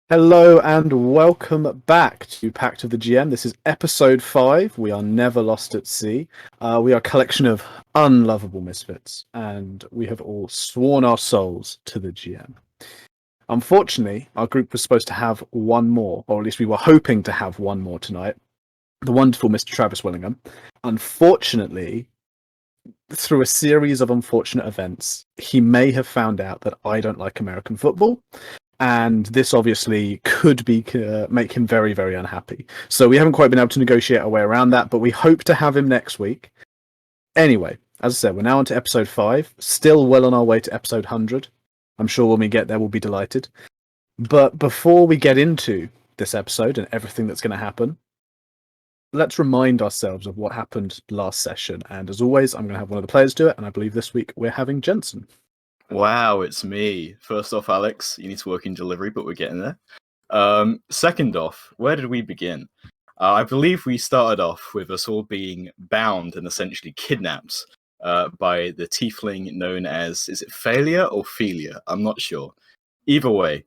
Hello and welcome back to Pact of the GM. This is episode 5. We are never lost at sea. We are a collection of unlovable misfits, and we have all sworn our souls to the GM. Unfortunately, our group was supposed to have one more, or at least we were hoping to have one more tonight. The wonderful Mr. Travis Willingham. Unfortunately, through a series of unfortunate events, he may have found out that I don't like American football. And this obviously could be make him very, very unhappy. So we haven't quite been able to negotiate our way around that, but we hope to have him next week. Anyway, as I said, we're now on to episode 5. Still well on our way to episode 100. I'm sure when we get there, we'll be delighted. But before we get into this episode and everything that's going to happen, let's remind ourselves of what happened last session. And as always, I'm going to have one of the players do it. And I believe this week we're having Jensen. Wow, it's me. First off, Alex, you need to work in delivery, but we're getting there. Second off, where did we begin? I believe we started off with us all being bound and essentially kidnapped by the tiefling known as, is it Failure or Felia? I'm not sure. Either way,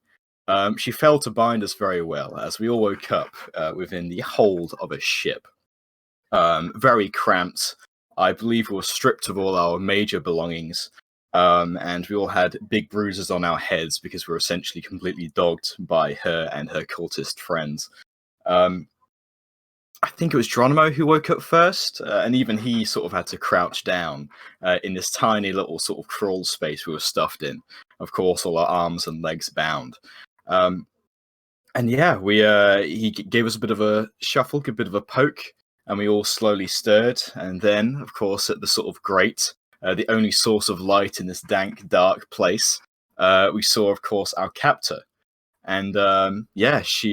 she failed to bind us very well as we all woke up within the hold of a ship. Very cramped. I believe we were stripped of all our major belongings. And we all had big bruises on our heads because we were essentially completely dogged by her and her cultist friends. I think it was Geronimo who woke up first, and even he sort of had to crouch down in this tiny little sort of crawl space we were stuffed in. Of course, all our arms and legs bound. And yeah, he gave us a bit of a shuffle, a bit of a poke, and we all slowly stirred. And then, of course, at the sort of grate, the only source of light in this dank, dark place, we saw, of course, our captor. And she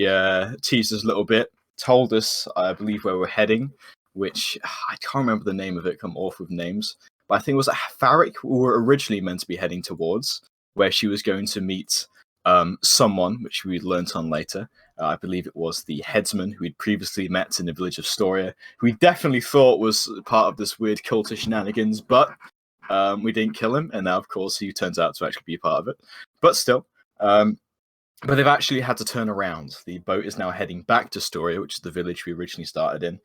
teased us a little bit, told us, I believe, where we're heading, which I can't remember the name of it, I'm off with names. But I think it was Farik we were originally meant to be heading towards, where she was going to meet someone, which we'd learnt on later. I believe it was the headsman who we'd previously met in the village of Storia, who we definitely thought was part of this weird cultish shenanigans, but we didn't kill him, and now, of course, he turns out to actually be a part of it. But still, but they've actually had to turn around. The boat is now heading back to Storia, which is the village we originally started in.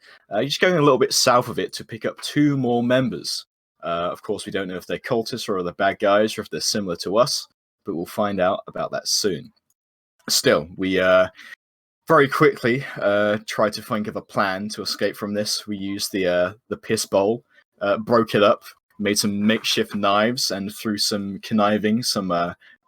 Just going a little bit south of it to pick up 2 more members. Of course, we don't know if they're cultists or other bad guys, or if they're similar to us, but we'll find out about that soon. Still, we very quickly tried to think of a plan to escape from this. We used the piss bowl, broke it up, made some makeshift knives, and through some conniving, some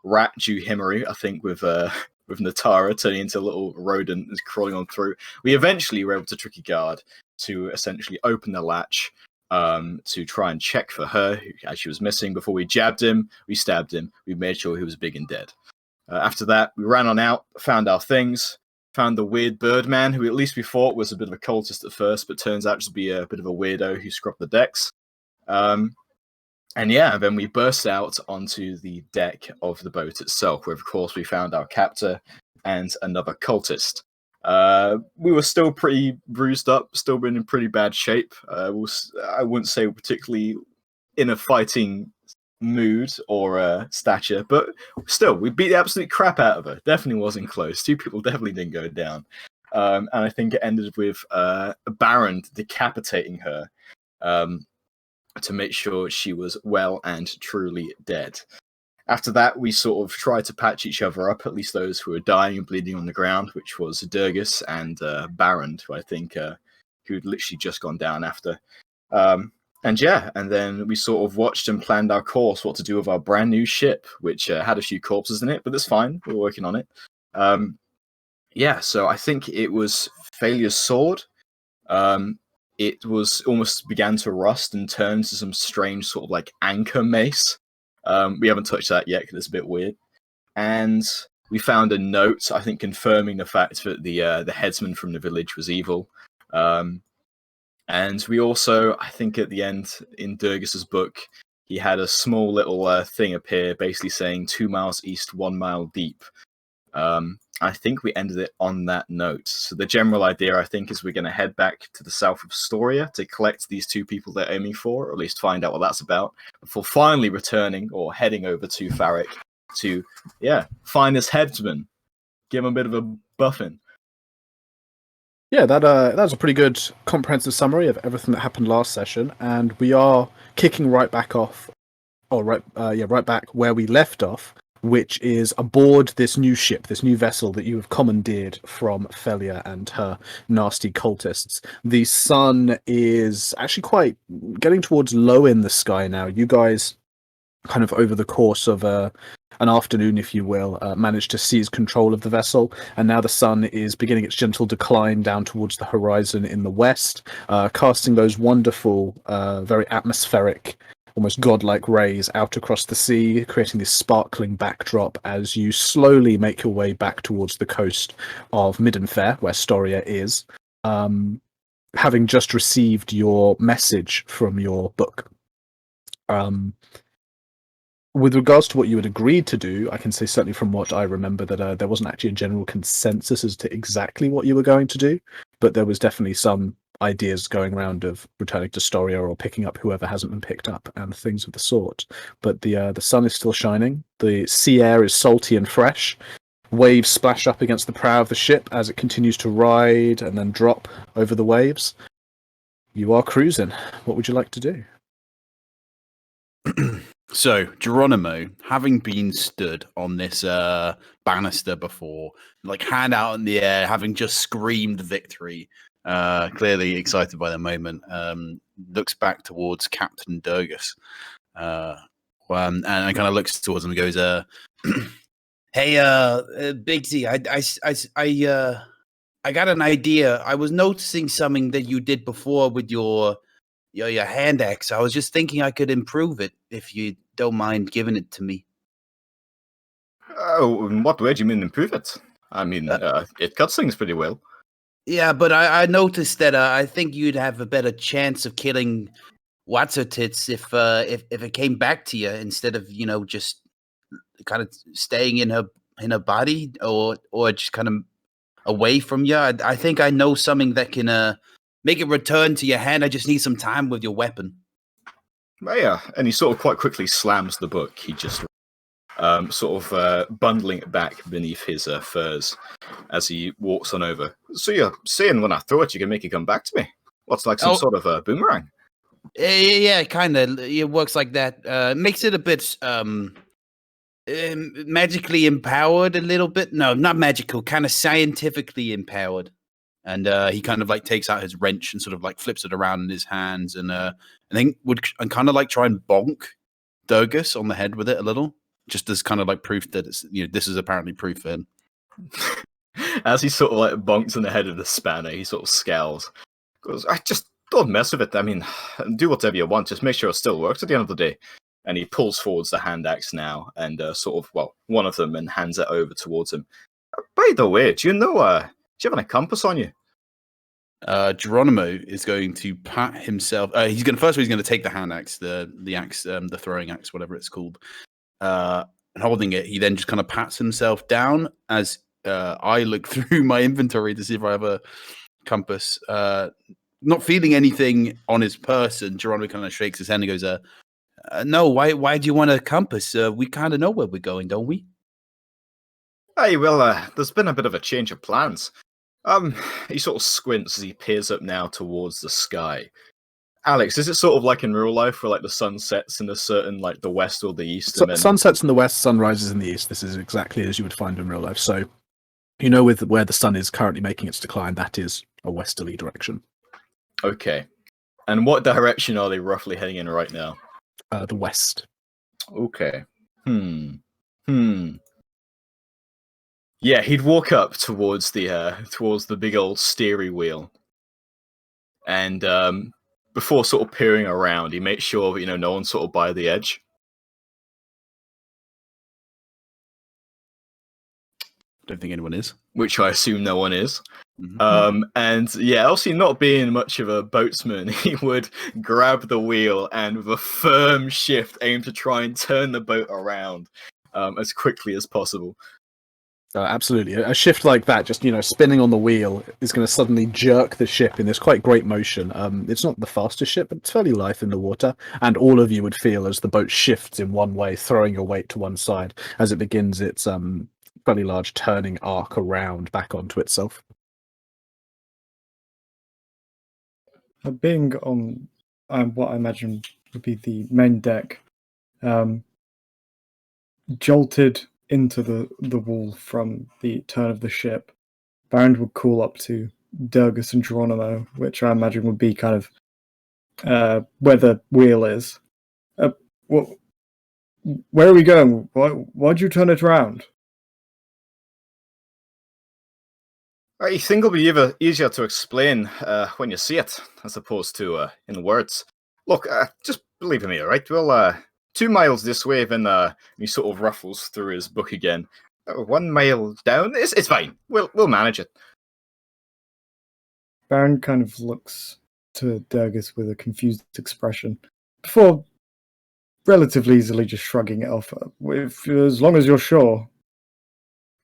rat Jewhimmery, I think, with Natara turning into a little rodent and crawling on through. We eventually were able to trick a guard to essentially open the latch to try and check for her, as she was missing. Before we jabbed him, we stabbed him, we made sure he was big and dead. After that, we ran on out, found our things, found the weird Birdman, who at least we thought was a bit of a cultist at first, but turns out to be a bit of a weirdo who scrubbed the decks. And yeah, then we burst out onto the deck of the boat itself, where, of course, we found our captor and another cultist. We were still pretty bruised up, still been in pretty bad shape. I wouldn't say particularly in a fighting mood or stature, but still, we beat the absolute crap out of her. Definitely wasn't close. 2 people definitely didn't go down. And I think it ended with Baron decapitating her. To make sure she was well and truly dead. After that, we sort of tried to patch each other up, at least those who were dying and bleeding on the ground, which was Durgus and Baron, who I think who'd literally just gone down after. And then we sort of watched and planned our course, what to do with our brand new ship, which had a few corpses in it, but that's fine. We're working on it. So I think it was Failure's sword. It was almost began to rust and turn to some strange sort of like anchor mace. We haven't touched that yet because it's a bit weird. And we found a note, I think, confirming the fact that the headsman from the village was evil. And we also, I think at the end in Durgis's book, he had a small little thing appear basically saying 2 miles east, 1 mile deep. I think we ended it on that note. So the general idea, I think, is we're going to head back to the south of Storia to collect these 2 people they're aiming for, or at least find out what that's about, before finally returning or heading over to Farik to, find this headsman, give him a bit of a buffing. Yeah, that was a pretty good comprehensive summary of everything that happened last session, and we are kicking right back off, right back where we left off, which is aboard this new ship, this new vessel that you have commandeered from Felia and her nasty cultists. The sun is actually quite getting towards low in the sky now. You guys, kind of over the course of an afternoon, if you will, managed to seize control of the vessel, and now the sun is beginning its gentle decline down towards the horizon in the west, casting those wonderful, very atmospheric, almost godlike rays out across the sea, creating this sparkling backdrop as you slowly make your way back towards the coast of Middenfair, where Storia is, having just received your message from your book. With regards to what you had agreed to do, I can say certainly from what I remember that there wasn't actually a general consensus as to exactly what you were going to do, but there was definitely some ideas going around of returning to Storia or picking up whoever hasn't been picked up and things of the sort. But the sun is still shining, the sea air is salty and fresh, waves splash up against the prow of the ship as it continues to ride and then drop over the waves. You are cruising. What would you like to do? So, Geronimo, having been stood on this banister before, like hand out in the air, having just screamed victory, clearly excited by the moment, looks back towards Captain Durgus, and kind of looks towards him and goes, "Hey, Bigsy, I got an idea. I was noticing something that you did before with your hand axe. I was just thinking I could improve it if you don't mind giving it to me." Oh, in what way do you mean improve it? I mean, it cuts things pretty well. Yeah, but I noticed that I think you'd have a better chance of killing What's-Her-Tits if it came back to you instead of just kind of staying in her body or just kind of away from you. I think I know something that can make it return to your hand. I just need some time with your weapon. Oh, yeah, and he sort of quite quickly slams the book. He just bundling it back beneath his furs as he walks on over. So you're saying when I throw it, you can make it come back to me? What's like some sort of a boomerang? Yeah, kind of. It works like that. Makes it a bit magically empowered a little bit. No, not magical, kind of scientifically empowered. And he kind of like takes out his wrench and sort of like flips it around in his hands, and then would kind of like try and bonk Durgus on the head with it a little, just as kind of like proof that it's this is apparently proof for him. As he sort of like bonks on the head of the spanner, he sort of scowls. Goes, I just don't mess with it. I mean, do whatever you want. Just make sure it still works at the end of the day. And he pulls forwards the hand axe now, and one of them, and hands it over towards him. By the way, do you have any compass on you? Geronimo is going to pat himself. He's going to take the hand axe, the axe, the throwing axe, whatever it's called, and holding it. He then just kind of pats himself down as I look through my inventory to see if I have a compass. Not feeling anything on his person, Geronimo kind of shakes his head and goes, "No, why do you want a compass? We kind of know where we're going, don't we?" Hey, well, there's been a bit of a change of plans. He sort of squints as he peers up now towards the sky. Alex, is it sort of like in real life where like the sun sets in a certain, like the west or the east? And then... Sun sets in the west, sun rises in the east. This is exactly as you would find in real life. So, with where the sun is currently making its decline, that is a westerly direction. Okay. And what direction are they roughly heading in right now? The west. Okay. Yeah, he'd walk up towards the big old steering wheel, and before sort of peering around, he makes sure that no one's sort of by the edge. Don't think anyone is. Which I assume no one is. Mm-hmm. And yeah, obviously not being much of a boatsman, he would grab the wheel and with a firm shift aim to try and turn the boat around as quickly as possible. Absolutely. A shift like that, just, spinning on the wheel, is going to suddenly jerk the ship in this quite great motion. It's not the fastest ship, but it's fairly lithe in the water. And all of you would feel as the boat shifts in one way, throwing your weight to one side as it begins its fairly large turning arc around back onto itself. Being on what I imagine would be the main deck, jolted into the wall from the turn of the ship, Baron would call up to Durgus and Geronimo, which I imagine would be kind of where the wheel is. Where are we going? Why'd you turn it around? I think it'll be easier to explain when you see it, as opposed to in words. Look, just believe in me, alright? Well, 2 miles this way, then he sort of ruffles through his book again. 1 mile down, it's fine. We'll manage it. Baron kind of looks to Durgus with a confused expression, before relatively easily just shrugging it off. As long as you're sure.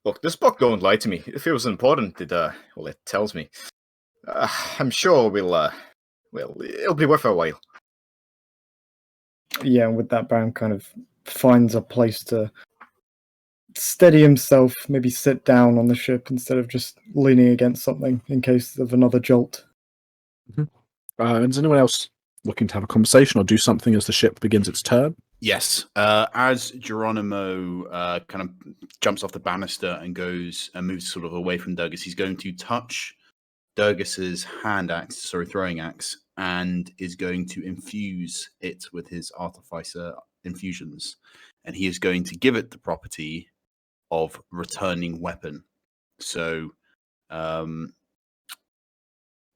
Look, this book don't lie to me. If it was important, it tells me. I'm sure it'll be worth a while. Yeah, and with that, Baron kind of finds a place to steady himself, maybe sit down on the ship instead of just leaning against something in case of another jolt. Is anyone else looking to have a conversation or do something as the ship begins its turn? Yes. As Geronimo kind of jumps off the banister and goes and moves sort of away from Durgus, he's going to touch Durgus's throwing axe, and is going to infuse it with his artificer infusions. And he is going to give it the property of returning weapon. So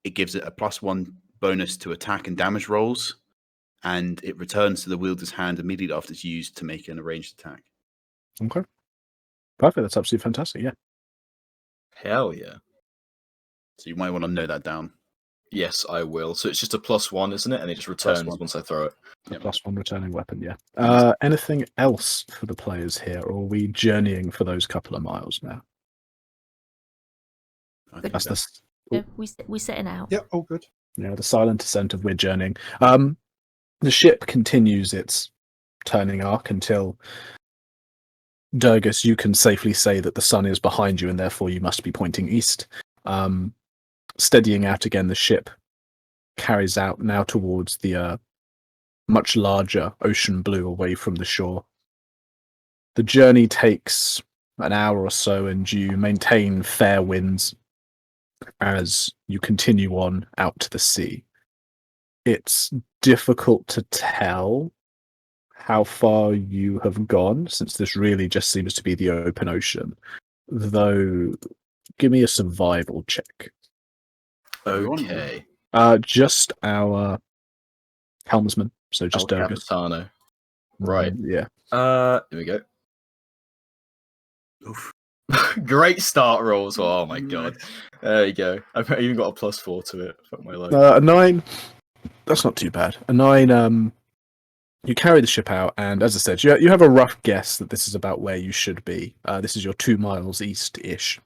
it gives it a +1 bonus to attack and damage rolls, and it returns to the wielder's hand immediately after it's used to make an arranged attack. Okay. Perfect. That's absolutely fantastic. Yeah. Hell yeah. So you might want to note that down. Yes, I will. So it's just a +1, isn't it? And it just returns +1. once I throw it. Yep. +1 returning weapon, yeah. Anything else for the players here, or are we journeying for those couple of miles now? I think That's that's the We're setting out. Yeah, all good. the silent descent of we're journeying. The ship continues its turning arc until Durgus, you can safely say that the sun is behind you and therefore you must be pointing east. Steadying out again, the ship carries out now towards the much larger ocean blue away from the shore. The journey takes an hour or so, and you maintain fair winds as you continue on out to the sea. It's difficult to tell how far you have gone, since this really just seems to be the open ocean. Though, give me a survival check. Okay. Just our helmsman, so just El Durgus. Capitano. Right. Yeah. Here we go. Oof. Great start rolls. Oh my god. There you go. I've even got a +4 to it. Fuck my life. A 9. That's not too bad. A 9. You carry the ship out, and as I said, you have a rough guess that this is about where you should be. This is your 2 miles east-ish.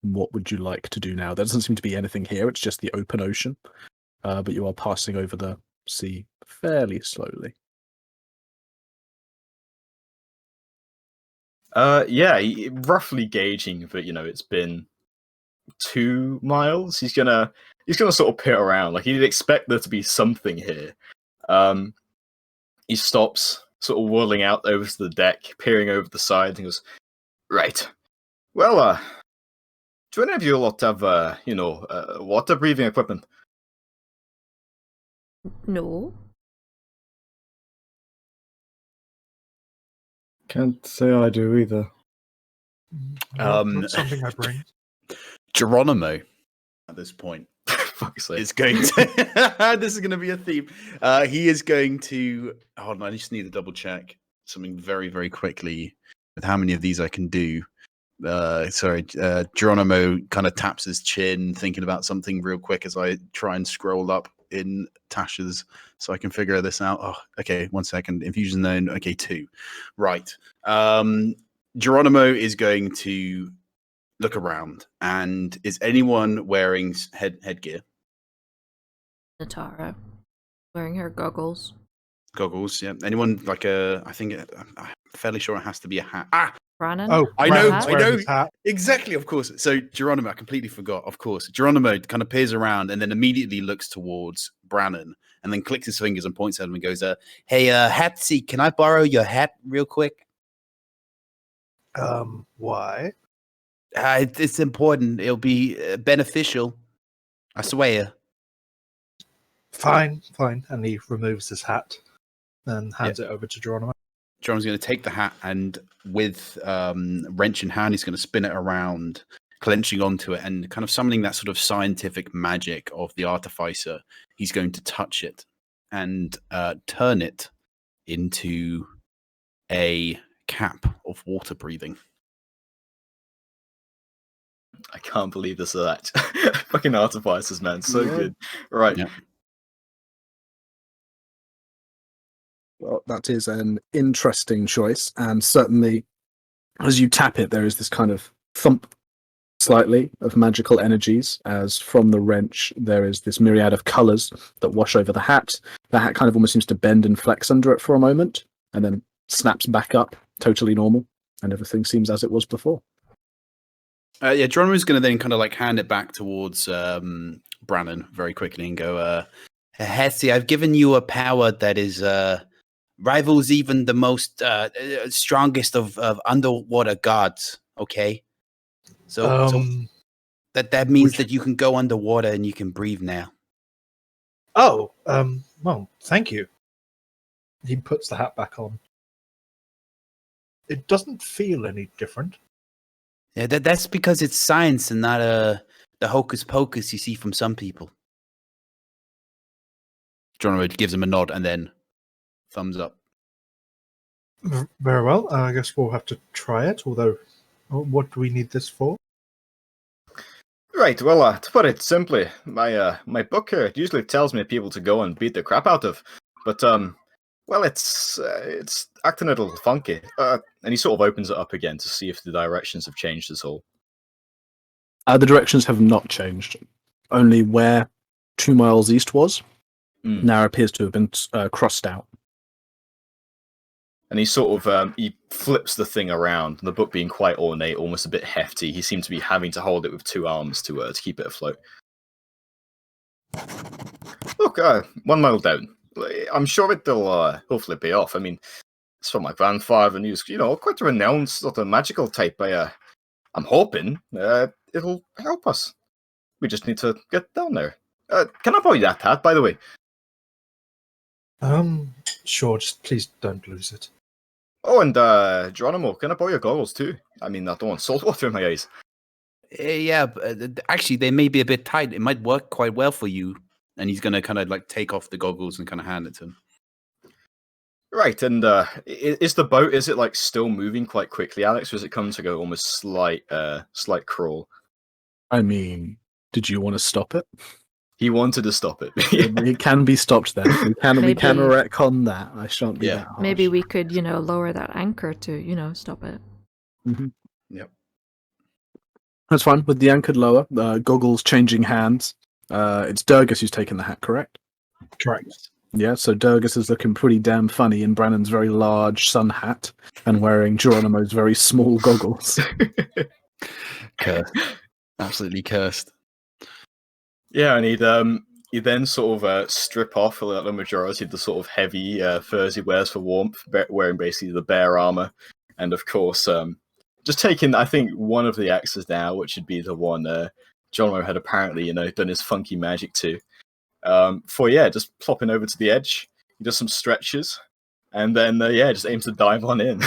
What would you like to do now? There doesn't seem to be anything here. It's just the open ocean, but you are passing over the sea fairly slowly. Yeah, roughly gauging that, it's been 2 miles. He's gonna sort of pit around. Like, he'd expect there to be something here. He stops, sort of whirling out over to the deck, peering over the side, and goes, "Right. Well, do any of you lot have, water-breathing equipment?" No. Can't say I do either. Not something I bring. Geronimo, at this point, Fuck's sake. is going to... This is going to be a theme. He is going to... Hold on, I just need to double check something very, very quickly with how many of these I can do. Geronimo kind of taps his chin, thinking about something real quick as I try and scroll up in Tasha's so I can figure this out. Oh, okay, 1 second. Infusion zone. Okay, 2. Right. Geronimo is going to look around, and is anyone wearing headgear? Natara. Wearing her goggles. Goggles, yeah. Anyone like I'm fairly sure it has to be a hat. Brannon? Oh, I Wear a know, hat? I wearing know. his hat. Exactly, of course. So Geronimo, I completely forgot. Of course, Geronimo kind of peers around and then immediately looks towards Brannon and then clicks his fingers and points at him and goes, "Hey, Hatsy, can I borrow your hat real quick? Why? It's important. It'll be beneficial. I swear." Fine. And he removes his hat and hands it over to Geronimo. Geronimo's going to take the hat and with wrench in hand, he's going to spin it around, clenching onto it and kind of summoning that sort of scientific magic of the artificer. He's going to touch it and turn it into a cap of water breathing. I can't believe this is that. Fucking artificers, man. So Yeah. good. Right. Yeah. Well, that is an interesting choice, and certainly as you tap it, there is this kind of thump slightly of magical energies, as from the wrench there is this myriad of colours that wash over the hat. The hat kind of almost seems to bend and flex under it for a moment, and then snaps back up, totally normal, and everything seems as it was before. Geronimo's going to then kind of like hand it back towards Brannon very quickly and go, Hatsy, I've given you a power that is rivals even the most strongest of underwater gods. Okay, so that means that you can go underwater and you can breathe now. Oh, well, thank you. He puts the hat back on. It doesn't feel any different. Yeah, that's because it's science and not the hocus pocus you see from some people. Geronimo gives him a nod and then thumbs up. Very well. I guess we'll have to try it, although what do we need this for? Right, well, to put it simply, my book here usually tells me people to go and beat the crap out of, but well, it's acting a little funky, and he sort of opens it up again to see if the directions have changed at all. The directions have not changed. Only where 2 miles east was now appears to have been crossed out. And he sort of he flips the thing around, the book being quite ornate, almost a bit hefty. He seems to be having to hold it with 2 arms to keep it afloat. Look, 1 mile down. I'm sure it'll hopefully pay off. I mean, it's from my grandfather, and he's, quite a renowned sort of magical type. I'm hoping it'll help us. We just need to get down there. Can I borrow that hat, by the way? Sure, just please don't lose it. Oh, and Geronimo, can I borrow your goggles too? I mean, I don't want salt water in my eyes. Yeah, actually, they may be a bit tight. It might work quite well for you. And he's going to kind of like take off the goggles and kind of hand it to him. Right, and is the boat, is it like still moving quite quickly, Alex, or has it come to go almost slight crawl? I mean, did you want to stop it? He wanted to stop it. It can be stopped then. We can Maybe. retcon that. I shan't be that harsh. Maybe we could, lower that anchor to, stop it. Mm-hmm. Yep. That's fine. With the anchored lower, goggles changing hands. It's Durgus who's taken the hat, correct? Correct. Yeah, so Durgus is looking pretty damn funny in Brannon's very large sun hat and wearing Geronimo's very small goggles. Cursed. Absolutely cursed. Yeah, and he'd then sort of strip off the majority of the sort of heavy furs he wears for warmth, wearing basically the bare armor, and of course, just taking, I think, one of the axes now, which would be the one Geronimo had apparently, done his funky magic to. Just plopping over to the edge, he does some stretches, and then just aims to dive on in.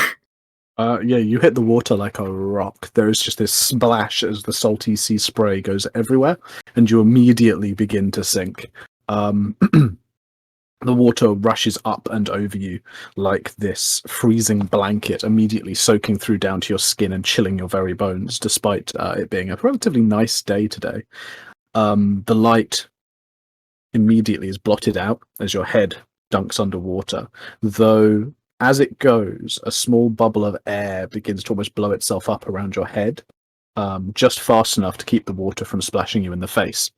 You hit the water like a rock. There is just this splash as the salty sea spray goes everywhere, and you immediately begin to sink. The water rushes up and over you like this freezing blanket, immediately soaking through down to your skin and chilling your very bones, despite it being a relatively nice day today. The light immediately is blotted out as your head dunks underwater, though as it goes, a small bubble of air begins to almost blow itself up around your head, just fast enough to keep the water from splashing you in the face.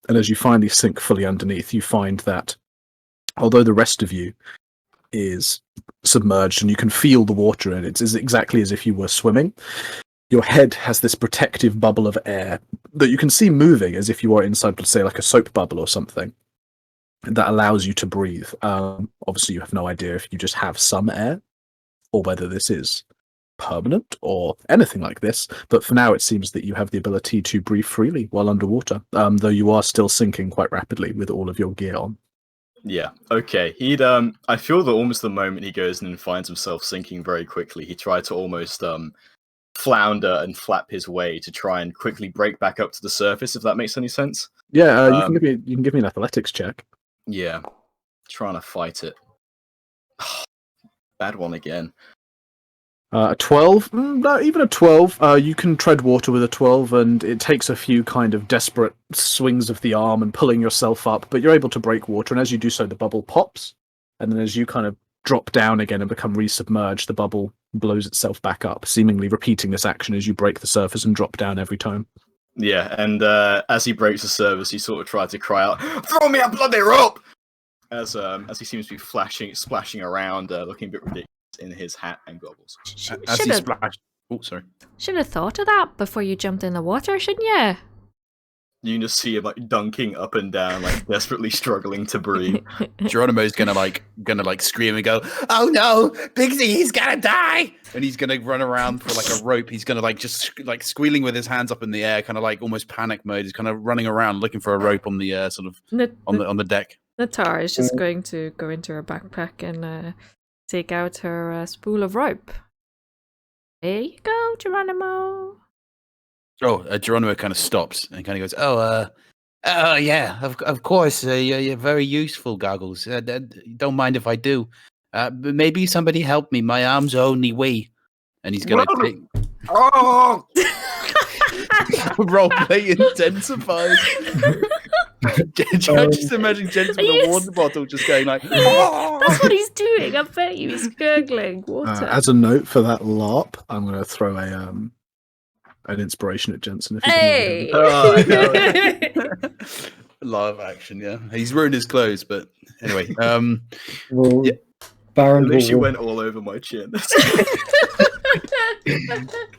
And as you finally sink fully underneath, you find that although the rest of you is submerged, and you can feel the water in it. It's exactly as if you were swimming. Your head has this protective bubble of air that you can see moving as if you are inside, let's say, like a soap bubble or something, that allows you to breathe. Obviously, you have no idea if you just have some air or whether this is permanent or anything like this. But for now, it seems that you have the ability to breathe freely while underwater, though you are still sinking quite rapidly with all of your gear on. Yeah. Okay. I feel that almost the moment he goes in and finds himself sinking very quickly, he tried to almost flounder and flap his way to try and quickly break back up to the surface. If that makes any sense. Yeah, you can give me an athletics check. Yeah. Trying to fight it. Bad one again. A 12? No, even a 12. You can tread water with a 12, and it takes a few kind of desperate swings of the arm and pulling yourself up, but you're able to break water, and as you do so, the bubble pops, and then as you kind of drop down again and become resubmerged, the bubble blows itself back up, seemingly repeating this action as you break the surface and drop down every time. Yeah, and as he breaks the surface, he sort of tried to cry out, "Throw me a bloody rope!" As he seems to be splashing around, looking a bit ridiculous in his hat and goggles. As he splashed. Oh, sorry. Should have thought of that before you jumped in the water, shouldn't you? You can just see him like dunking up and down, like desperately struggling to breathe. Geronimo's gonna scream and go, "Oh no, Bigsy, he's gonna die!" And he's gonna run around for like a rope. He's gonna squealing with his hands up in the air, kind of like almost panic mode. He's kind of running around looking for a rope on the on the deck. Natara is just going to go into her backpack and take out her spool of rope. There you go, Geronimo. Oh, Geronimo kind of stops and kind of goes, "Oh, yeah, of course. You're very useful, Goggles. Don't mind if I do. But maybe somebody help me. My arms are only wee." And he's gonna take... Oh! Roleplay intensifies. Just imagine Jensen with a water bottle just going like... That's what he's doing. I bet you he's gurgling water. As a note for that LARP, I'm going to throw an inspiration at Jensen. If Hey! Live action, yeah. He's ruined his clothes, but anyway. Well, yeah. Baron At least you will went all over my chin.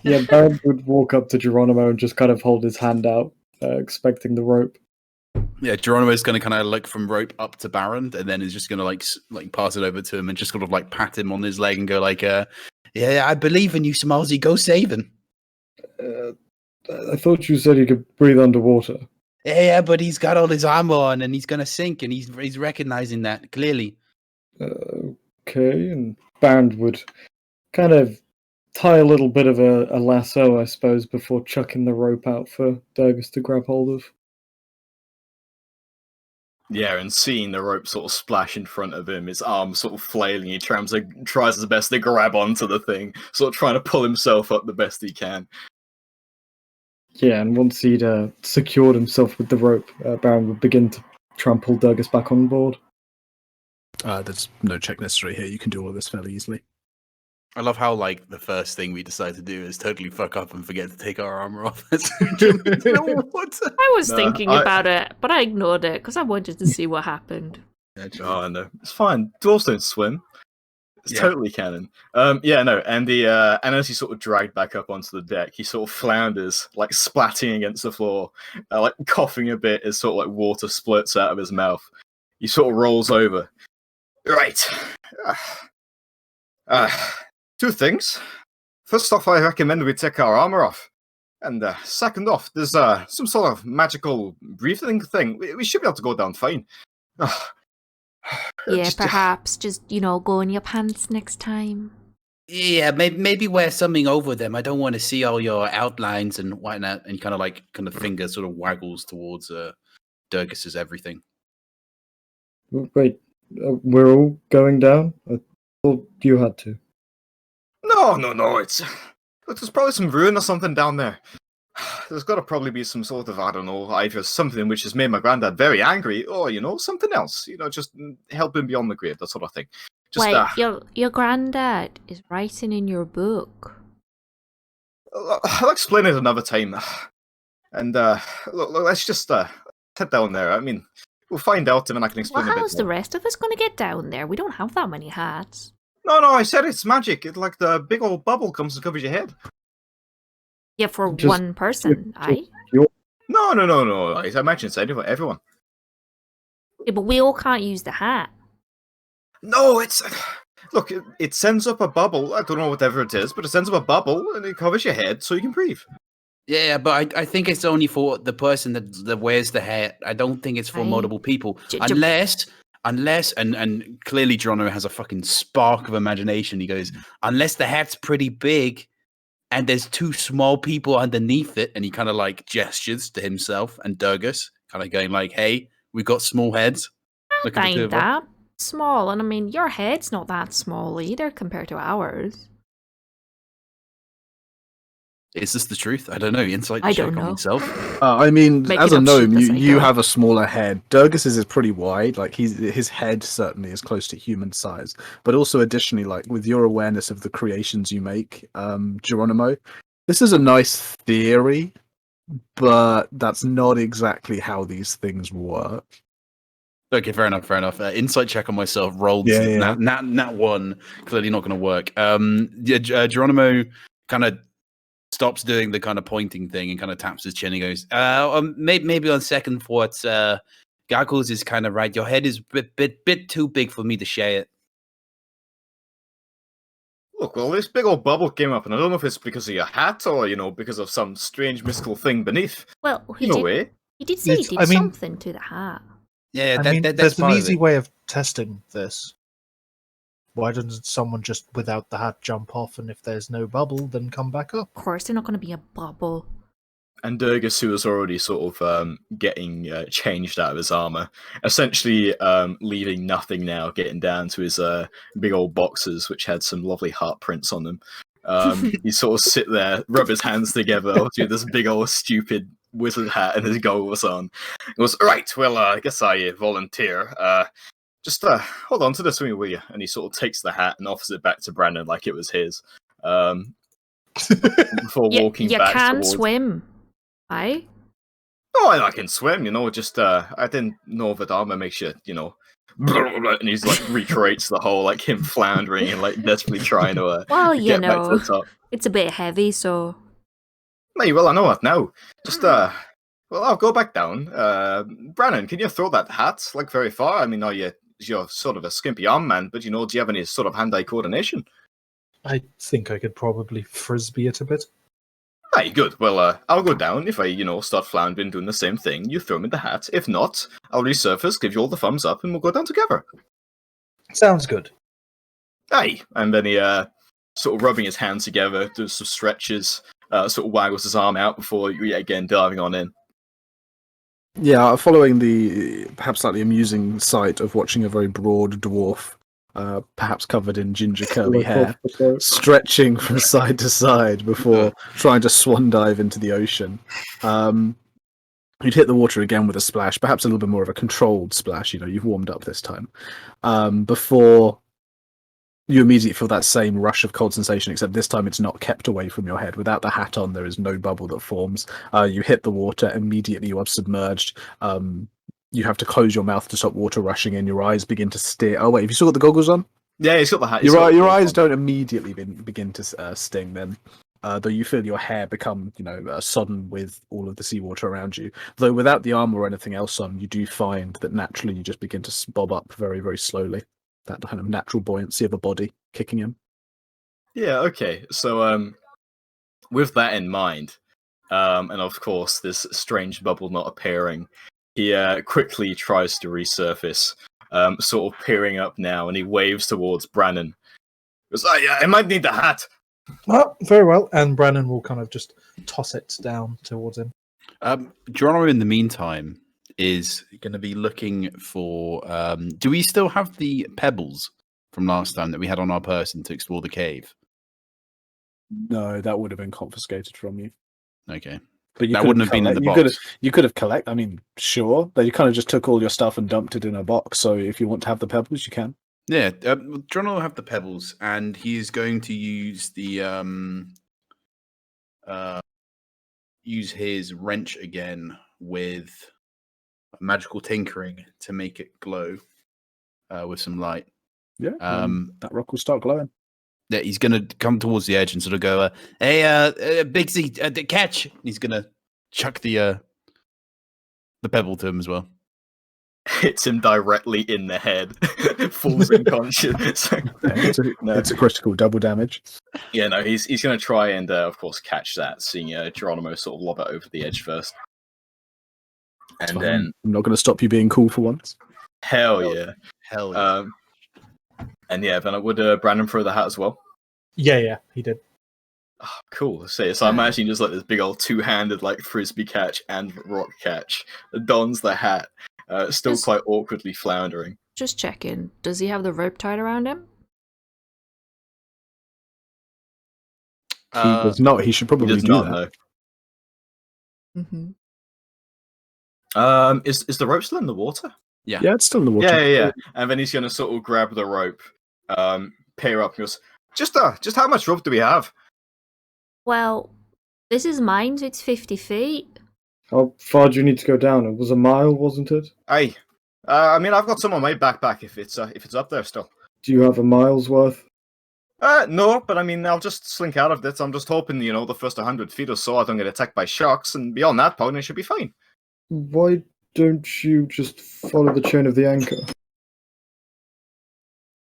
Yeah, Baron would walk up to Geronimo and just kind of hold his hand out, expecting the rope. Yeah, Geronimo's going to kind of look from rope up to Baron, and then is just going to like pass it over to him and just sort of like pat him on his leg and go like, "Yeah, I believe in you, Smalsy. Go save him." I thought you said he could breathe underwater. Yeah, but he's got all his armor on and he's going to sink, and he's recognizing that clearly. Okay, and Baron would kind of tie a little bit of a lasso, I suppose, before chucking the rope out for Durgus to grab hold of. Yeah, and seeing the rope sort of splash in front of him, his arms sort of flailing, he tries his best to grab onto the thing, sort of trying to pull himself up the best he can. Yeah, and once he'd secured himself with the rope, Baron would begin to try and pull Durgus back on board. There's no check necessary here. You can do all of this fairly easily. I love how like the first thing we decide to do is totally fuck up and forget to take our armor off. I was thinking about it, but I ignored it because I wanted to see what happened. Oh no, it's fine. Dwarves don't swim. It's totally canon. And as he's sort of dragged back up onto the deck, he sort of flounders, like splatting against the floor, like coughing a bit as sort of like water splurts out of his mouth. He sort of rolls over. Right. Two things. First off, I recommend we take our armor off. And second off, there's some sort of magical breathing thing. We should be able to go down fine. Yeah, perhaps just, go in your pants next time. Yeah, maybe wear something over them. I don't want to see all your outlines and whatnot. And kind of finger sort of waggles towards Durgus's everything. Wait, we're all going down? I thought you had to. No. There's probably some ruin or something down there. There's got to probably be some sort of, I don't know, either something which has made my granddad very angry, or, something else. Just help him beyond the grave, that sort of thing. Just, wait, your granddad is writing in your book. I'll explain it another time. And, look, let's just head down there. I mean, we'll find out and then I can explain a bit How's more. the rest of us going to get down there? We don't have that many hats. No, I said it's magic. It's like the big old bubble comes and covers your head. Yeah, for Just- one person, aye? No. I imagine it's everyone. Yeah, but we all can't use the hat. No, it's look. It sends up a bubble. I don't know whatever it is, but it sends up a bubble and it covers your head so you can breathe. Yeah, but I think it's only for the person that wears the hat. I don't think it's for Aye. multiple people, J- unless and clearly Geronimo has a fucking spark of imagination. He goes, unless the hat's pretty big and there's two small people underneath it, and he kind of like gestures to himself and Durgus, kind of going like, "Hey, we've got small heads." Look at the two Ain't of us. that small, and I mean, your head's not that small either compared to ours. Is this the truth? I don't know. Insight I check don't on know. myself. I mean, Making as a up shit gnome, as I you go. have a smaller head. Durgus's is pretty wide. Like his head certainly is close to human size. But also, additionally, like with your awareness of the creations you make, Geronimo, this is a nice theory, but that's not exactly how these things work. Okay, fair enough. Insight check on myself. Rolled. Yeah. Nat one. Clearly not going to work. Geronimo kind of stops doing the kind of pointing thing and kind of taps his chin and goes, maybe on second thoughts, Goggles is kind of right. Your head is a bit too big for me to share it. Look, well, this big old bubble came up, and I don't know if it's because of your hat or because of some strange mystical thing beneath. Well, he Either did. way, He did say he It's- did I mean- something to the hat. Yeah, I mean, that's there's an part of easy it. way of testing this. Why doesn't someone just, without the hat, jump off, and if there's no bubble, then come back up? Of course, they're not going to be a bubble. and Durgus, who was already sort of getting changed out of his armor, essentially leaving nothing now, getting down to his big old boxers, which had some lovely heart prints on them. He sort of sit there, rub his hands together, do this big old stupid wizard hat and his goggles on. He goes, right, well, I guess I volunteer. Just hold on to this with me, will you? And he sort of takes the hat and offers it back to Brandon like it was his. Before walking you back can towards... swim, aye? Oh, I can swim, just, I didn't know that armor makes you, blah, blah, blah, and he's like recreates the whole, like, him floundering and, like, desperately trying to Well, get back to the top. it's a bit heavy, so... Hey, well, I know that now. Just, well, I'll go back down. Brandon, can you throw that hat, like, very far? I mean, you're sort of a skimpy arm man, but, do you have any sort of hand-eye coordination? I think I could probably frisbee it a bit. Hey, good. Well, I'll go down. If I, start floundering doing the same thing, you throw me the hat. If not, I'll resurface, give you all the thumbs up, and we'll go down together. Sounds good. Hey! And then he, sort of rubbing his hands together, does some stretches, sort of waggles his arm out before, yet again, diving on in. Yeah, following the perhaps slightly amusing sight of watching a very broad dwarf, perhaps covered in ginger curly hair, stretching from side to side before trying to swan dive into the ocean. You'd hit the water again with a splash, perhaps a little bit more of a controlled splash. You've warmed up this time. Before you immediately feel that same rush of cold sensation, except this time it's not kept away from your head. Without the hat on, there is no bubble that forms. You hit the water, immediately you are submerged. You have to close your mouth to stop water rushing in. Your eyes begin to steer. Oh wait, have you still got the goggles on? Yeah, he's got the hat. Your eyes don't immediately begin to sting then. Though you feel your hair become, sodden with all of the seawater around you. Though without the armor or anything else on, you do find that naturally you just begin to bob up very, very slowly. That kind of natural buoyancy of a body kicking in. Yeah, okay. So, with that in mind, and of course this strange bubble not appearing, he quickly tries to resurface, sort of peering up now, and he waves towards Brandon. He goes, I might need the hat. Well, very well. And Brandon will kind of just toss it down towards him. Geronimo, in the meantime, is going to be looking for... do we still have the pebbles from last time that we had on our person to explore the cave? No, that would have been confiscated from you. Okay. But That wouldn't have been in the box. You could have collected. I mean, sure. They kind of just took all your stuff and dumped it in a box. So if you want to have the pebbles, you can. Yeah, Geronimo will have the pebbles, and he's going to use the use his wrench again with magical tinkering to make it glow with some light. Yeah, that rock will start glowing. Yeah, he's gonna come towards the edge and sort of go, "Hey, Bigsy, catch!" He's gonna chuck the pebble to him as well. Hits him directly in the head. Falls unconscious. It's a critical, double damage. Yeah, no, he's going to try and, of course, catch that, seeing Geronimo sort of lob it over the edge first. It's And fine. then... I'm not going to stop you being cool for once. Hell yeah. Hell yeah. And yeah, then would Brandon throw the hat as well? Yeah, he did. Oh, cool. So I imagine just like this big old two-handed like frisbee catch and rock catch. Dons the hat, still quite awkwardly floundering. Just checking. Does he have the rope tied around him? He does not. He should probably He does do not that. know. Mm-hmm. Is the rope still in the water? Yeah, it's still in the water. Yeah. And then he's gonna sort of grab the rope, peer up, and goes, just how much rope do we have? Well, this is mine, so it's 50 feet. How far do you need to go down? It was a mile, wasn't it? Hey, I mean, I've got some on my backpack if it's up there still. Do you have a mile's worth? No, but I mean, I'll just slink out of this. I'm just hoping, the first 100 feet or so I don't get attacked by sharks, and beyond that point, I should be fine. Why don't you just follow the chain of the anchor?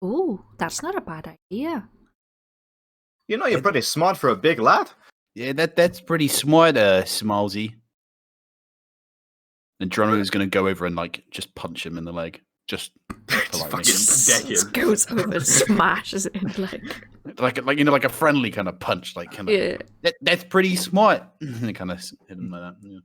Ooh, that's not a bad idea. You're pretty smart for a big lad. Yeah, that's pretty smart, Smallsy. And Geronimo's going to go over and like just punch him in the leg, just politely. Just goes over and smashes it in like a friendly kind of punch, like kind of. Yeah. That's pretty smart. And kind of hit him like that. Yeah.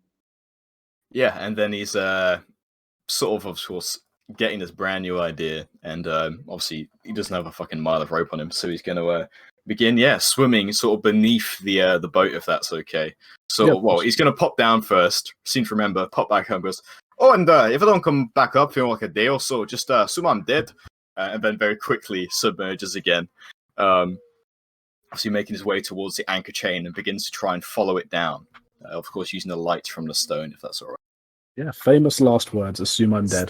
Yeah, and then he's sort of course, getting this brand new idea, and obviously he doesn't have a fucking mile of rope on him, so he's going to begin, swimming sort of beneath the boat, if that's okay. So, he's going to pop down first, seem to remember, pop back home, goes, oh, and if I don't come back up for like a day or so, just assume I'm dead, and then very quickly submerges again. Obviously making his way towards the anchor chain and begins to try and follow it down. Of course, using the light from the stone, if that's all right. Yeah, famous last words. Assume I'm dead.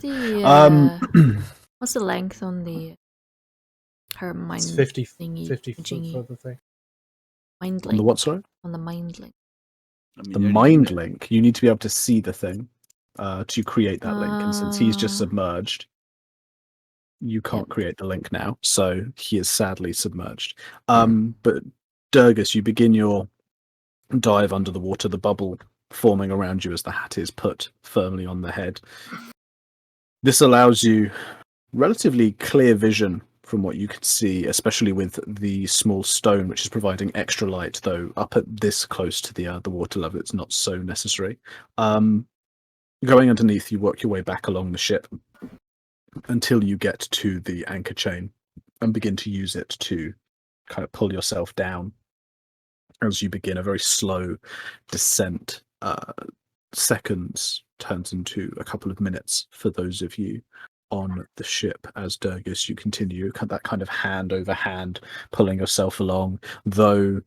What's the length on her mind? It's 50 thingy, 50 thingy? foot for the thing. Mind link. On the what, sorry? On the mind link. I mean, The mind link. You need to be able to see the thing to create that link. And since he's just Ah. submerged, you can't create the link now. So he is sadly submerged. But Durgus, you begin your dive under the water, the bubble forming around you as the hat is put firmly on the head. This allows you relatively clear vision from what you can see, especially with the small stone, which is providing extra light, though up at this close to the water level, it's not so necessary. Going underneath, you work your way back along the ship until you get to the anchor chain and begin to use it to kind of pull yourself down as you begin a very slow descent. Seconds turns into a couple of minutes for those of you on the ship. As Durgus, you continue that kind of hand over hand pulling yourself along, though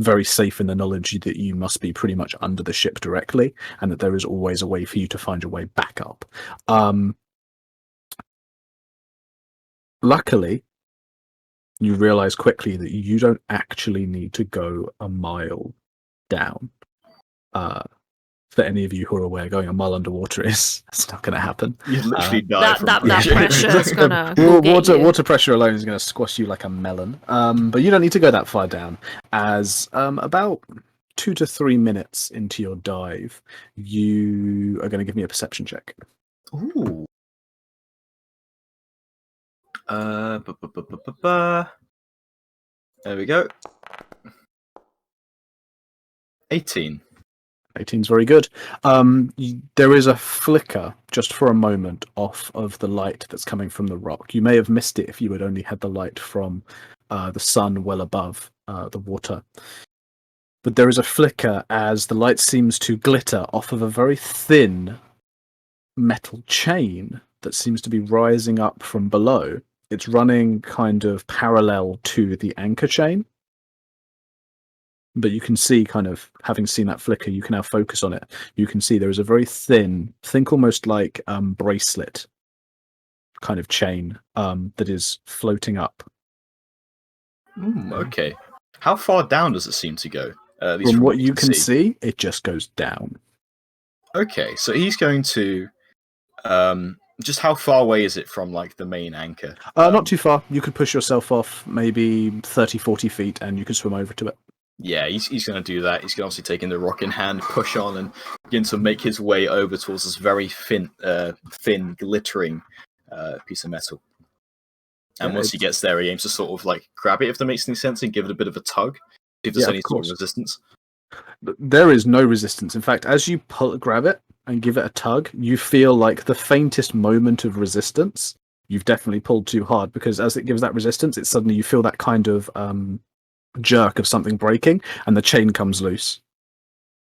very safe in the knowledge that you must be pretty much under the ship directly and that there is always a way for you to find your way back up. Luckily, you realize quickly that you don't actually need to go a mile down. For any of you who are aware, going a mile underwater it's not going to happen. You literally die from that pressure. pressure is gonna go get you. Water pressure alone is going to squash you like a melon. But you don't need to go that far down. As about 2 to 3 minutes into your dive, you are going to give me a perception check. Ooh. There we go. 18. 18's very good. There is a flicker just for a moment off of the light that's coming from the rock. You may have missed it if you had only had the light from the sun well above the water. But there is a flicker as the light seems to glitter off of a very thin metal chain that seems to be rising up from below. It's running kind of parallel to the anchor chain. But you can see, kind of, having seen that flicker, you can now focus on it. You can see there is a very thin, think almost like bracelet kind of chain that is floating up. Okay. How far down does it seem to go? At least From from what you can see. see, it just goes down. Okay, so he's going to. Just how far away is it from like the main anchor? Not too far. You could push yourself off maybe 30, 40 feet and you could swim over to it. Yeah, he's going to do that. He's going to obviously take in the rock in hand, push on, and begin to make his way over towards this very thin, glittering piece of metal. And Yeah, once he gets there, he aims to sort of like grab it, if that makes any sense, and give it a bit of a tug. See if there's Yeah, any of sort of course. resistance. There is no resistance. In fact, as you grab it and give it a tug, you feel like the faintest moment of resistance. You've definitely pulled too hard, because as it gives that resistance, it's suddenly you feel that kind of jerk of something breaking, and the chain comes loose.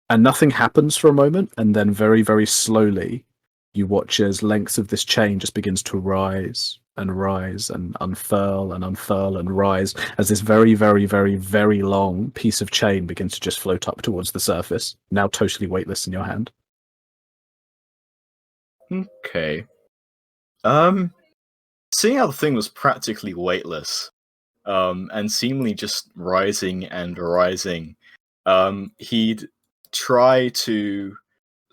And nothing happens for a moment, and then very, very slowly, you watch as lengths of this chain just begins to rise and unfurl and rise, as this very, very, very, very long piece of chain begins to just float up towards the surface, now totally weightless in your hand. Okay. Seeing how the thing was practically weightless, and seemingly just rising and rising, he'd try to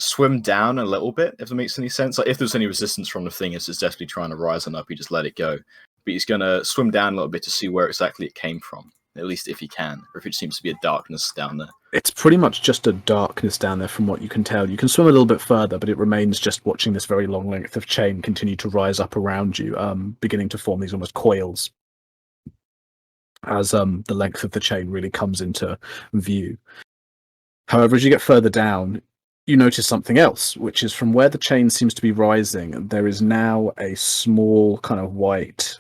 swim down a little bit, if that makes any sense. Like if there's any resistance from the thing, it's definitely trying to rise on up. He just let it go, but he's gonna swim down a little bit to see where exactly it came from, at least if he can, or if it seems to be a darkness down there. It's pretty much just a darkness down there from what you can tell. You can swim a little bit further, but it remains just watching this very long length of chain continue to rise up around you, beginning to form these almost coils as the length of the chain really comes into view. However, as you get further down, you notice something else, which is from where the chain seems to be rising, there is now a small kind of white...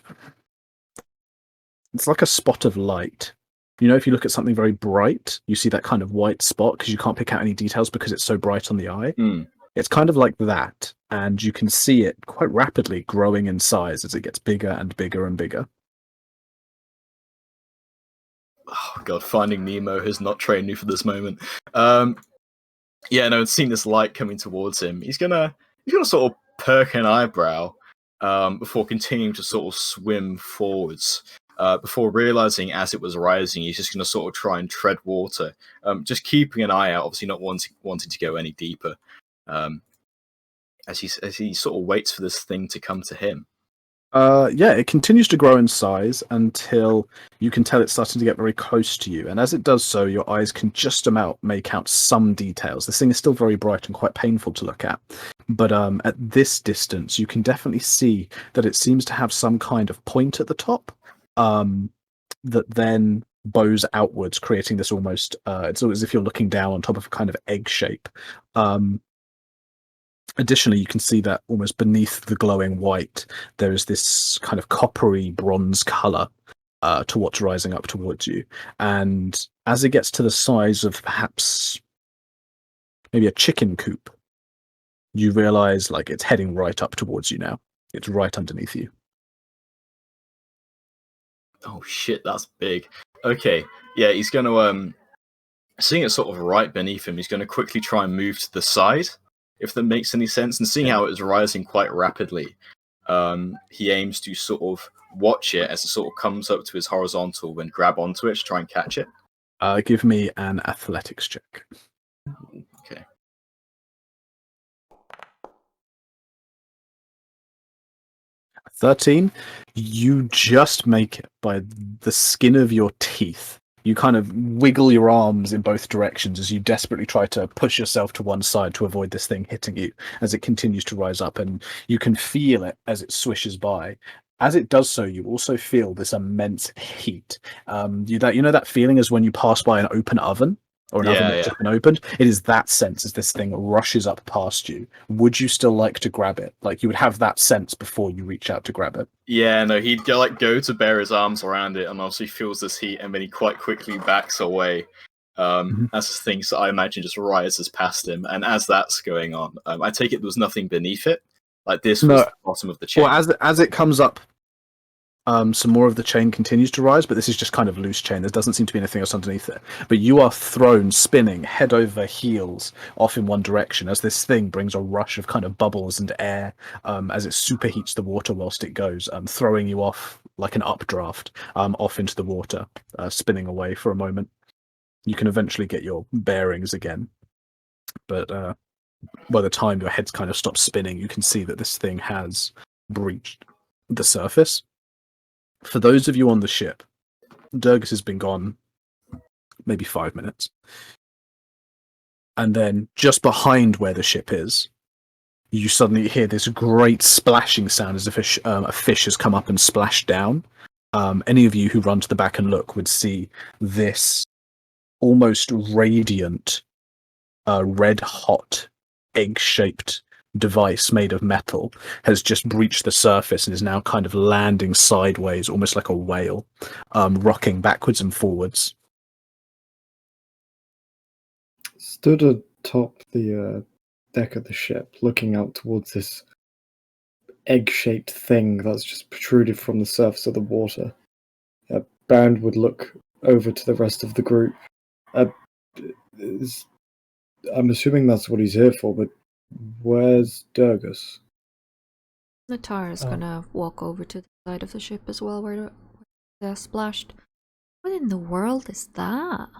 It's like a spot of light. You know, if you look at something very bright, you see that kind of white spot because you can't pick out any details because it's so bright on the eye. It's kind of like that, and you can see it quite rapidly growing in size as it gets bigger and bigger and bigger. Oh god, Finding Nemo has not trained me for this moment. Yeah, no, seeing this light coming towards him, he's gonna sort of perk an eyebrow before continuing to sort of swim forwards. Before realizing as it was rising, he's just gonna sort of try and tread water, just keeping an eye out, obviously not wanting to go any deeper. As he sort of waits for this thing to come to him. Yeah, it continues to grow in size until you can tell it's starting to get very close to you. And as it does so, your eyes can just about make out some details. This thing is still very bright and quite painful to look at. But at this distance, you can definitely see that it seems to have some kind of point at the top that then bows outwards, creating this almost, it's as if you're looking down on top of a kind of egg shape. Additionally, you can see that almost beneath the glowing white, there is this kind of coppery bronze color to what's rising up towards you. And as it gets to the size of perhaps maybe a chicken coop, you realize like it's heading right up towards you now. It's right underneath you. Oh shit, that's big. Okay, yeah, he's going to, seeing it sort of right beneath him, he's going to quickly try and move to the side, if that makes any sense. And seeing how it is rising quite rapidly, he aims to sort of watch it as it sort of comes up to his horizontal and grab onto it to try and catch it. Give me an athletics check. Okay. "13, you just make it by the skin of your teeth. You kind of wiggle your arms in both directions as you desperately try to push yourself to one side to avoid this thing hitting you as it continues to rise up, and you can feel it as it swishes by. As it does so, you also feel this immense heat. You know that feeling as when you pass by an open oven or an oven that's just been opened? It is that sense as this thing rushes up past you. Would you still like to grab it? Like you would have that sense before you reach out to grab it. Yeah, no, he'd go to bear his arms around it, and obviously feels this heat, and then he quite quickly backs away. As this thing, so I imagine, just rises past him. And as that's going on, I take it there was nothing beneath it. Like this was the bottom of the chain. Well, as it comes up some more of the chain continues to rise, but this is just kind of loose chain. There doesn't seem to be anything else underneath it. But you are thrown spinning head over heels off in one direction as this thing brings a rush of kind of bubbles and air as it superheats the water whilst it goes, throwing you off like an updraft off into the water, spinning away for a moment. You can eventually get your bearings again, but by the time your head's kind of stopped spinning, you can see that this thing has breached the surface. For those of you on the ship, Durgus has been gone maybe 5 minutes. And then just behind where the ship is, you suddenly hear this great splashing sound as if a fish has come up and splashed down. Any of you who run to the back and look would see this almost radiant, red-hot, egg-shaped device made of metal has just breached the surface and is now kind of landing sideways, almost like a whale, rocking backwards and forwards. Stood atop the deck of the ship, looking out towards this egg-shaped thing that's just protruded from the surface of the water. Baron would look over to the rest of the group. I'm assuming that's what he's here for, but where's Durgus? Natara's gonna walk over to the side of the ship as well, where they're splashed. What in the world is that?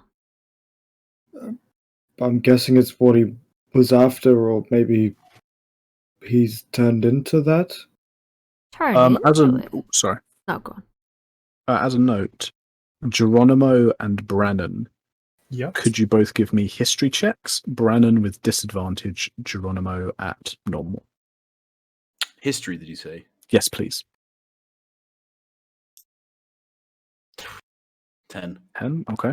I'm guessing it's what he was after, or maybe he's turned into that. Turn into it. Sorry. No, go on. As a note, Geronimo and Brannon, Yep. could you both give me history checks? Brannon with disadvantage, Geronimo at normal. History, did you say? Yes, please. 10. 10, okay.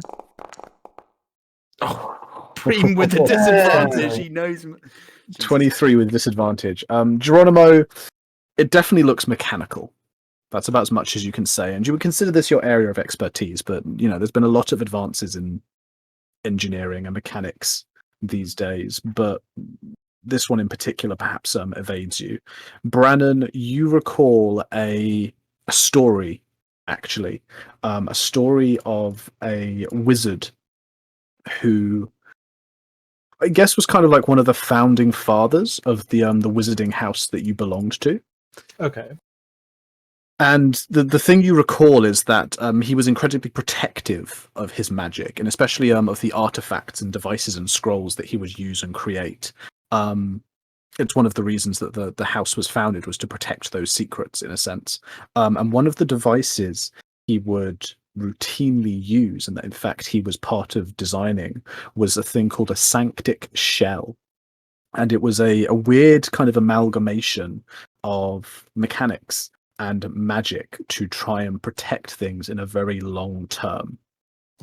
Oh, Preem with the disadvantage. He knows. 23 with disadvantage. Geronimo, it definitely looks mechanical. That's about as much as you can say. And you would consider this your area of expertise, but, there's been a lot of advances in engineering and mechanics these days, but this one in particular perhaps evades you. Brannon, you recall a story, actually. A story of a wizard who I guess was kind of like one of the founding fathers of the wizarding house that you belonged to. Okay. And the thing you recall is that he was incredibly protective of his magic, and especially of the artifacts and devices and scrolls that he would use and create. It's one of the reasons that the house was founded, was to protect those secrets, in a sense. And one of the devices he would routinely use, and that in fact he was part of designing, was a thing called a sanctic shell. And it was a weird kind of amalgamation of mechanics and magic to try and protect things in a very long term.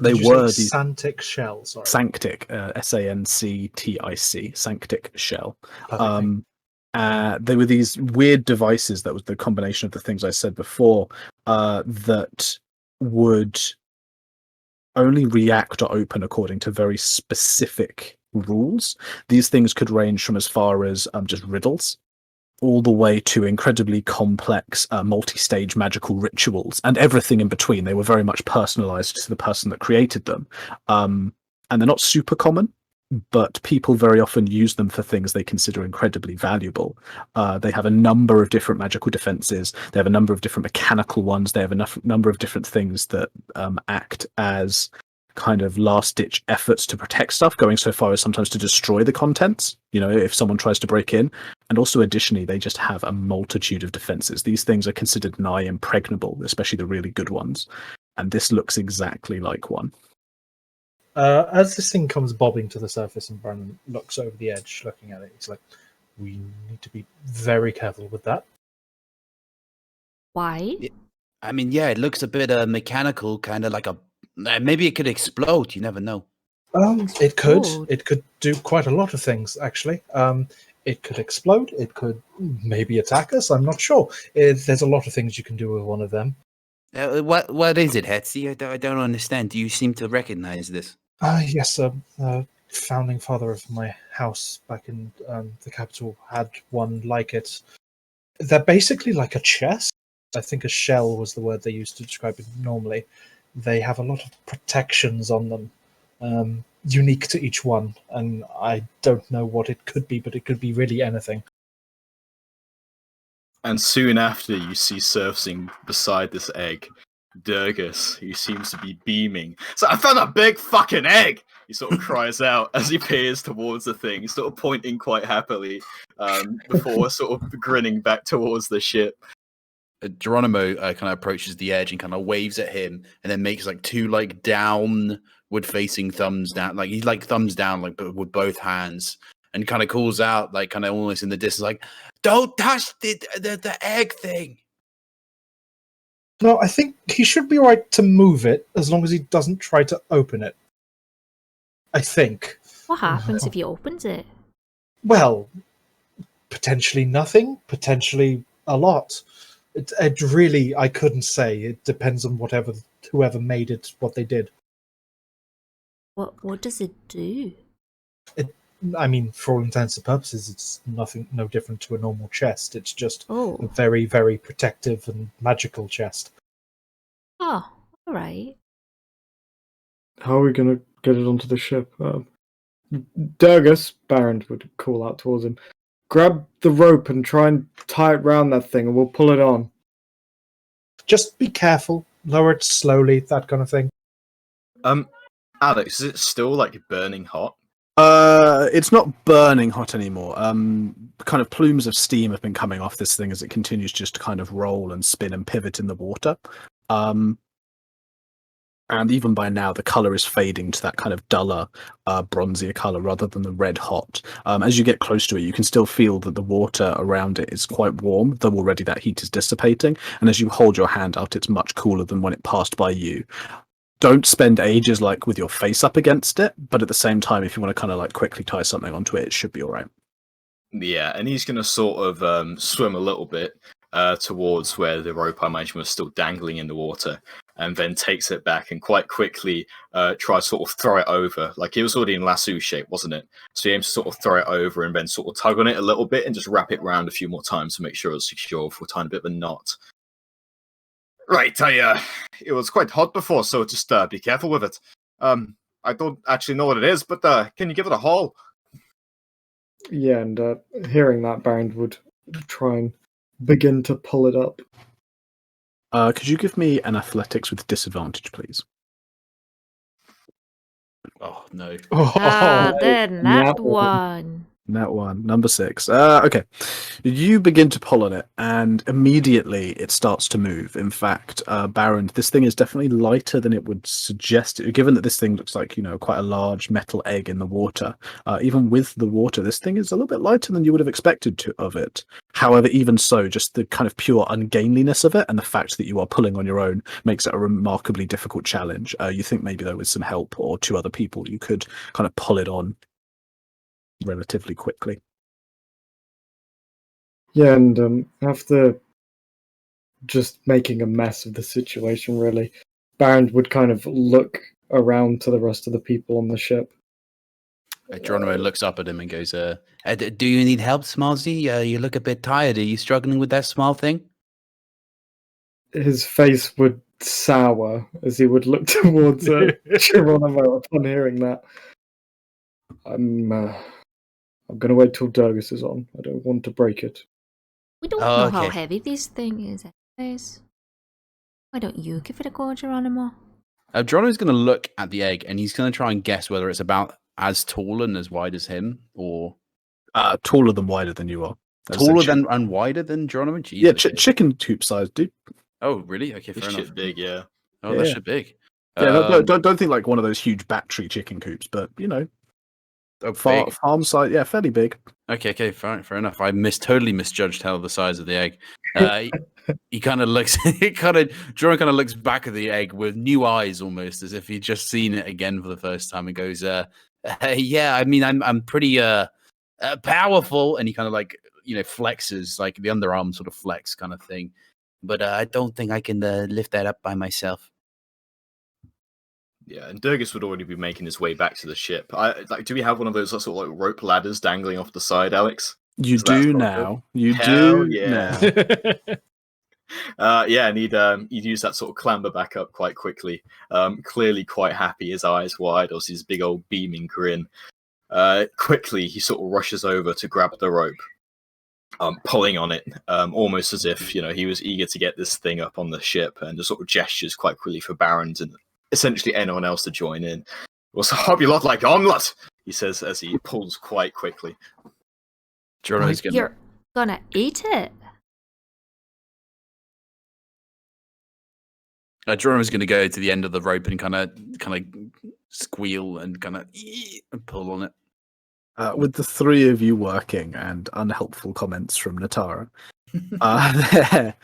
They Did you were say these Santic shell. Sorry. sanctic, SANCTIC, sanctic shell. Perfect. They were these weird devices that was the combination of the things I said before, that would only react or open according to very specific rules. These things could range from as far as just riddles, all the way to incredibly complex multi-stage magical rituals and everything in between. They were very much personalized to the person that created them. And they're not super common, but people very often use them for things they consider incredibly valuable. They have a number of different magical defenses. They have a number of different mechanical ones. They have a number of different things that act as kind of last-ditch efforts to protect stuff, going so far as sometimes to destroy the contents, if someone tries to break in. And also, additionally, they just have a multitude of defenses. These things are considered nigh impregnable, especially the really good ones. And this looks exactly like one. As this thing comes bobbing to the surface and Brandon looks over the edge, looking at it, he's like, we need to be very careful with that. Why? I mean, yeah, it looks a bit mechanical, kind of like maybe it could explode. You never know. It could. Oh. It could do quite a lot of things, actually. It could explode. It could maybe attack us. I'm not sure. There's a lot of things you can do with one of them. What is it, Hetzi? I don't understand. Do you seem to recognize this? Yes, founding father of my house back in the capital had one like it. They're basically like a chest, I think a shell was the word they used to describe it normally. They have a lot of protections on them, unique to each one, and I don't know what it could be, but it could be really anything. And soon after, you see surfacing beside this egg, Durgus, who seems to be beaming. So I found a big fucking egg! He sort of cries out as he peers towards the thing, sort of pointing quite happily, before sort of grinning back towards the ship. Geronimo kind of approaches the edge and kind of waves at him, and then makes like two like downward facing thumbs down, like he's like thumbs down, like but with both hands, and kind of calls out, like kind of almost in the distance, like, "Don't touch the egg thing." No, I think he should be alright to move it as long as he doesn't try to open it. I think. What happens if he opens it? Well, potentially nothing, potentially a lot. It really, I couldn't say. It depends on whoever made it, what they did. What does it do? I mean, for all intents and purposes, it's no different to a normal chest. It's just a very, very protective and magical chest. Oh, all right. How are we going to get it onto the ship? Durgus, Baron would call out towards him. Grab the rope and try and tie it round that thing, and we'll pull it on. Just be careful. Lower it slowly, that kind of thing. Alex, is it still like burning hot? It's not burning hot anymore. Kind of plumes of steam have been coming off this thing as it continues just to kind of roll and spin and pivot in the water. And even by now, the color is fading to that kind of duller, bronzier color rather than the red hot. As you get close to it, you can still feel that the water around it is quite warm, though already that heat is dissipating. And as you hold your hand out, it's much cooler than when it passed by you. Don't spend ages like with your face up against it, but at the same time, if you want to kind of like quickly tie something onto it, it should be all right. Yeah, and he's going to sort of swim a little bit towards where the rope, I imagine, was still dangling in the water, and then takes it back and quite quickly tries to sort of throw it over. Like, it was already in lasso shape, wasn't it? So he aims to sort of throw it over and then sort of tug on it a little bit and just wrap it around a few more times to make sure it's secure for a tiny bit of a knot. Right, it was quite hot before, so just be careful with it. I don't actually know what it is, but can you give it a haul? Yeah, and hearing that, Baron would try and begin to pull it up. Could you give me an athletics with disadvantage, please? Oh no! Then that one. That one, number 6. Okay. You begin to pull on it, and immediately it starts to move. In fact, Baron, this thing is definitely lighter than it would suggest. Given that this thing looks like, quite a large metal egg in the water, even with the water, this thing is a little bit lighter than you would have expected of it. However, even so, just the kind of pure ungainliness of it and the fact that you are pulling on your own makes it a remarkably difficult challenge. You think maybe, though, with some help or 2 other people, you could kind of pull it on relatively quickly. Yeah, and after just making a mess of the situation, really, Baron would kind of look around to the rest of the people on the ship. Geronimo looks up at him and goes, "Do you need help, Smallsy? You look a bit tired. Are you struggling with that small thing?" His face would sour as he would look towards Geronimo upon hearing that. I'm going to wait till Durgus is on. I don't want to break it. We don't know how heavy this thing is, anyways. Why don't you give it a go, Geronimo? Geronimo's going to look at the egg, and he's going to try and guess whether it's about as tall and as wide as him, or... taller than wider than you are. Taller than and wider than Geronimo? Jesus. Yeah, chicken coop size, dude. Oh, really? Okay, fair This enough. shit big, yeah. Oh, that shit big. Yeah, don't think like one of those huge battery chicken coops, but, farm size, yeah, fairly big. Okay, fair enough. I totally misjudged the size of the egg. He kind of looks, Jordan kind of looks back at the egg with new eyes, almost as if he'd just seen it again for the first time, and goes, "Yeah, I mean, I'm pretty powerful," and he kind of like flexes, like the underarm sort of flex kind of thing. But I don't think I can lift that up by myself. Yeah, and Durgus would already be making his way back to the ship. Do we have one of those sort of like rope ladders dangling off the side, Alex? You do now. You Hell do yeah. now. Yeah, and he'd use that sort of clamber back up quite quickly. Clearly quite happy, his eyes wide, or his big old beaming grin. Quickly, he sort of rushes over to grab the rope, pulling on it, almost as if he was eager to get this thing up on the ship, and just sort of gestures quite quickly for Barons and essentially anyone else to join in. "What's a hobby lot like omelette?" he says as he pulls quite quickly. Geronimo's gonna. You're gonna eat it? Geronimo's going to go to the end of the rope and kind of squeal and kind of pull on it. With the three of you working and unhelpful comments from Natara, there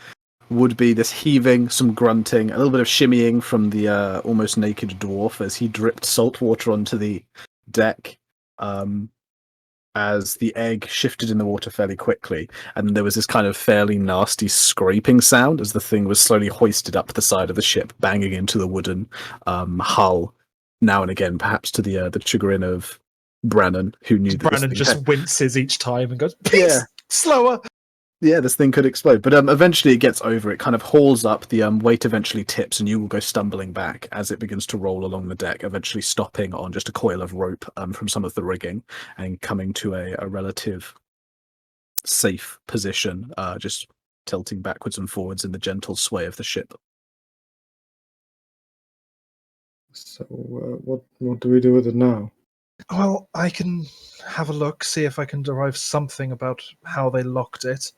would be this heaving, some grunting, a little bit of shimmying from the almost naked dwarf as he dripped salt water onto the deck, as the egg shifted in the water fairly quickly, and there was this kind of fairly nasty scraping sound as the thing was slowly hoisted up the side of the ship, banging into the wooden hull, now and again, perhaps to the chagrin of Brannon, who knew that Brannon this just thing winces each time and goes, "Please, slower." yeah, this thing could explode. But eventually it gets over. It kind of hauls up. The weight eventually tips, and you will go stumbling back as it begins to roll along the deck, eventually stopping on just a coil of rope from some of the rigging and coming to a relative safe position, just tilting backwards and forwards in the gentle sway of the ship. So what do we do with it now? Well, I can have a look, see if I can derive something about how they locked it.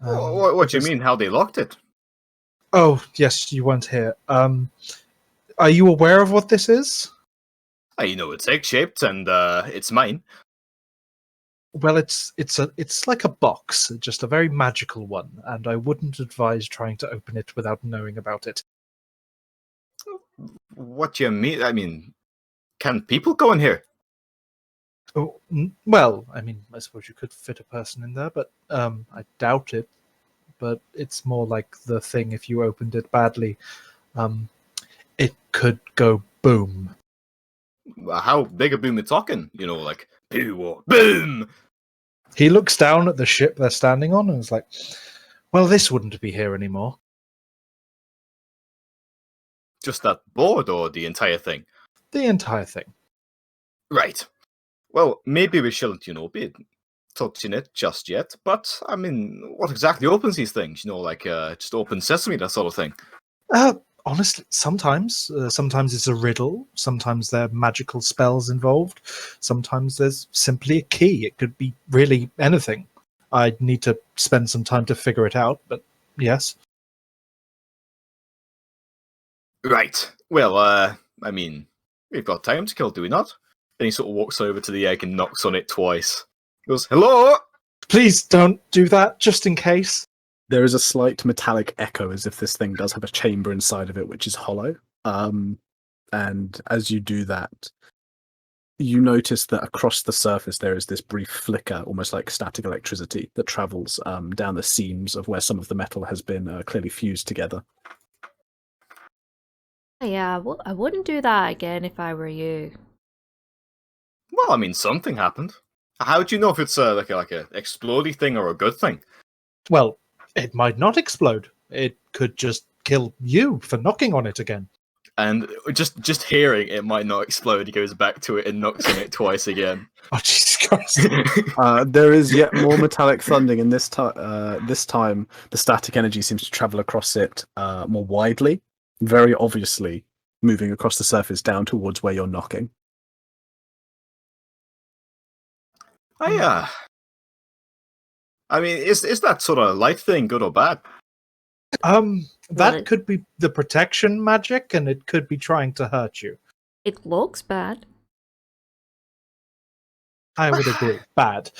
What do you mean, how they locked it? Oh, yes, you weren't here. Are you aware of what this is? It's egg-shaped, and it's mine. Well, it's like a box, just a very magical one, and I wouldn't advise trying to open it without knowing about it. What do you mean? I mean, can people go in here? Oh, well, I suppose you could fit a person in there, but I doubt it. But it's more like the thing, if you opened it badly, it could go boom. How big a boom are we talking? Like, boo or boom! He looks down at the ship they're standing on and is like, well, this wouldn't be here anymore. Just that board or the entire thing? The entire thing. Right. Well, maybe we shouldn't, be touching it just yet, but, what exactly opens these things? Just open sesame, that sort of thing? Honestly, sometimes it's a riddle. Sometimes there are magical spells involved. Sometimes there's simply a key. It could be really anything. I'd need to spend some time to figure it out, but yes. Right. Well, we've got time to kill, do we not? Then he sort of walks over to the egg and knocks on it twice. He goes, "Hello?" Please don't do that, just in case. There is a slight metallic echo as if this thing does have a chamber inside of it which is hollow. And as you do that, you notice that across the surface there is this brief flicker, almost like static electricity, that travels down the seams of where some of the metal has been clearly fused together. Yeah, I wouldn't do that again if I were you. Well, something happened. How do you know if it's like a explodey thing or a good thing? Well, it might not explode. It could just kill you for knocking on it again. And just hearing it might not explode, he goes back to it and knocks on it twice again. Oh, Jesus Christ. There is yet more metallic thundering, and this time the static energy seems to travel across it more widely, very obviously moving across the surface down towards where you're knocking. Is that sort of light thing good or bad? That could be the protection magic, and it could be trying to hurt you. It looks bad. I would agree. Bad.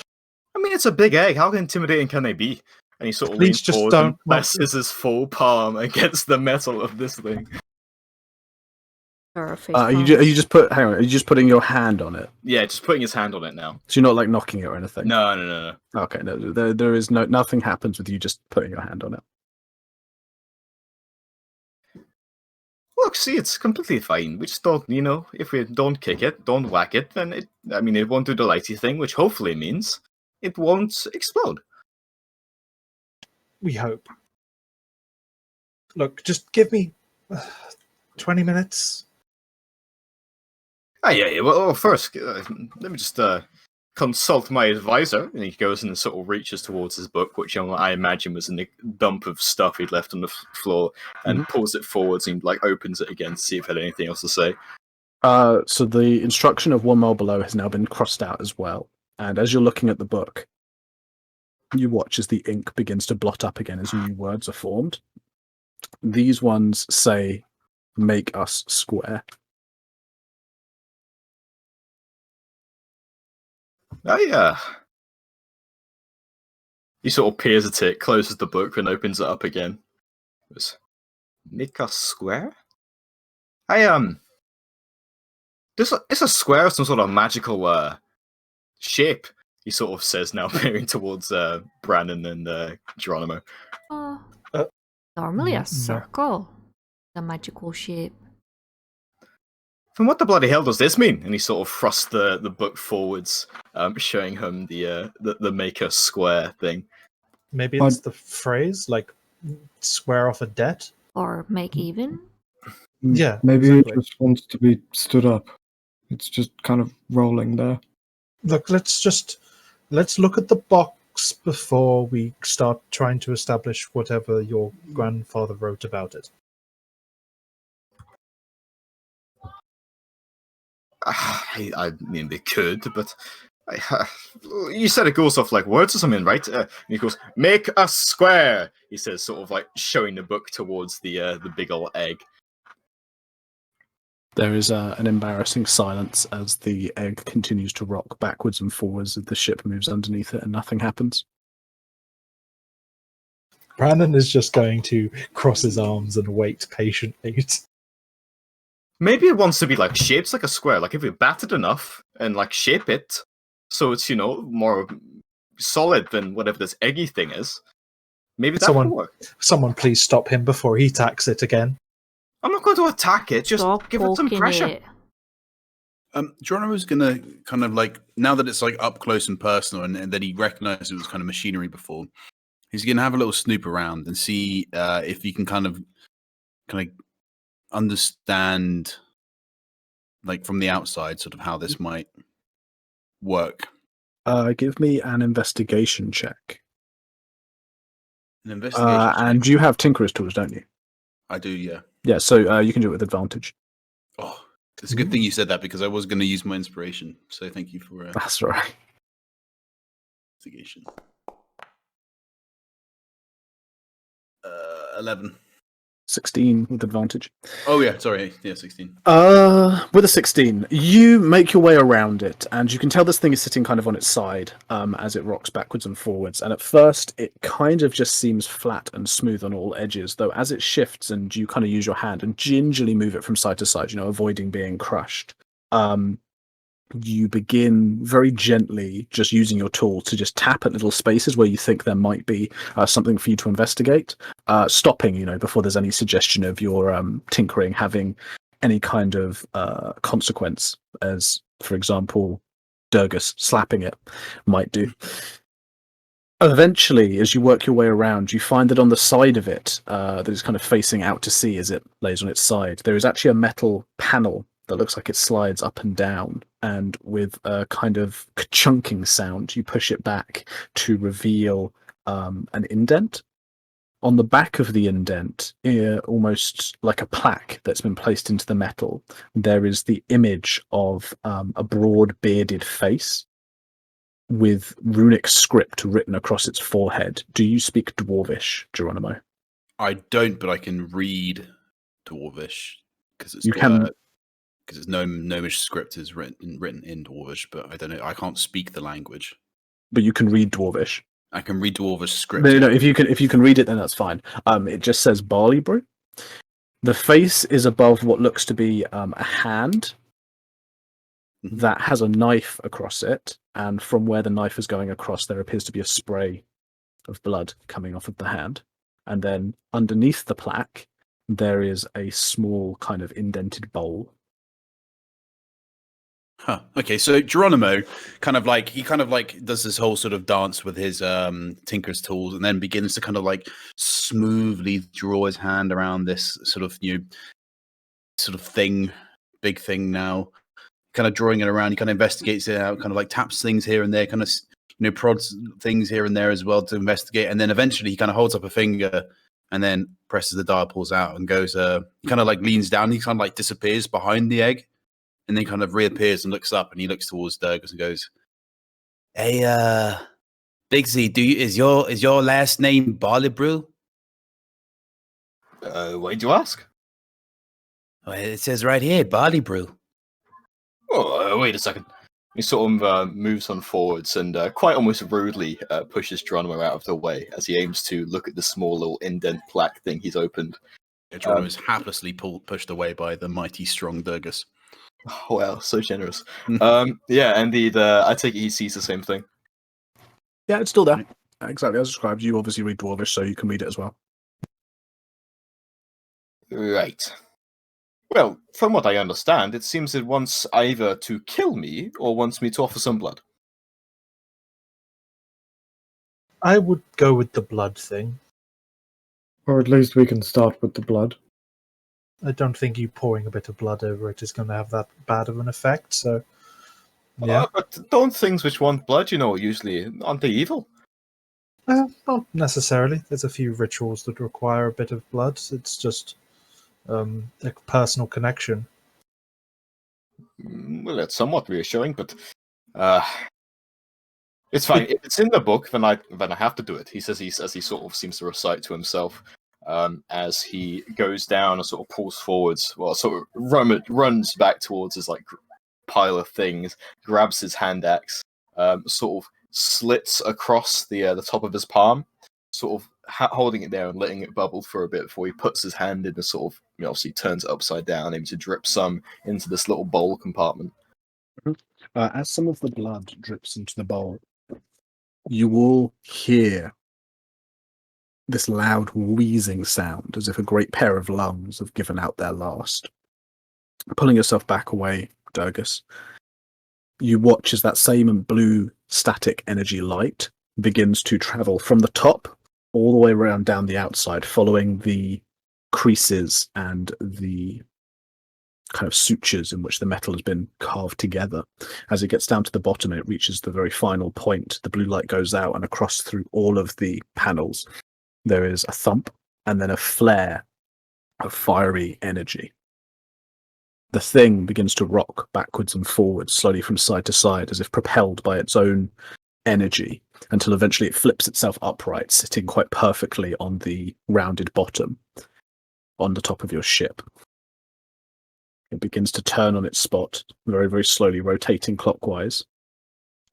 It's a big egg. How intimidating can they be? And he sort of Please leans just forward don't and presses his full palm against the metal of this thing. Or a face Are palm. you just putting your hand on it? Yeah, just putting his hand on it now. So you're not like knocking it or anything? No. Okay, no, there is nothing happens with you just putting your hand on it. Look, see, it's completely fine. We just don't, if we don't kick it, don't whack it, then it won't do the lighty thing, which hopefully means it won't explode. We hope. Look, just give me 20 minutes. Ah, yeah. Well, first, let me just consult my advisor. And he goes and sort of reaches towards his book, which I imagine was in the dump of stuff he'd left on the floor, and pulls it forwards and like opens it again to see if it had anything else to say. So the instruction of 1 mile below has now been crossed out as well. And as you're looking at the book, you watch as the ink begins to blot up again as new words are formed. These ones say, "Make us square." Oh, yeah. He sort of peers at it, closes the book, and opens it up again. Make us square? Is a square some sort of magical shape? He sort of says now, peering towards Brandon and Geronimo. Normally no. a circle. The magical shape. From what the bloody hell does this mean? And he sort of thrusts the book forwards, showing him the make us square thing. Maybe it's the phrase, like, square off a debt? Or make even? Yeah, Maybe exactly. it just wants to be stood up. It's just kind of rolling there. Look, let's look at the box before we start trying to establish whatever your grandfather wrote about it. I mean, they could, but you said it goes off like words or something, right? And he goes, "Make us square." He says, sort of like showing the book towards the big old egg. There is an embarrassing silence as the egg continues to rock backwards and forwards as the ship moves underneath it and nothing happens. Brandon is just going to cross his arms and wait patiently. Maybe it wants to be like shaped like a square. Like if we bat it enough and like shape it so it's more solid than whatever this eggy thing is. Maybe that will work. Someone please stop him before he attacks it again. I'm not going to attack it. Just Stop give it some poking pressure. it. Geronimo's gonna kind of like, now that it's like up close and personal, and that he recognized it was kind of machinery before, he's gonna have a little snoop around and see if he can kind of understand, like from the outside, sort of how this might work. Give me an investigation check. An investigation. And you have Tinkerer's tools, don't you? I do, yeah. Yeah, so you can do it with advantage. Oh, it's a good thing you said that, because I was going to use my inspiration. So thank you for That's all right. investigation. 11. 16 with advantage. Oh yeah, sorry, yeah, 16. With a 16, you make your way around it, and you can tell this thing is sitting kind of on its side as it rocks backwards and forwards. And at first, it kind of just seems flat and smooth on all edges, though as it shifts and you kind of use your hand and gingerly move it from side to side, avoiding being crushed, you begin very gently just using your tool to just tap at little spaces where you think there might be something for you to investigate, stopping, before there's any suggestion of your tinkering having any kind of consequence, as, for example, Durgus slapping it might do. Eventually, as you work your way around, you find that on the side of it, that is kind of facing out to sea as it lays on its side, there is actually a metal panel that looks like it slides up and down, and with a kind of chunking sound, you push it back to reveal an indent. On the back of the indent, almost like a plaque that's been placed into the metal, there is the image of a broad bearded face with runic script written across its forehead. Do you speak Dwarvish, Geronimo? I don't, but I can read Dwarvish, because it's because it's gnomish script is written in Dwarvish, but I don't know. I can't speak the language. But you can read Dwarvish. I can read Dwarvish script. No, if you can read it, then that's fine. It just says barley brew. The face is above what looks to be a hand that has a knife across it, and from where the knife is going across, there appears to be a spray of blood coming off of the hand. And then underneath the plaque, there is a small kind of indented bowl. Huh. Okay, so Geronimo kind of like does this whole sort of dance with his tinker's tools, and then begins to kind of like smoothly draw his hand around this sort of sort of thing, big thing now. Kind of drawing it around, he kind of investigates it out, kind of like taps things here and there, kind of prods things here and there as well to investigate, and then eventually he kind of holds up a finger and then presses the dial, pulls out, and goes. He kind of like leans down, he kind of like disappears behind the egg. And then kind of reappears and looks up, and he looks towards Durgus and goes, "Hey, Bigsy, is your last name Barley Brew?" Why do you ask? Well, it says right here, Barley Brew. Oh, wait a second. He sort of moves on forwards and quite almost rudely pushes Geronimo out of the way as he aims to look at the small little indent plaque thing he's opened. Geronimo is haplessly pushed away by the mighty strong Durgus. Oh, wow, so generous. Yeah, indeed. I take it he sees the same thing. Yeah, it's still there. Exactly as described. You obviously read Dwarvish, so you can read it as well. Right. Well, from what I understand, it seems it wants either to kill me or wants me to offer some blood. I would go with the blood thing. Or at least we can start with the blood. I don't think you pouring a bit of blood over it is going to have that bad of an effect, so... Yeah. But don't things which want blood, usually, aren't they evil? Not necessarily. There's a few rituals that require a bit of blood. It's just a personal connection. Well, that's somewhat reassuring, but it's fine. If it's in the book, then I have to do it. He says as he sort of seems to recite to himself. As he goes down and sort of pulls forwards, well, sort of runs back towards his like pile of things, grabs his hand axe, sort of slits across the top of his palm, sort of holding it there and letting it bubble for a bit before he puts his hand in and sort of, obviously turns it upside down, aiming to drip some into this little bowl compartment. As some of the blood drips into the bowl, you will hear this loud wheezing sound, as if a great pair of lungs have given out their last. Pulling yourself back away, Durgus, you watch as that same blue static energy light begins to travel from the top all the way around down the outside, following the creases and the kind of sutures in which the metal has been carved together. As it gets down to the bottom, it reaches the very final point. The blue light goes out, and across through all of the panels, there is a thump and then a flare of fiery energy. The thing begins to rock backwards and forwards, slowly from side to side, as if propelled by its own energy, until eventually it flips itself upright, sitting quite perfectly on the rounded bottom on the top of your ship. It begins to turn on its spot, very, very slowly, rotating clockwise,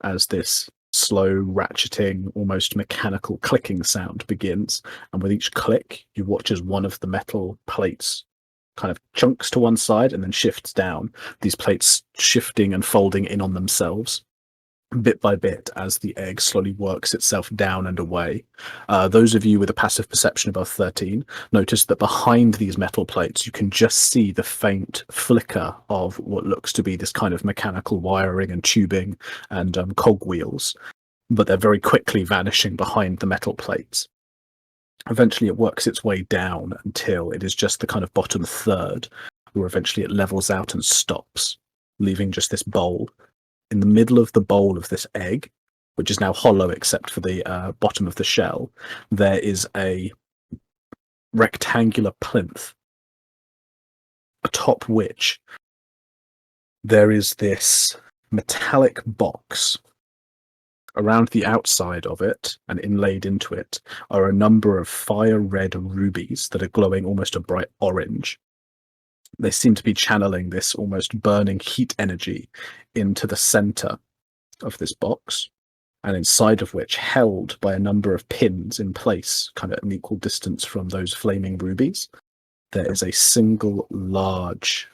as this slow, ratcheting, almost mechanical clicking sound begins. And with each click, you watch as one of the metal plates kind of chunks to one side and then shifts down, these plates shifting and folding in on themselves, bit by bit, as the egg slowly works itself down and away. Those of you with a passive perception above 13 notice that behind these metal plates you can just see the faint flicker of what looks to be this kind of mechanical wiring and tubing and cogwheels, but they're very quickly vanishing behind the metal plates. Eventually it works its way down until it is just the kind of bottom third, where eventually it levels out and stops, leaving just this bowl. In the middle of the bowl of this egg, which is now hollow except for the bottom of the shell, there is a rectangular plinth, atop which there is this metallic box. Around the outside of it, and inlaid into it, are a number of fire-red rubies that are glowing almost a bright orange. They seem to be channeling this almost burning heat energy into the center of this box, and inside of which, held by a number of pins in place, kind of at an equal distance from those flaming rubies, there is a single large,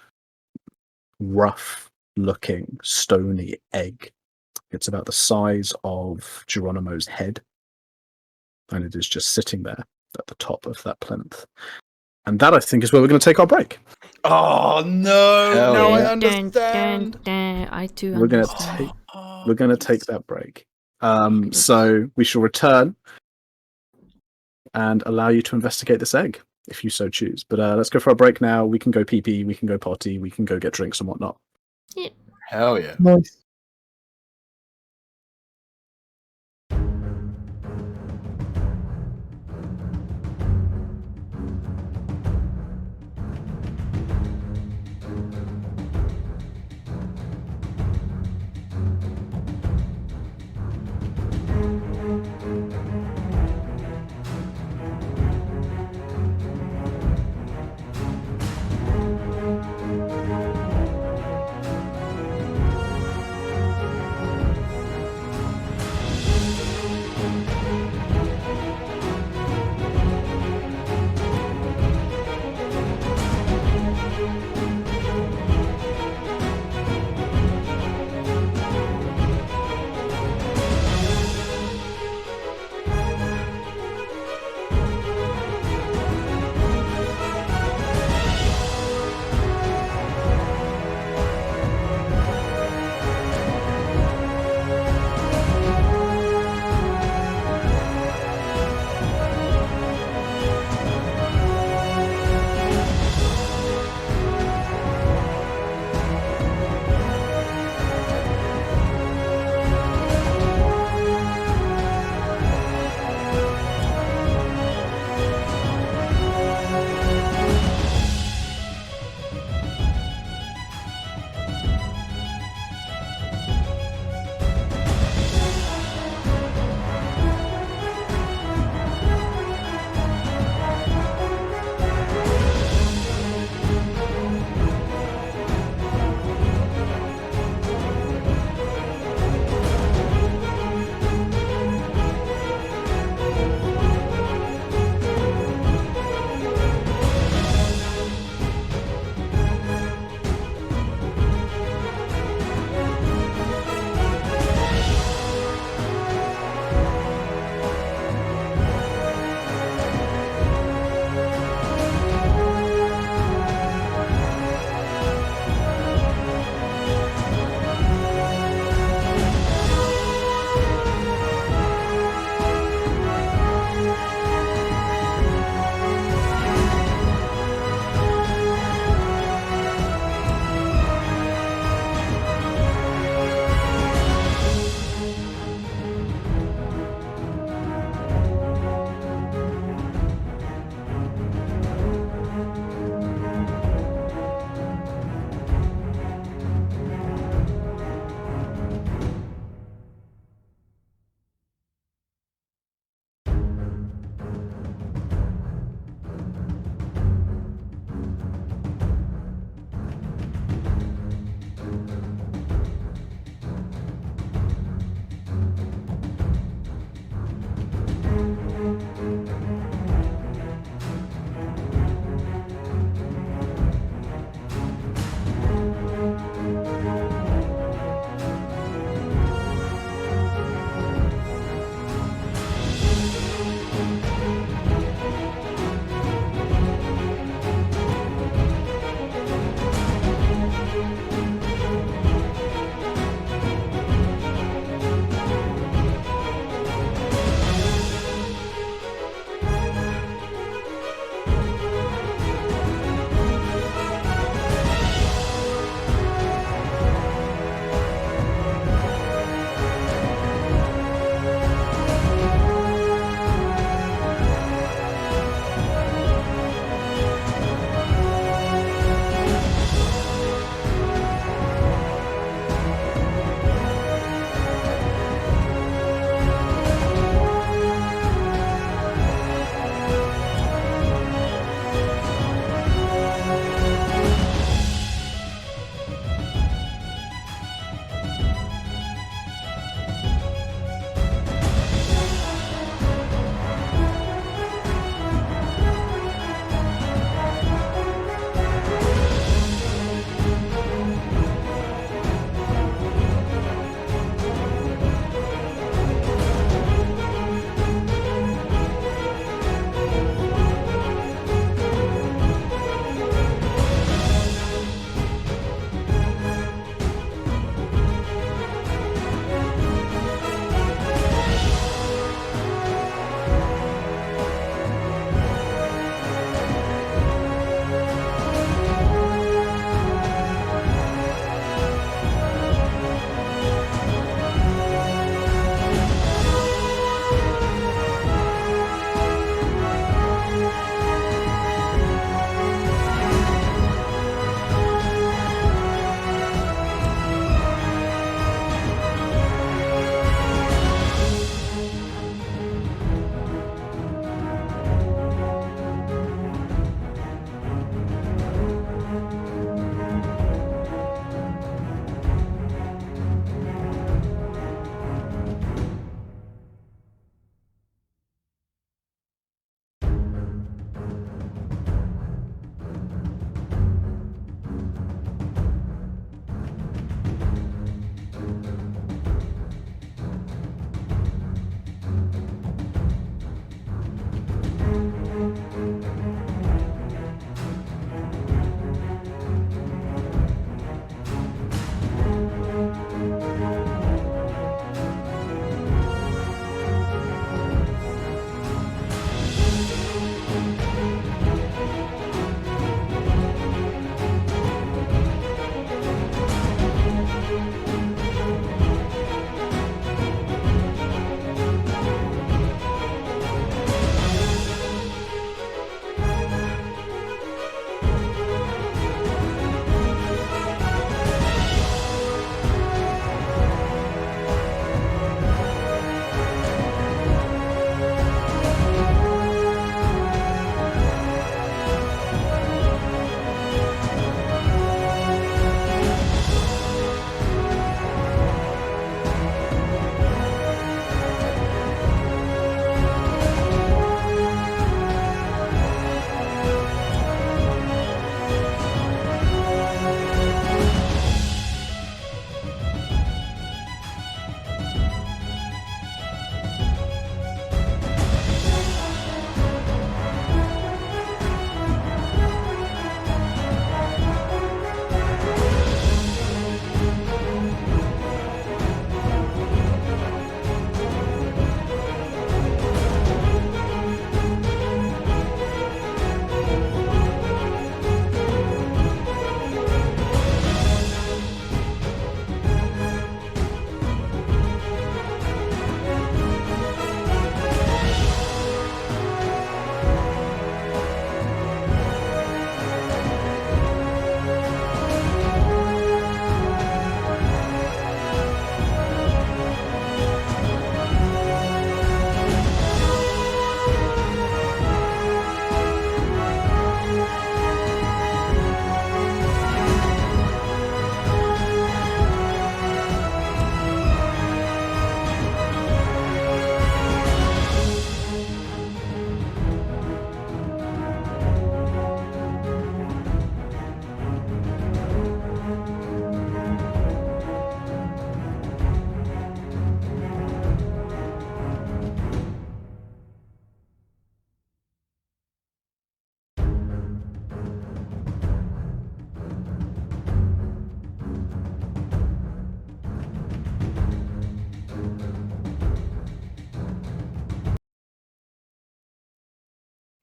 rough-looking, stony egg. It's about the size of Geronimo's head, and it is just sitting there at the top of that plinth. And that, I think, is where we're going to take our break. Oh no! Hell Now I yeah. understand. I do We're going understand. to take that break. So we shall return and allow you to investigate this egg, if you so choose. But let's go for a break now. We can go pee-pee, we can go potty, we can go get drinks and whatnot. Hell yeah. Nice.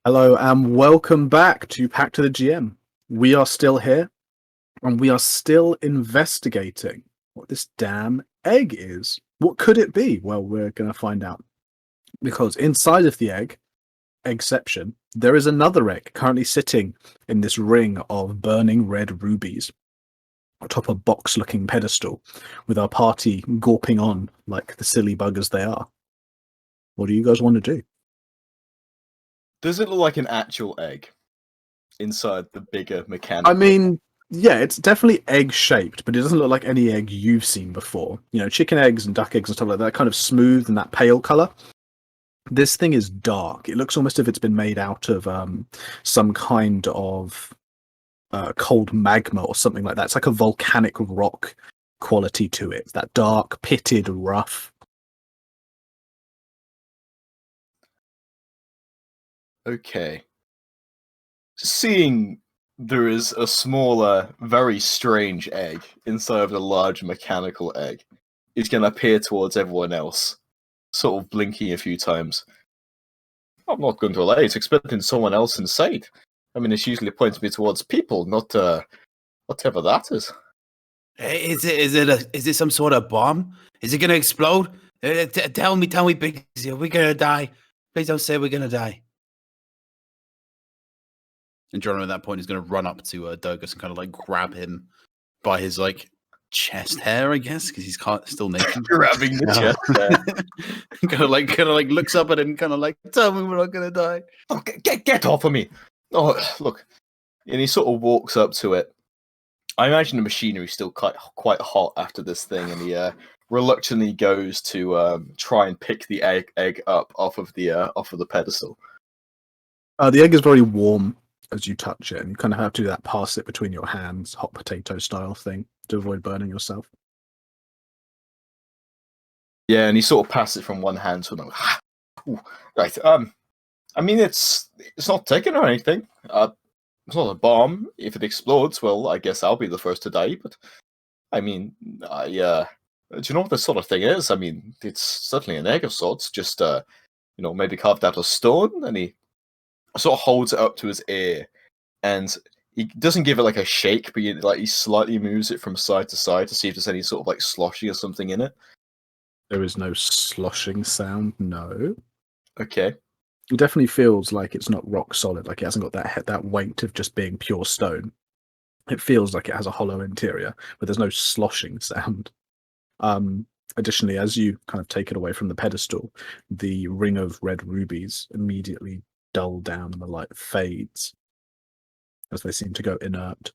Hello and welcome back to Pact of the GM. We are still here and we are still investigating what this damn egg is. What could it be? Well, we're going to find out. Because inside of the eggception, there is another egg currently sitting in this ring of burning red rubies atop a box-looking pedestal with our party gawping on like the silly buggers they are. What do you guys want to do? Does it look like an actual egg inside the bigger mechanical? I mean, yeah, it's definitely egg-shaped, but it doesn't look like any egg you've seen before. You know, chicken eggs and duck eggs and stuff like that, kind of smooth and that pale color. This thing is dark. It looks almost as if it's been made out of some kind of cold magma or something like that. It's like a volcanic rock quality to it. It's that dark, pitted, rough. Okay. Seeing there is a smaller, very strange egg inside of the large mechanical egg, is going to appear towards everyone else, sort of blinking a few times. I'm not going to lie, it's expecting someone else inside. I mean, it's usually pointing me towards people, not whatever that is. Is it some sort of bomb? Is it gonna explode? Tell me, Biggsy, are we gonna die? Please don't say we're gonna die. And Geronimo at that point is gonna run up to Douglas and kind of like grab him by his like chest hair, I guess, because he's still naked. Grabbing the chest there. kind of like looks up at him, kind of like, tell me we're not gonna die. Oh, get off of me! Oh, look. And he sort of walks up to it. I imagine the machinery's still quite hot after this thing, and he reluctantly goes to try and pick the egg up off of the pedestal. The egg is very warm as you touch it, and you kind of have to do that pass it between your hands, hot potato style thing, to avoid burning yourself. Yeah, and he sort of passes it from one hand to another. Ooh, right. I mean, it's not taken or anything. It's not a bomb. If it explodes, well, I guess I'll be the first to die. But I mean, do you know what this sort of thing is? I mean, it's certainly an egg of sorts. Just maybe carved out of stone. And he sort of holds it up to his ear, and he doesn't give it like a shake, but he slightly moves it from side to side to see if there's any sort of like sloshy or something in it. There is no sloshing sound, no. Okay. It definitely feels like it's not rock solid, like it hasn't got that weight of just being pure stone. It feels like it has a hollow interior, but there's no sloshing sound. Additionally, as you kind of take it away from the pedestal, the ring of red rubies immediately dull down and the light fades as they seem to go inert.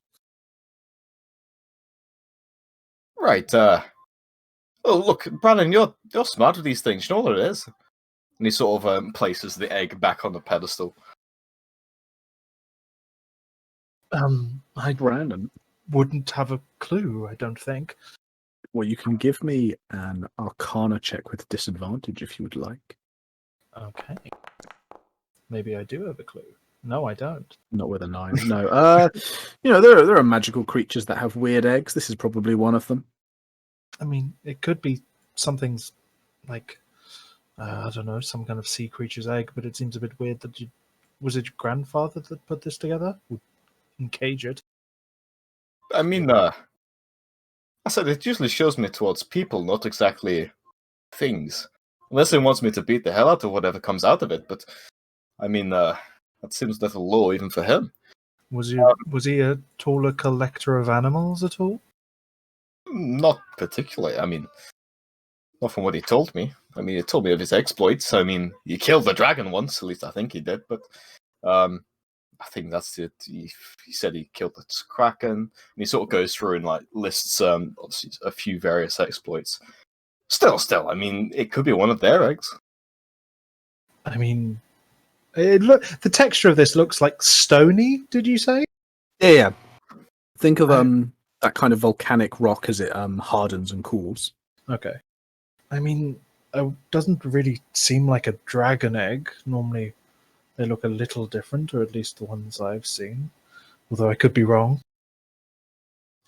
Right. Oh, look, Brandon, you're smart with these things. You know what it is? And he sort of places the egg back on the pedestal. I Brandon, wouldn't have a clue, I don't think. well, you can give me an Arcana check with disadvantage if you would like. Okay. Maybe I do have a clue. No, I don't. Not with a 9. No. There are magical creatures that have weird eggs. This is probably one of them. I mean, it could be something's like, I don't know, some kind of sea creature's egg, but it seems a bit weird that was it your grandfather that put this together? And cage it? I mean, I said it usually shows me towards people, not exactly things. Unless it wants me to beat the hell out of whatever comes out of it, but I mean, that seems a little low even for him. Was he a taller collector of animals at all? Not particularly. I mean, not from what he told me. I mean, he told me of his exploits. I mean, he killed the dragon once, at least I think he did, but I think that's it. He said he killed the kraken, and he sort of goes through and like lists obviously a few various exploits. Still, I mean, it could be one of their eggs. I mean, the texture of this looks like stony. Did you say? Yeah. Think of that kind of volcanic rock as it hardens and cools. Okay. I mean, it doesn't really seem like a dragon egg. Normally, they look a little different, or at least the ones I've seen. Although I could be wrong.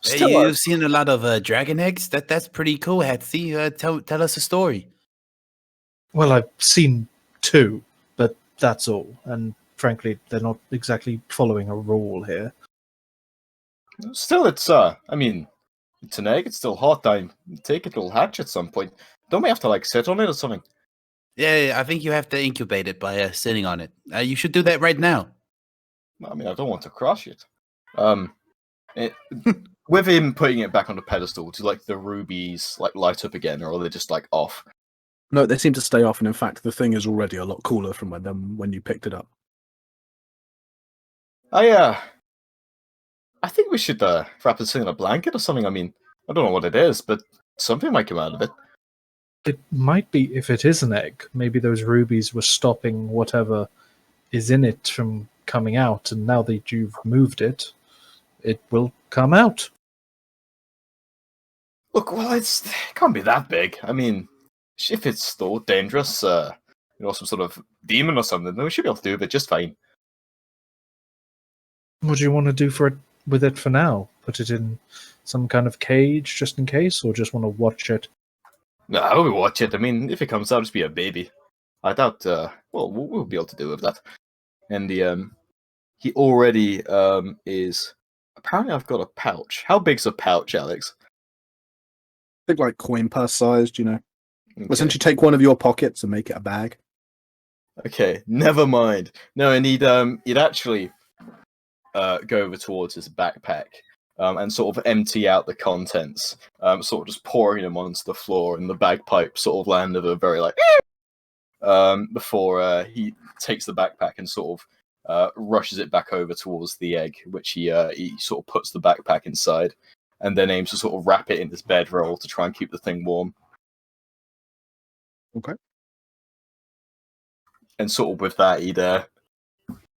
Hey, you've seen a lot of dragon eggs. That's pretty cool, Hatsy. Tell us a story. Well, I've seen 2, but that's all. And frankly, they're not exactly following a rule here. Still, it's it's an egg. It's still hot. I take it, it'll hatch at some point. Don't we have to like sit on it or something? Yeah, I think you have to incubate it by sitting on it. You should do that right now. I mean, I don't want to crush it. With him putting it back on the pedestal, do like the rubies like light up again, or are they just like off? No, they seem to stay off, and in fact, the thing is already a lot cooler from when you picked it up. I think we should wrap this in a blanket or something. I mean, I don't know what it is, but something might come out of it. It might be, if it is an egg, maybe those rubies were stopping whatever is in it from coming out, and now that you've moved it, it will come out. Look, well, it can't be that big. I mean, if it's still dangerous, some sort of demon or something, then we should be able to do it just fine. What do you want to do with it for now? Put it in some kind of cage just in case, or just want to watch it? No, we'll watch it. I mean, if it comes out, just be a baby. I doubt. We'll be able to do with that. And he already is. Apparently, I've got a pouch. How big's a pouch, Alex? I think like coin purse sized, Okay. Essentially take one of your pockets and make it a bag. Okay, never mind. No, and he'd actually go over towards his backpack and sort of empty out the contents, sort of just pouring them onto the floor, and the bagpipe sort of land of a very like before he takes the backpack and sort of rushes it back over towards the egg, which he sort of puts the backpack inside, and then aims to sort of wrap it in his bedroll to try and keep the thing warm. Okay. And sort of with that, he'd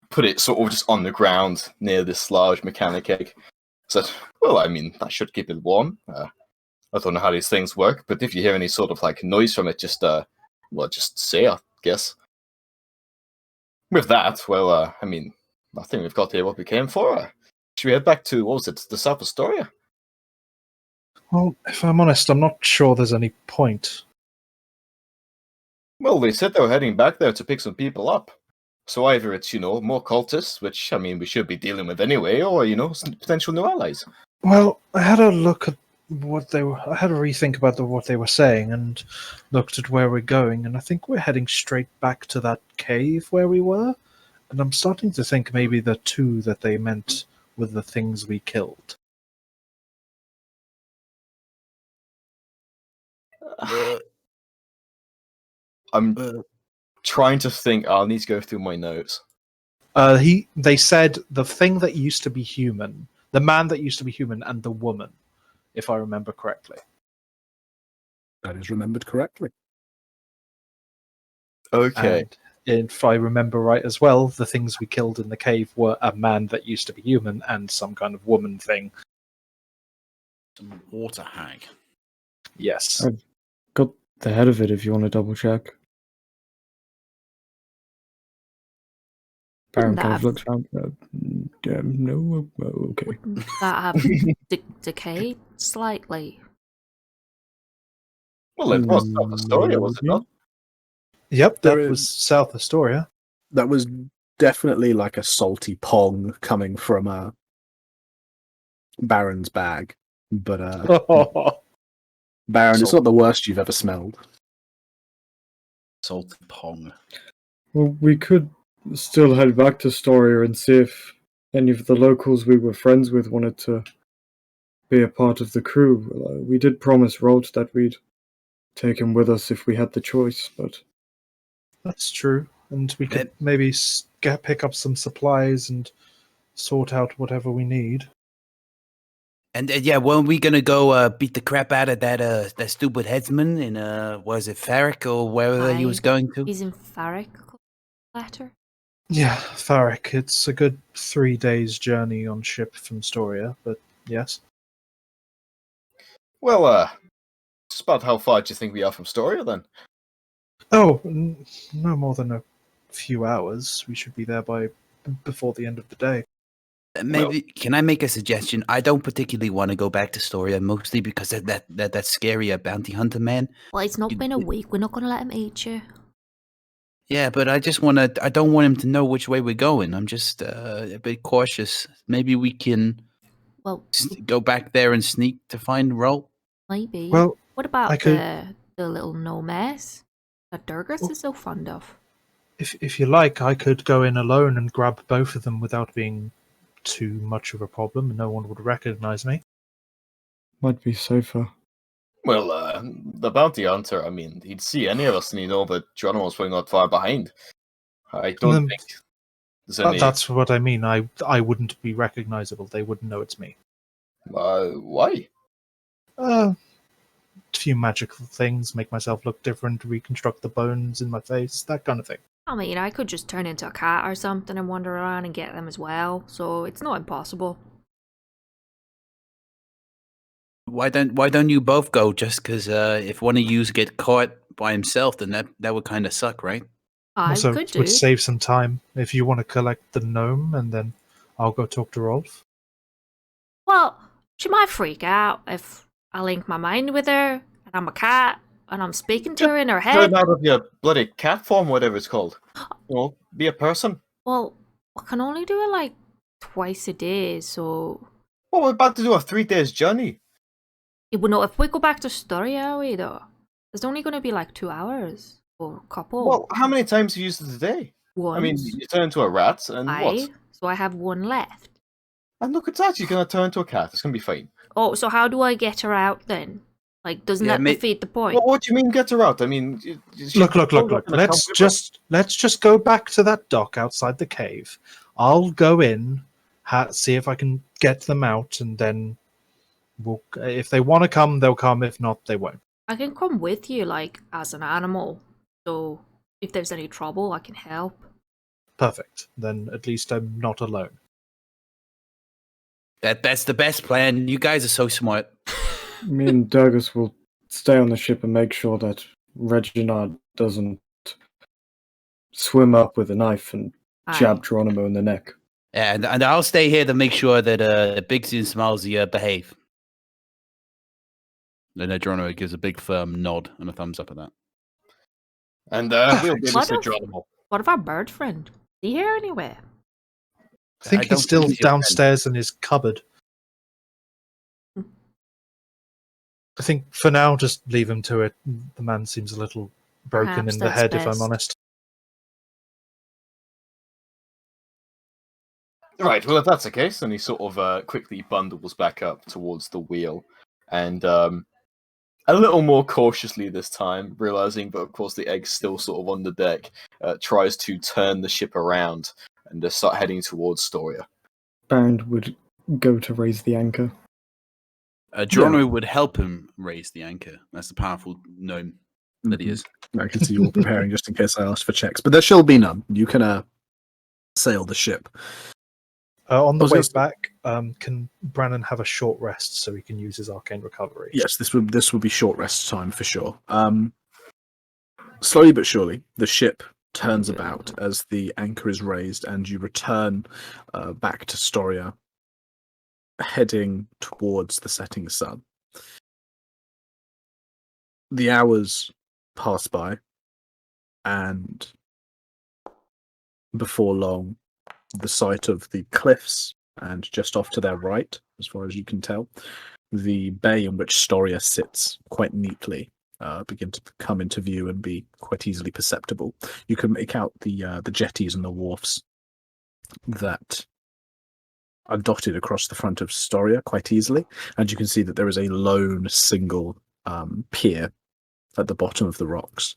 put it sort of just on the ground near this large mechanic egg. Said, well, I mean, that should keep it warm. I don't know how these things work, but if you hear any sort of like noise from it, just say, I guess. With that, well, I mean, I think we've got here what we came for. Should we head back to, what was it, the South Astoria? Well, if I'm honest, I'm not sure there's any point. Well, they said they were heading back there to pick some people up. So either it's, more cultists, which, I mean, we should be dealing with anyway, or, some potential new allies. Well, I had a look at what they were. I had a rethink about what they were saying, and looked at where we're going, and I think we're heading straight back to that cave where we were. And I'm starting to think maybe the two that they meant were the things we killed. I'm trying to think. I'll need to go through my notes. They said the thing that used to be human, the man that used to be human, and the woman, if I remember correctly. That is remembered correctly. Okay. And if I remember right as well, the things we killed in the cave were a man that used to be human and some kind of woman thing. Some water hag. Yes. I've got the head of it if you want to double check. Baron kind of looks around. No, okay. Wouldn't that have decayed slightly? Well, it was South Astoria, was it not? Yep, There that was South Astoria. That was definitely like a salty pong coming from a Baron's bag. But Baron, it's not the worst you've ever smelled. Salty pong. Well, we could still head back to Astoria and see if any of the locals we were friends with wanted to be a part of the crew. We did promise Rolt that we'd take him with us if we had the choice, but... That's true. And we could maybe pick up some supplies and sort out whatever we need. And yeah, weren't we gonna go beat the crap out of that stupid headsman in was it Farrick or wherever he was going to? He's in Farrick letter. Yeah, Farrick. It's a good 3 days journey on ship from Astoria, but yes. Well, just about how far do you think we are from Astoria then? Oh, no more than a few hours. We should be there before the end of the day. Maybe can I make a suggestion? I don't particularly want to go back to Astoria, mostly because of that scary bounty hunter man. Well, it's not been a week. We're not going to let him eat you. Yeah, but I just want to. I don't want him to know which way we're going. I'm just a bit cautious. Maybe we can Well, go back there and sneak to find Roll. maybe. Well, What about I could- the little gnomes that Durgus is so fond of? If you like, I could go in alone and grab both of them without being too much of a problem, and no one would recognize me. Might be safer. Well, the bounty hunter, I mean, he'd see any of us and he'd know that Geronimo's probably not far behind. I don't think there's any... That's what I mean. I wouldn't be recognizable. They wouldn't know it's me. Why? A few magical things, make myself look different, reconstruct the bones in my face, that kind of thing. I mean, I could just turn into a cat or something and wander around and get them as well, so it's not impossible. Why don't you both go? Just because if one of you get caught by himself, then that would kind of suck, right? I Also, could it do. would save some time if you want to collect the gnome, and then I'll go talk to Rolf. Well, she might freak out if I link my mind with her, and I'm a cat, and I'm speaking to her in her head. Turn out of your bloody cat form, whatever it's called. You know, be a person. Well, I can only do it like twice a day, so... Well, we're about to do a 3 days journey. Yeah, but no, if we go back to Story Alley, though, there's only going to be like 2 hours, or a couple. Well, how many times have you used it today? Once. I mean, you turn into a rat, and what? So I have one left. And look at that, you're going to turn into a cat. It's going to be fine. Oh, so how do I get her out then? Like, doesn't Yeah, that defeat the point? Well, what do you mean get her out? I mean... Look. Let's just go back to that dock outside the cave. I'll go in, see if I can get them out, and then if they want to come, they'll come. If not, they won't. I can come with you, like, as an animal. So, if there's any trouble, I can help. Perfect. Then at least I'm not alone. That's the best plan. You guys are so smart. Me and Durgus will stay on the ship and make sure that Reginald doesn't swim up with a knife and jab Geronimo in the neck. And I'll stay here to make sure that Bigsy and Smilesy behave. Then Geronimo gives a big firm nod and a thumbs up at that. And we'll be What to if- Geronimo. What of our bird friend? Is he here anywhere? I think I don't he's still think he's your friend. downstairs in his cupboard. Hmm. I think for now, just leave him to it. The man seems a little broken Perhaps in the that's head, if best. I'm honest. Right, well, if that's the case, then he sort of quickly bundles back up towards the wheel. And a little more cautiously this time, realizing that, of course, the egg's still sort of on the deck, tries to turn the ship around and start heading towards Storia. Baron would go to raise the anchor. Geronimo would help him raise the anchor. That's the powerful gnome that he is. I can see you all preparing just in case I asked for checks, but there shall be none. You can sail the ship. On the was way gonna back, can Brannon have a short rest so he can use his arcane recovery? Yes, this would be short rest time for sure. Slowly but surely, the ship turns about as the anchor is raised, and you return back to Storia, heading towards the setting sun. The hours pass by, and before long, the sight of the cliffs, and just off to their right, as far as you can tell, the bay in which Storia sits quite neatly begin to come into view and be quite easily perceptible. You can make out the jetties and the wharfs that are dotted across the front of Storia quite easily, and you can see that there is a lone single pier at the bottom of the rocks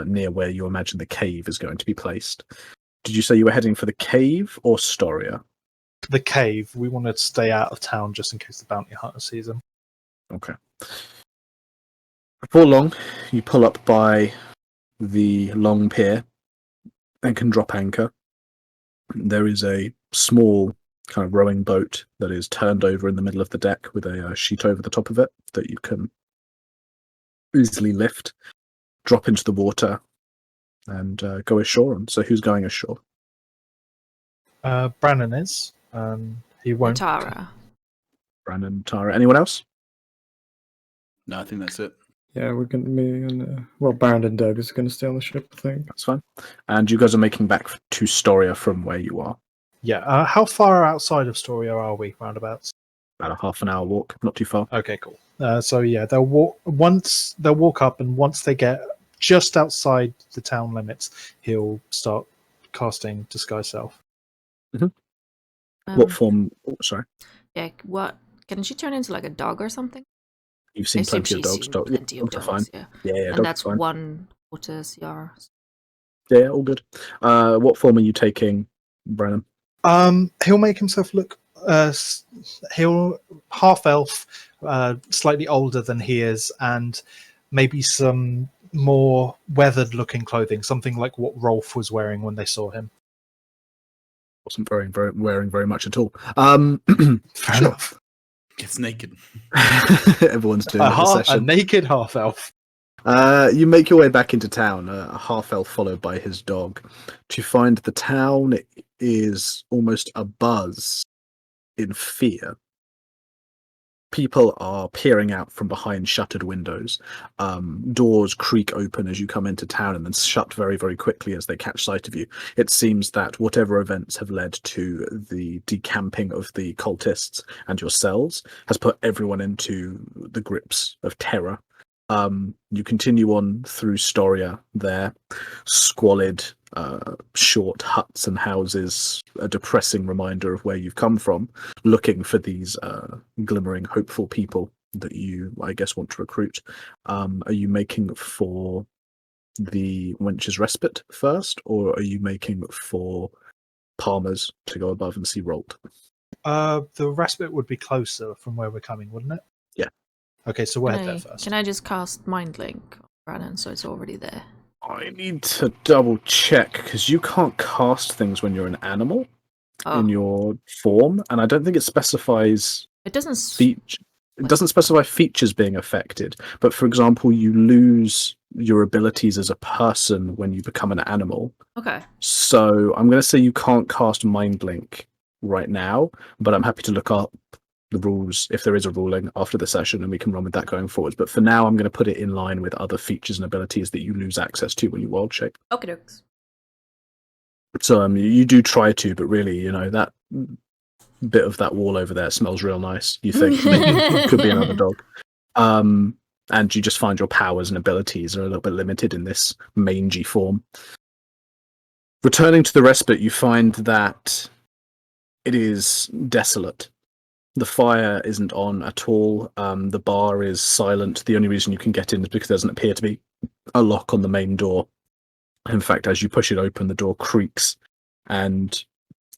near where you imagine the cave is going to be placed. Did you say you were heading for the cave or Storia? The cave. We want to stay out of town just in case the bounty hunter sees him. Okay. Before long, you pull up by the long pier and can drop anchor. There is a small kind of rowing boat that is turned over in the middle of the deck with a sheet over the top of it that you can easily lift, drop into the water, and go ashore on. So who's going ashore? Brannon is. He won't. Tara. Brandon, Tara, anyone else? No, I think that's it. Yeah, we're going to me and Baron and Doug is going to stay on the ship, I think. That's fine. And you guys are making back to Storia from where you are. Yeah. How far outside of Storia are we, roundabouts? About a half an hour walk, not too far. Okay, cool. So yeah, they'll walk up, and once they get just outside the town limits, he'll start casting Disguise Self. What form? Oh, sorry. Yeah, what? Can she turn into like a dog or something? You've seen plenty of dogs. Plenty of Dogs are fine. dogs, yeah. Yeah, And dogs that's are fine. 1 quarter CR. Yeah, all good. What form are you taking, Brennan? He'll make himself look. He'll half elf, slightly older than he is, and maybe some more weathered looking clothing, something like what Rolf was wearing when they saw him. Wasn't wearing very much at all. Fair enough. Gets naked. Everyone's doing it this A session. naked half elf. You make your way back into town, a half elf followed by his dog, to find the town is almost abuzz in fear. People are peering out from behind shuttered windows. Doors creak open as you come into town and then shut very, very quickly as they catch sight of you. It seems that whatever events have led to the decamping of the cultists and yourselves has put everyone into the grips of terror. You continue on through Storia there, squalid, short huts and houses, a depressing reminder of where you've come from, looking for these glimmering, hopeful people that you, I guess, want to recruit. Are you making for the Wench's Respite first, or are you making for Palmer's to go above and see Rolt? The Respite would be closer from where we're coming, wouldn't it? Yeah. Okay, so we'll head there first. Can I just cast Mind Link on Brannon so it's already there? I need to double check because you can't cast things when you're an animal in your form, and I don't think it specifies It doesn't. It doesn't specify features being affected. But for example, you lose your abilities as a person when you become an animal. Okay. So I'm going to say you can't cast Mind Link right now, but I'm happy to look up the rules if there is a ruling after the session, and we can run with that going forwards. But for now, I'm going to put it in line with other features and abilities that you lose access to when you wild shape. Okay, dokes. So you do try to, but really, that bit of that wall over there smells real nice. You think maybe could be another dog. And you just find your powers and abilities are a little bit limited in this mangy form. Returning to the Respite, you find that it is desolate. The fire isn't on at all. The bar is silent. The only reason you can get in is because there doesn't appear to be a lock on the main door. In fact, as you push it open, the door creaks, and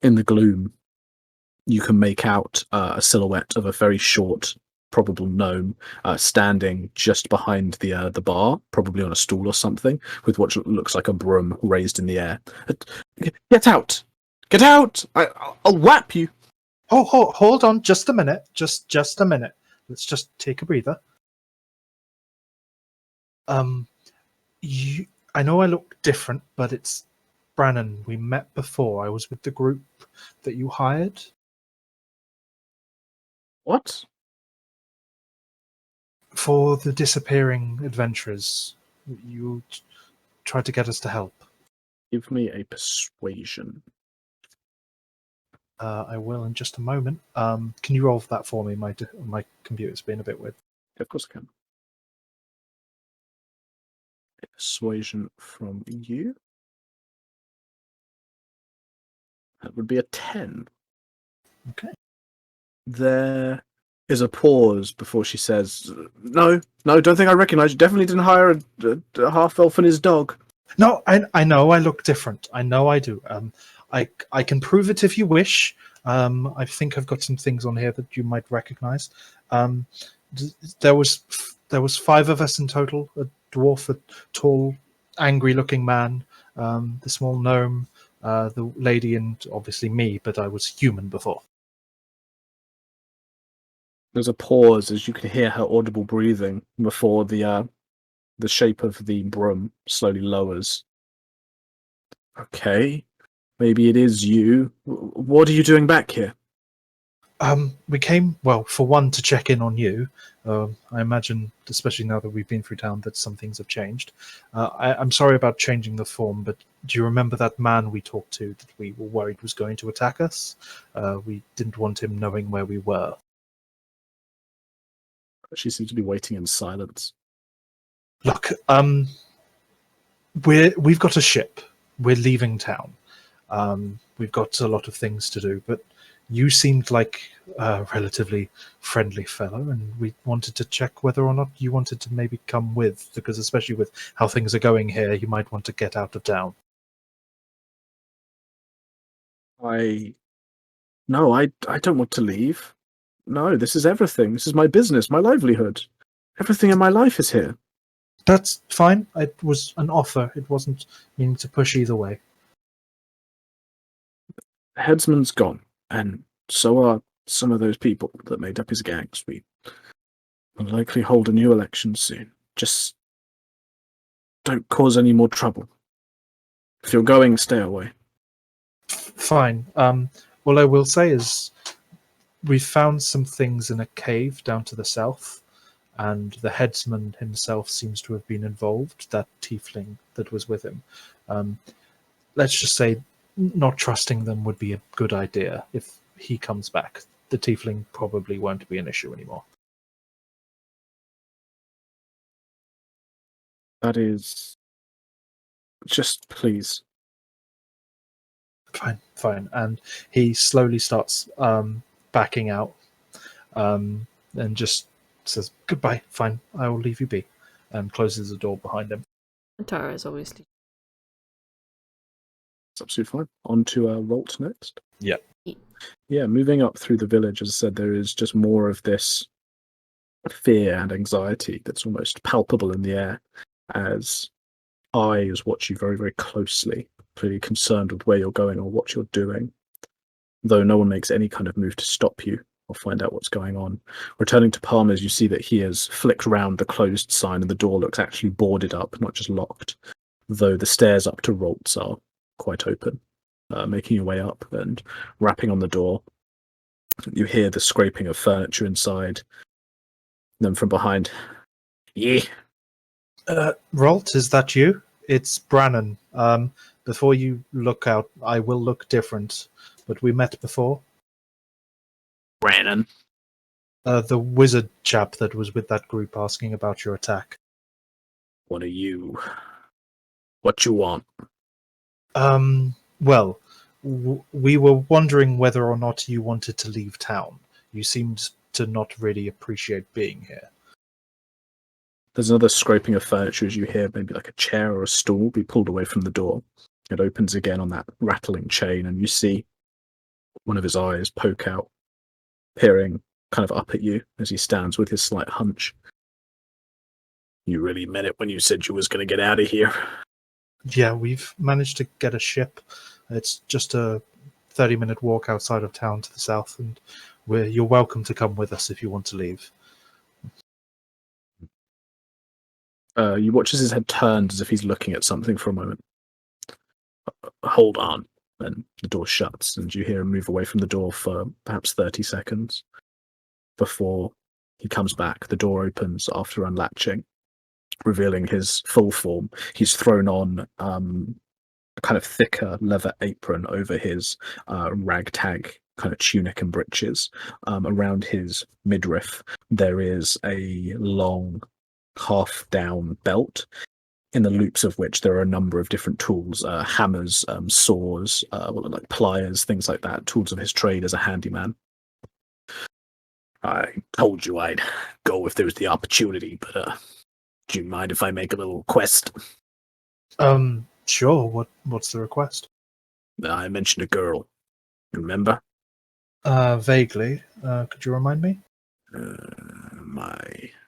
in the gloom, you can make out a silhouette of a very short, probable gnome standing just behind the bar, probably on a stool or something, with what looks like a broom raised in the air. Get out! Get out! I'll whap you! Oh, hold on, just a minute. Just a minute. Let's just take a breather. I know I look different, but it's Brannon. We met before. I was with the group that you hired. What? For the disappearing adventurers. You tried to get us to help. Give me a persuasion. I will in just a moment. Can you roll that for me? My computer's been a bit weird. Yeah, of course I can. A persuasion from you. That would be a 10. Okay. There is a pause before she says, No, don't think I recognise you. Definitely didn't hire a half-elf and his dog. No, I know I look different. I know I do. I can prove it if you wish. I think I've got some things on here that you might recognise. There was 5 of us in total: a dwarf, a tall, angry-looking man, the small gnome, the lady, and obviously me. But I was human before. There's a pause as you can hear her audible breathing before the shape of the broom slowly lowers. Okay. Maybe it is you. What are you doing back here? We came, well, for one, to check in on you. I imagine, especially now that we've been through town, that some things have changed. I'm sorry about changing the form, but do you remember that man we talked to that we were worried was going to attack us? We didn't want him knowing where we were. She seems to be waiting in silence. Look, we've got a ship. We're leaving town. We've got a lot of things to do, but you seemed like a relatively friendly fellow, and we wanted to check whether or not you wanted to maybe come with, because especially with how things are going here, you might want to get out of town. No, I don't want to leave. No, this is everything. This is my business, my livelihood. Everything in my life is here. That's fine. It was an offer. It wasn't meaning to push either way. The headsman's gone, and so are some of those people that made up his gangs. We will likely hold a new election soon. Just don't cause any more trouble. If you're going, stay away. Fine. All I will say is we found some things in a cave down to the south, and the headsman himself seems to have been involved, that tiefling that was with him. Let's just say not trusting them would be a good idea. If he comes back, the tiefling probably won't be an issue anymore. That is... Just please. Fine. And he slowly starts backing out and just says, goodbye, fine, I will leave you be, and closes the door behind him. Tara is obviously. It's absolutely fine. On to Rolt next. Yeah. Yeah, moving up through the village, as I said, there is just more of this fear and anxiety that's almost palpable in the air as eyes watch you very, very closely, clearly concerned with where you're going or what you're doing, though no one makes any kind of move to stop you or find out what's going on. Returning to Palmer's, you see that he has flicked round the closed sign and the door looks actually boarded up, not just locked, though the stairs up to Rolt's are quite open. Making your way up and rapping on the door, you hear the scraping of furniture inside. Then from behind, yeah. Rolt, is that you? It's Brannon. Before you look out, I will look different, but we met before. Brannon. The wizard chap that was with that group asking about your attack. What are you? What you want? Well, we were wondering whether or not you wanted to leave town. You seemed to not really appreciate being here. There's another scraping of furniture as you hear maybe like a chair or a stool be pulled away from the door. It opens again on that rattling chain, and you see one of his eyes poke out, peering kind of up at you as he stands with his slight hunch. You really meant it when you said you was going to get out of here. Yeah, we've managed to get a ship. It's just a 30-minute walk outside of town to the south, and you're welcome to come with us if you want to leave. You watch as his head turns as if he's looking at something for a moment. Hold on. Then the door shuts, and you hear him move away from the door for perhaps 30 seconds. Before he comes back, the door opens after unlatching, revealing his full form. He's thrown on a kind of thicker leather apron over his ragtag kind of tunic and breeches. Around his midriff, there is a long half-down belt, in the loops of which there are a number of different tools, hammers, saws, like pliers, things like that, tools of his trade as a handyman. I told you I'd go if there was the opportunity, but do you mind if I make a little request? Sure. What's the request? I mentioned a girl. Remember? Vaguely. Could you remind me? My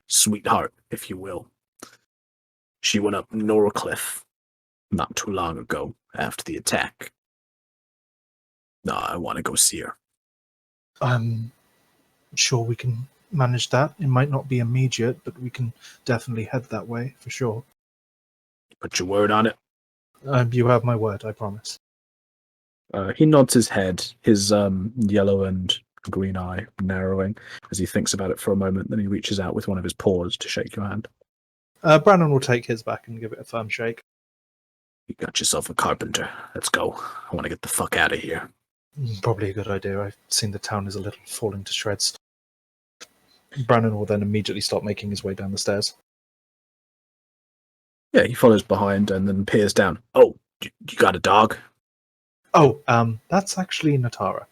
sweetheart, if you will. She went up Norcliffe not too long ago after the attack. No, I want to go see her. I'm sure we can manage that. It might not be immediate, but we can definitely head that way for sure. Put your word on it. You have my word, I promise. He nods his head. His yellow and green eye narrowing as he thinks about it for a moment. Then he reaches out with one of his paws to shake your hand. Brandon will take his back and give it a firm shake. You got yourself a carpenter. Let's go. I want to get the fuck out of here. Probably a good idea. I've seen the town is a little falling to shreds. Brandon will then immediately start making his way down the stairs. Yeah, he follows behind and then peers down. Oh, you got a dog? Oh, that's actually Natara.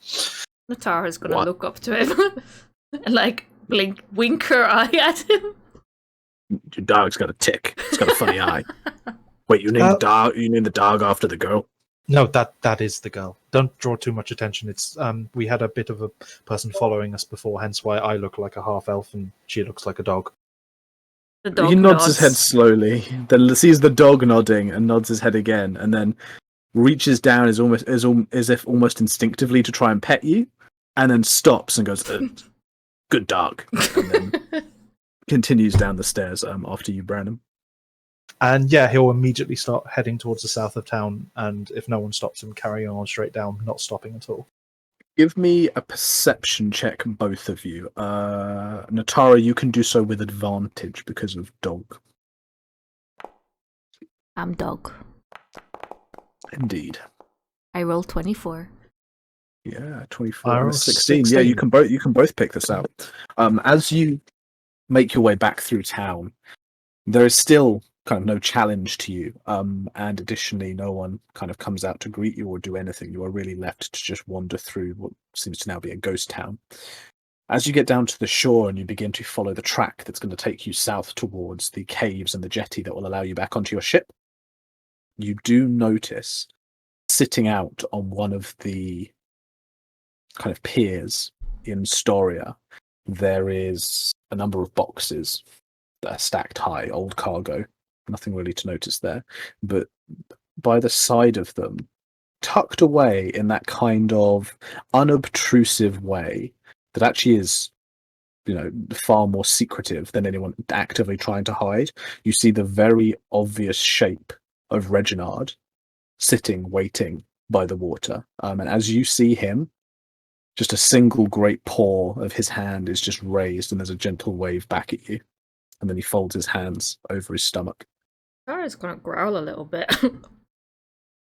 Natara's gonna What? look up to him and like wink her eye at him. Your dog's got a tick. It's got a funny eye. Wait, you named the dog? You named the dog after the girl? No, that is the girl. Don't draw too much attention. It's we had a bit of a person following us before, hence why I look like a half elf and she looks like a dog. The dog He nods his head slowly, then sees the dog nodding and nods his head again, and then reaches down as if almost instinctively to try and pet you, and then stops and goes, "Good dog," and then continues down the stairs after you, Brandon. And yeah, he'll immediately start heading towards the south of town, and if no one stops him, carrying on straight down, not stopping at all. Give me a perception check, both of you. Natara, you can do so with advantage because of dog. I'm dog. Indeed. I roll 24. Yeah, 24 I and a rolled 16. 16. Yeah, you can both pick this out. As you make your way back through town, there is still kind of no challenge to you, and additionally no one kind of comes out to greet you or do anything. You are really left to just wander through what seems to now be a ghost town. As you get down to the shore and you begin to follow the track that's going to take you south towards the caves and the jetty that will allow you back onto your ship, you do notice sitting out on one of the kind of piers in Storia, there is a number of boxes that are stacked high, old cargo. Nothing really to notice there. But by the side of them, tucked away in that kind of unobtrusive way that actually is, far more secretive than anyone actively trying to hide, you see the very obvious shape of Reginald sitting, waiting by the water. And as you see him, just a single great paw of his hand is just raised, and there's a gentle wave back at you. And then he folds his hands over his stomach. Natara's gonna growl a little bit.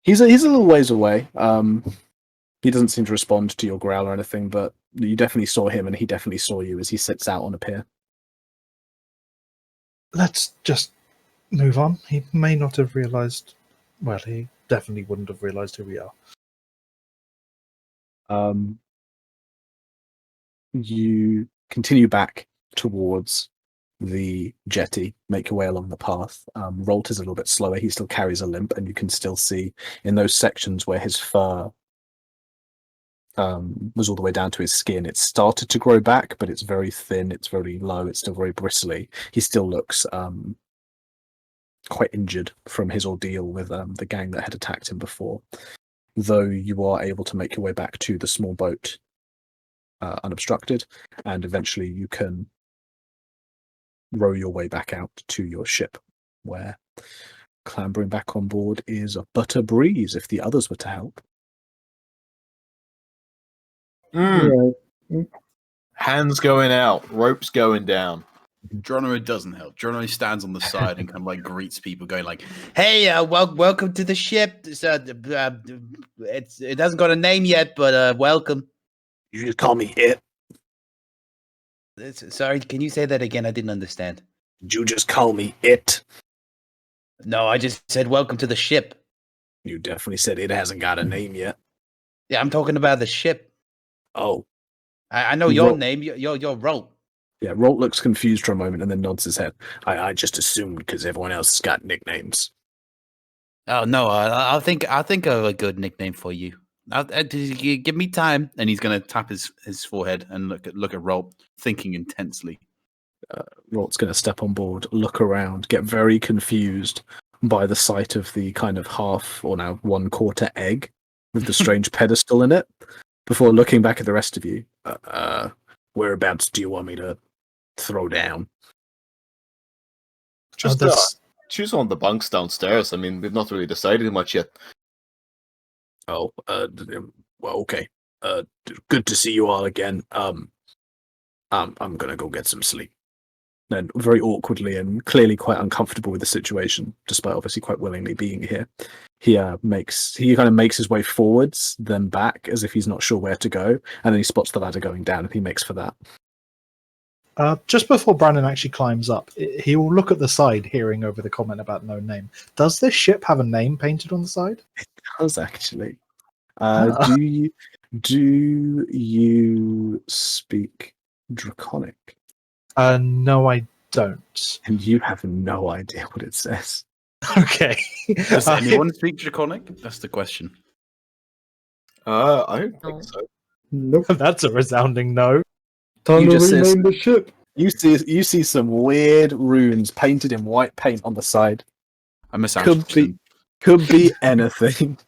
He's a little ways away. He doesn't seem to respond to your growl or anything, but you definitely saw him, and he definitely saw you as he sits out on a pier. Let's just move on. He may not have realized. Well, he definitely wouldn't have realized who we are. You continue back towards the jetty, make your way along the path. Rolt is a little bit slower. He still carries a limp, and you can still see in those sections where his fur was all the way down to his skin. It started to grow back, but it's very thin, it's very low, it's still very bristly. He still looks quite injured from his ordeal with the gang that had attacked him before. Though you are able to make your way back to the small boat unobstructed, and eventually you can row your way back out to your ship, where clambering back on board is but a breeze if the others were to help. Hands going out, ropes going down. Geronimo doesn't help. Geronimo stands on the side and kind of like greets people, going like, "Hey, welcome to the ship. It hasn't got a name yet, but welcome." You just call me it. Sorry, can you say that again? I didn't understand. You just call me it. No, I just said welcome to the ship. You definitely said it hasn't got a name yet. Yeah, I'm talking about the ship. Oh. I know your name. You're Rolt. Yeah, Rolt looks confused for a moment and then nods his head. I just assumed because everyone else has got nicknames. Oh no, I'll think of a good nickname for you. Give me time, and he's gonna tap his forehead and look at Rolt, thinking intensely. Rolt's going to step on board, look around, get very confused by the sight of the kind of half or now 1/4 egg with the strange pedestal in it, before looking back at the rest of you. Whereabouts do you want me to throw down? Just choose one of the bunks downstairs. I mean, we've not really decided much yet. Oh, well, okay. Good to see you all again. I'm gonna go get some sleep. Then, very awkwardly and clearly quite uncomfortable with the situation, despite obviously quite willingly being here, he kind of makes his way forwards, then back, as if he's not sure where to go, and then he spots the ladder going down, and he makes for that. Just before Brandon actually climbs up, he will look at the side, hearing over the comment about no name. Does this ship have a name painted on the side? It does actually. Ah. Do you speak Draconic? No, I don't. And you have no idea what it says. Okay. Does anyone speak Draconic? That's the question. I don't No. think so. Nope. That's a resounding no. Time You to just says- rename the ship. You see some weird runes painted in white paint on the side. I miss Could be anything.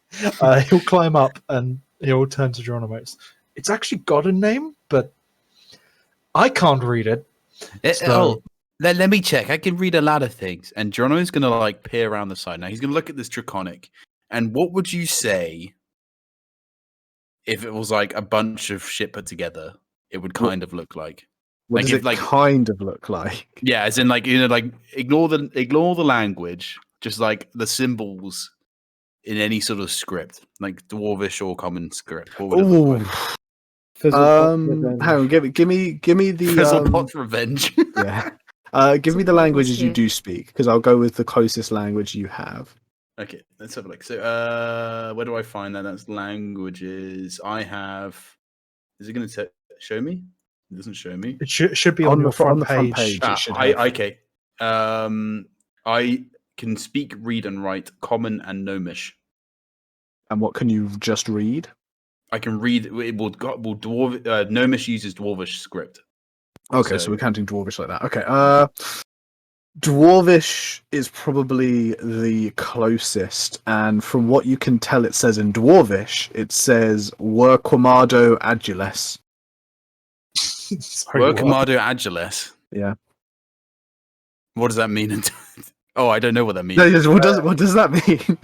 He'll climb up and he'll turn to Geronimo. It's actually got a name, but I can't read it. So- Let me check. I can read a lot of things. And Geronimo's going to like peer around the side. Now he's going to look at this Draconic. And what would you say if it was like a bunch of shit put together? It would kind of look like. What Like does if, it like- kind of look like? Yeah, as in like like ignore the language, just like the symbols in any sort of script, like dwarvish or common script. What would it look Ooh. like? Fizzlepot Hang on, give me the Fizzlepot's revenge. yeah. Give me the languages you do speak, because I'll go with the closest language you have. Okay, let's have a look. So, where do I find that? That's languages. I have. Is it going to show me? It doesn't show me. It should be on your front the front page. page. It should I have. okay. I can speak, read, and write Common and Gnomish. And what can you just read? I can read. It will dwarf. Gnomish uses Dwarvish script. Okay, so So- we're counting Dwarvish like that. Okay. Dwarvish is probably the closest, and from what you can tell, it says in Dwarvish, it says "Worquamado Agiles." Sorry, what? Workamado Agiles. Yeah. What does that mean? Oh, I don't know what that means. What does that mean?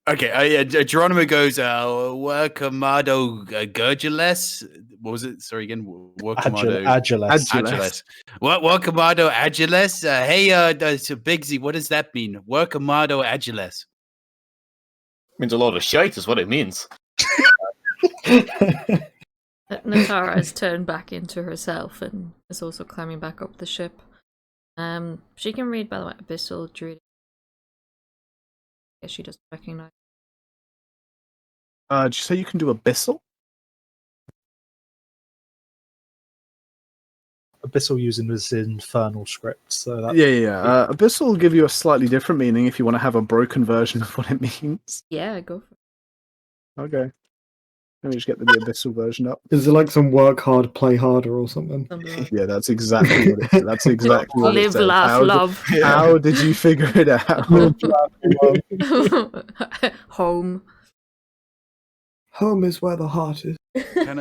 Okay, Geronimo goes, Workamado Gurgiles. What was it? Sorry again. Workamado Agiles. Agiles. Workamado Agiles. Hey, so Bigsy, what does that mean? Workamado Agiles. Means a lot of shite, is what it means. Natara has turned back into herself and is also climbing back up the ship. She can read, by the way, Abyssal Druid. She doesn't recognize. Did you say you can do Abyssal? Abyssal using this infernal script. So that, Yeah. Abyssal will give you a slightly different meaning if you want to have a broken version of what it means. Yeah, go for Okay. Let me just get the Abyssal version up. Is it like some work hard, play harder or something? it. Yeah, that's exactly what it. That's exactly what it Live, says. laugh, love. How did you figure it out? Home. Home is where the heart is. Can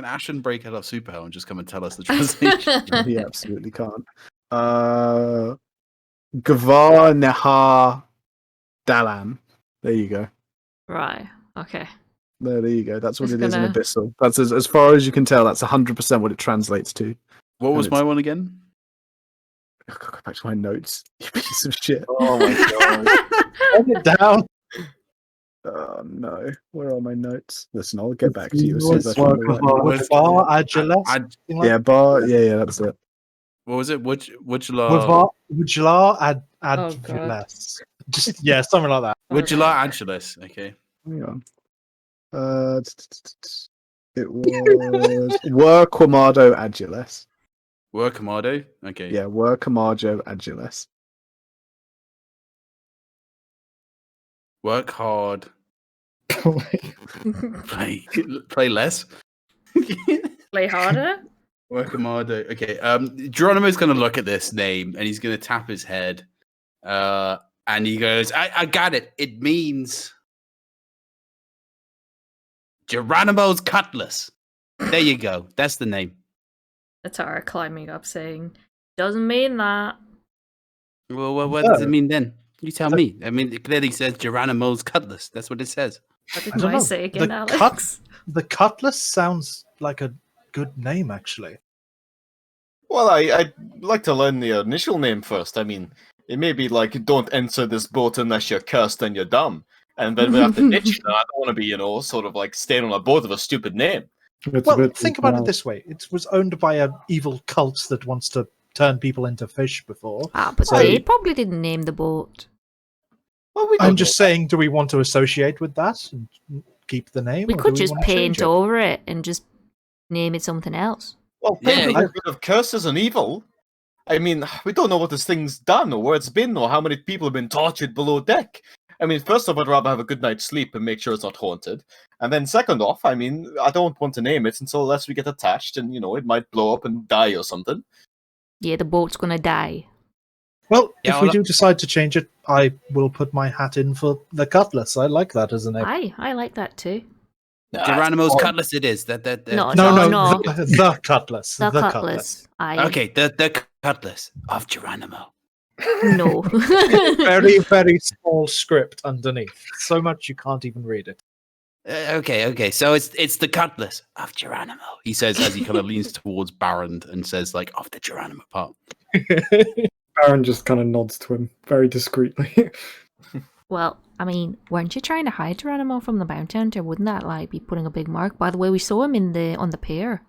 Ashen break out of Superhell and just come and tell us the translation? He absolutely can't. Gvar Neha Dalan. There you go. Right. Okay. There you go. That's what Just it is in gonna- Abyssal. That's as far as you can tell. That's 100% what it translates to. What was And my it's- one again? I've got to go back to my notes. You piece of shit. Oh my god. turn it down. Oh no. Where are my notes? Listen, I'll get back to you as soon as I Let's find work the right hard. notes. With Bar Agiles. Ad- Yeah, bar. Yeah, that's it. What was it? Which Wujlar Oh, God. Agiles. Just yeah, something like that. Wujula Angeles. Okay. Hang on. It was Worquamado Agiles. Workamado. Okay. Yeah, Worquamado Agiles. Work hard. Play less. Play harder. Workamado. Okay. Geronimo's gonna look at this name and he's gonna tap his head. And he goes, I got it. It means Geronimo's Cutlass. There you go. That's the name. Natara climbing up saying, doesn't mean that. Well, what does it mean then? You tell me. I mean, it clearly says Geronimo's Cutlass. That's what it says. What did I don't I know. say again, The Alex? The Cutlass sounds like a good name, actually. Well, I'd like to learn the initial name first. I mean, it may be like, don't enter this boat unless you're cursed and you're dumb. And then we have to ditch that. I don't want to be, sort of like staying on a boat with a stupid name. It's a Well, bit think about it wild. this way: it was owned by an evil cult that wants to turn people into fish before. But So- they probably didn't name the boat. Well, we don't I'm just saying, do we want to associate with that and keep the name? We or could do just want to change paint it? over it and just name it something else. Well, Yeah, paint yeah. get rid of curses and evil. I mean, we don't know what this thing's done or where it's been or how many people have been tortured below deck. I mean, first off, I'd rather have a good night's sleep and make sure it's not haunted. And then second off, I mean, I don't want to name it unless we get attached and, it might blow up and die or something. Yeah, the boat's gonna die. Well, Yeah, if we well, do decide to change it, I will put my hat in for the Cutlass. I like that as a name. I like that too. Geronimo's Cutlass it is. That No, No, the Cutlass. The Cutlass. Okay, the Cutlass of Geronimo. No. Very, very small script underneath. So much you can't even read it. Okay. So it's the Cutlass of Geronimo. He says as he kind of leans towards Baron and says like of the Geronimo part. Baron just kind of nods to him very discreetly. Well, I mean, weren't you trying to hide Geronimo from the bounty hunter? Wouldn't that like be putting a big mark? By the way, we saw him on the pier.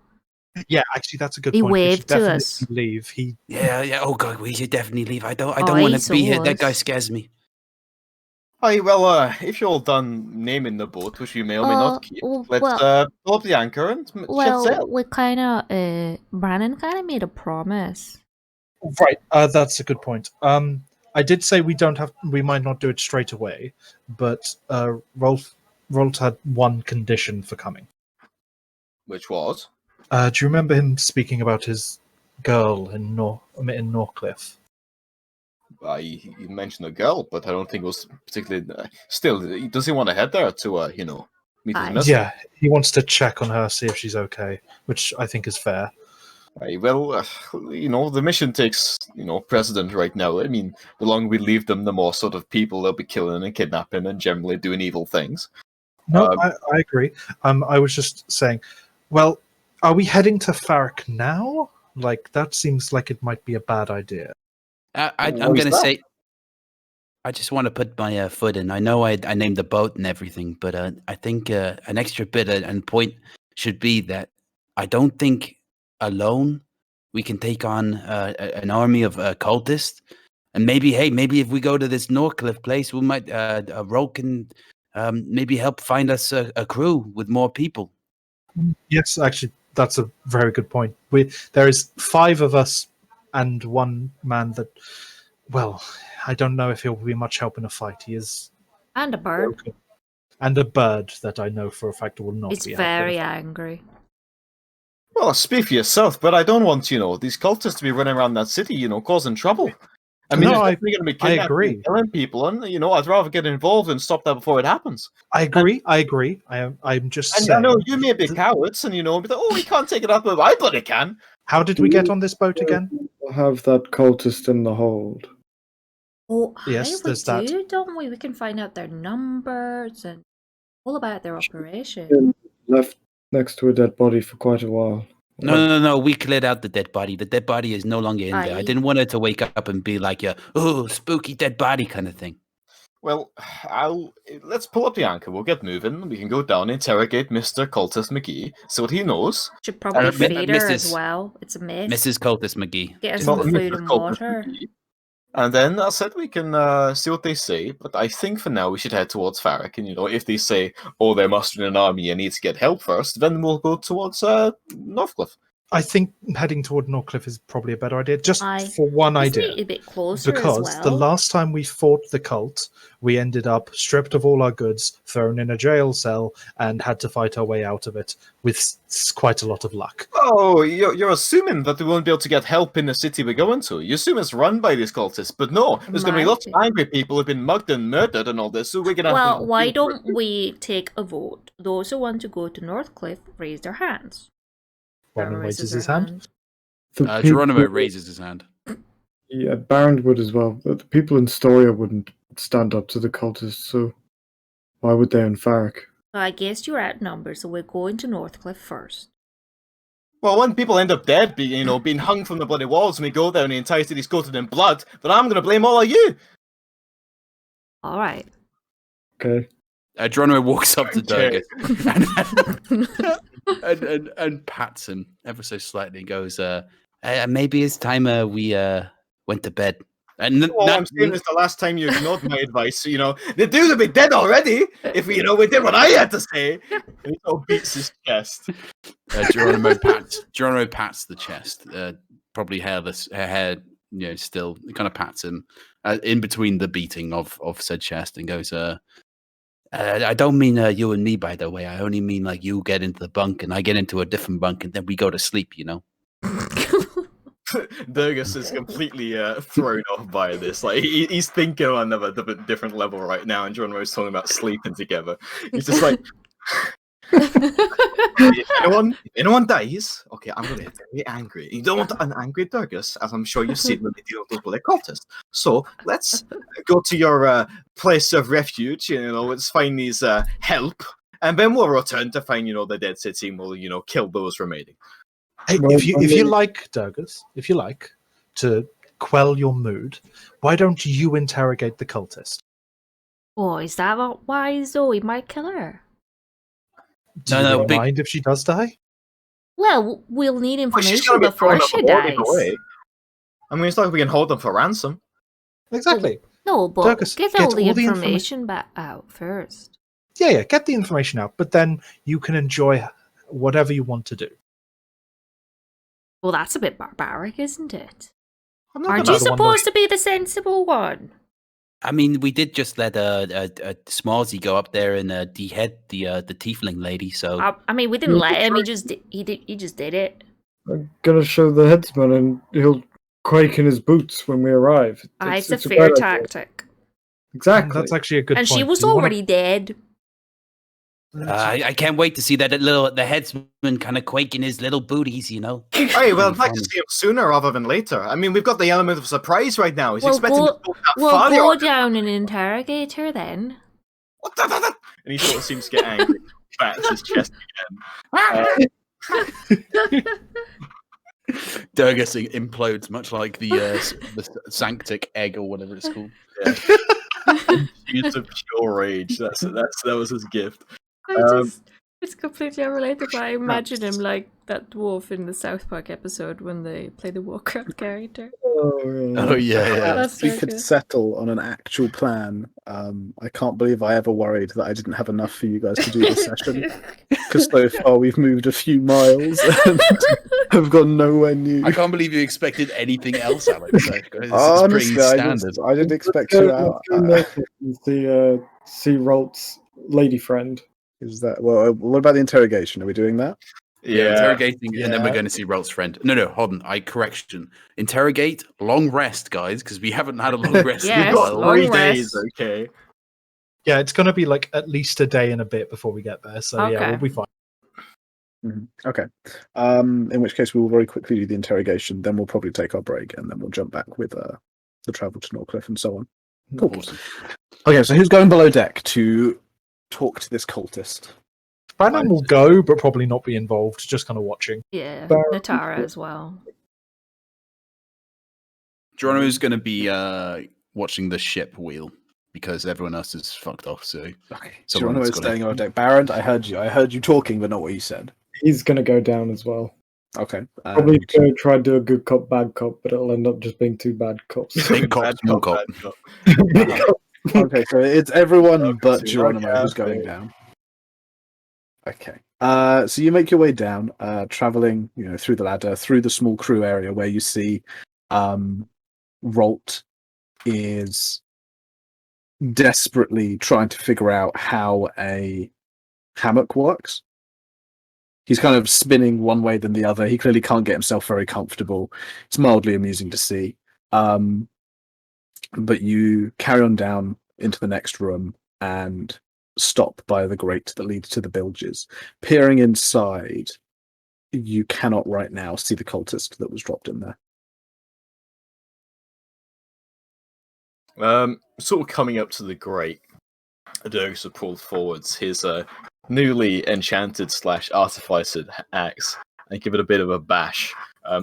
Yeah, actually, that's a good He point. We should waved to definitely us. Leave. Yeah. Oh god, we should definitely leave. I don't Oh, want he to be here. saw That guy us. scares me. Aye, well, if you're all done naming the boat, which you may or may not keep, let's pull up the anchor and shed Well, sail. we kind of, Brandon kind of made a promise. Right, that's a good point. I did say we might not do it straight away, but Rolf had one condition for coming. Which was? Do you remember him speaking about his girl in Norcliffe? He mentioned a girl, but I don't think it was particularly. Still, does he want to head there to, meet his Aye. mistress? Yeah, he wants to check on her, see if she's okay, which I think is fair. Aye, well, the mission takes, precedent right now. I mean, the longer we leave them, the more sort of people they'll be killing and kidnapping and generally doing evil things. No, I agree. I was just saying, well, are we heading to Farrick now? Like, that seems like it might be a bad idea. I'm What is going to that? say, I just want to put my foot in. I know I named the boat and everything, but I think an extra bit and point should be that I don't think alone we can take on an army of cultists. And maybe if we go to this Norcliffe place, we might Ro can maybe help find us a crew with more people. Yes, actually, that's a very good point. There is 5 of us and one man that, well, I don't know if he'll be much help in a fight. He is And a bird. broken. And a bird that I know for a fact will not It's be helpful in a very fight. angry. Well, speak for yourself, but I don't want, these cultists to be running around that city, causing trouble. I mean, No, they're going to be kidnapping agree. and killing people, and, I'd rather get involved and stop that before it happens. I agree. I'm just And saying. I know you may be cowards, and, be like, oh, we can't take it up, but I bloody can. How did we get on this boat again? We'll have that cultist in the hold. Oh, Yes, aye, we there's that. do, don't we? We can find out their numbers and all about their operation. Left next to a dead body for quite a while. No. We cleared out the dead body. The dead body is no longer in there. I Aye. didn't want her to wake up and be like, spooky dead body kind of thing. Well, let's pull up the anchor. We'll get moving. We can go down, interrogate Mr. Cultist McGee, see what he knows. Should probably Mi- feed her as Mrs. well. It's a myth. Mrs. Cultist McGee. Get us Just- some food Mr. and Cultist water. McGee. And then I said we can see what they say, but I think for now we should head towards Farrick. And if they say, "Oh, they're mustering an army and need to get help first," then we'll go towards Northcliffe. I think heading toward Norcliffe is probably a better idea, just Aye. for one Isn't idea. it a bit closer Because as the well? last time we fought the cult, we ended up stripped of all our goods, thrown in a jail cell, and had to fight our way out of it with quite a lot of luck. Oh, you're assuming that we won't be able to get help in the city we're going to. You assume it's run by these cultists, but no, there's going to be lots of Might be. angry people who've been mugged and murdered and all this, so we're going to have Well, to... why don't we take a vote? Those who want to go to Northcliffe, raise their hands. Baron Baron raises his her hand. The Geronimo people- raises his hand. Yeah, Baron would as well. But the people in Storia wouldn't stand up to the cultists, so Why would they on Farrick? I guess you're outnumbered, so we're going to Northcliffe first. Well, when people end up dead, being hung from the bloody walls, and we go there and the entire city's coated in blood, then I'm going to blame all of you. All right. Okay. Geronimo walks up to Okay. Durgus and pats him ever so slightly and goes, maybe it's time we went to bed. And All I'm saying is the last time you ignored my advice, the dude would be dead already if we did what I had to say. And he sort of beats his chest. Geronimo pats the chest, probably hairless, hair, still kind of pats him in between the beating of said chest and goes, I don't mean you and me, by the way. I only mean like you get into the bunk and I get into a different bunk and then we go to sleep, Durgus is completely thrown off by this. Like he's thinking on another different level right now, and Geronimo's talking about sleeping together. He's just like, if anyone dies, okay, I'm gonna get very angry. You don't want an angry Durgus, as I'm sure you've seen when they deal with those bloody cultists. So let's go to your place of refuge. Let's find these help, and then we'll return to find the dead city, and we'll kill those remaining. Hey, Well, if you like, Durgus, if you like to quell your mood, why don't you interrogate the cultist? Oh, is that not wise though? We might kill her. Do you really mind if she does die? Well, we'll need Well, she's information gonna be before thrown she overboard dies. either way. I mean, it's not like we can hold them for ransom. Exactly. No, but Durgus, get get all the all the information back out first. Yeah, get the information out, but then you can enjoy whatever you want to do. Well, that's a bit barbaric, isn't it? I'm not Aren't gonna- you supposed to be the sensible one? I mean, we did just let Smallsy go up there and dehead the tiefling lady. So I mean, we didn't Yeah, let him. He that's just did it. I'm gonna show the headsman and he'll quake in his boots when we arrive. It's a a fair bad idea. tactic. Exactly. That's actually a good And point. she was Do you wanna- already dead. I can't wait to see the headsman kind of quaking his little booties. Hey, well, I'd like to Funny. see him sooner rather than later. I mean, we've got the element of surprise right now. He's Well, expecting to pull that We'll fire go on him. down and interrogate her then. And he sort of seems to get angry. Bats his chest again. Durgus implodes, much like the Sanctic egg or whatever it's called. Shoots of pure rage. That was his gift. It's completely unrelated, but I imagine him like that dwarf in the South Park episode when they play the Warcraft character. Oh yeah. That's we so could good. settle on an actual plan. I can't believe I ever worried that I didn't have enough for you guys to do this session. Because so far we've moved a few miles and have gone nowhere new. I can't believe you expected anything else, Alex. This is pretty Honestly, standard. I didn't expect you out. See Rolt's lady friend. Is that well? What about the interrogation? Are we doing that? Yeah, interrogating, and then we're Yeah. going to see Rolt's friend. No, hold on. Correction. Interrogate, long rest, guys, because we haven't had a long rest. in a Yes, We've got while. long 3 rest. days, okay. Yeah, it's going to be like at least a day and a bit before we get there. So yeah, Okay. we'll be fine. Okay. In which case we will very quickly do the interrogation. Then we'll probably take our break, and then we'll jump back with the travel to Northcliffe and so on. Cool. Awesome. Okay, so who's going below deck to talk to this cultist? Brandon will go, but probably not be involved, just kind of watching. Yeah, Bar- Natara as well. Geronimo's going to be watching the ship wheel because everyone else is fucked off. So Okay. Someone's Geronimo's gotta- staying on deck. Baron, I heard you. I heard you talking, but not what you said. He's gonna go down as well. Okay. Probably and- gonna try and do a good cop, bad cop, but it'll end up just being 2 bad cops. big cop, Bad small cop, cop. bad cop. Okay, so it's everyone Okay, but so Geronimo okay, who's going okay. down. Okay. So you make your way down, traveling, through the ladder, through the small crew area where you see Rolt is desperately trying to figure out how a hammock works. He's kind of spinning one way than the other. He clearly can't get himself very comfortable. It's mildly amusing to see. But you carry on down into the next room and stop by the grate that leads to the bilges. Peering inside, you cannot right now see the cultist that was dropped in there. Sort of coming up to the grate. Edoniras are pulled forwards his newly enchanted / artificed axe and give it a bit of a bash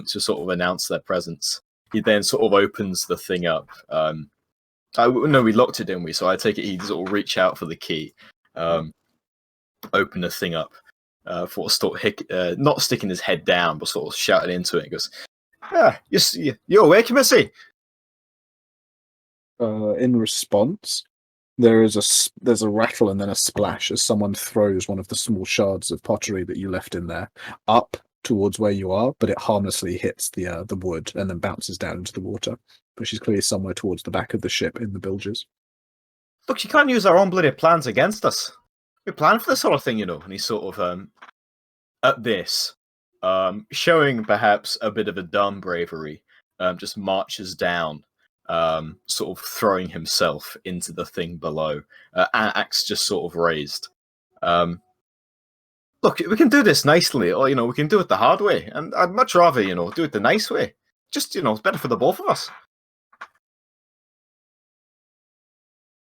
to sort of announce their presence. He then sort of opens the thing up. No, we locked it, didn't we? So I take it he sort of reach out for the key, open the thing up, for not sticking his head down, but sort of shouting into it. And goes, "You're awake, Missy." In response, there's a rattle and then a splash as someone throws one of the small shards of pottery that you left in there up towards where you are, but it harmlessly hits the wood and then bounces down into the water. But she's clearly somewhere towards the back of the ship in the bilges. Look, you can't use our own bloody plans against us. We plan for this sort of thing, you know. And he's sort of at this, showing perhaps a bit of a dumb bravery, just marches down, sort of throwing himself into the thing below, axe just sort of raised. Look, we can do this nicely, or we can do it the hard way, and I'd much rather do it the nice way. Just it's better for the both of us.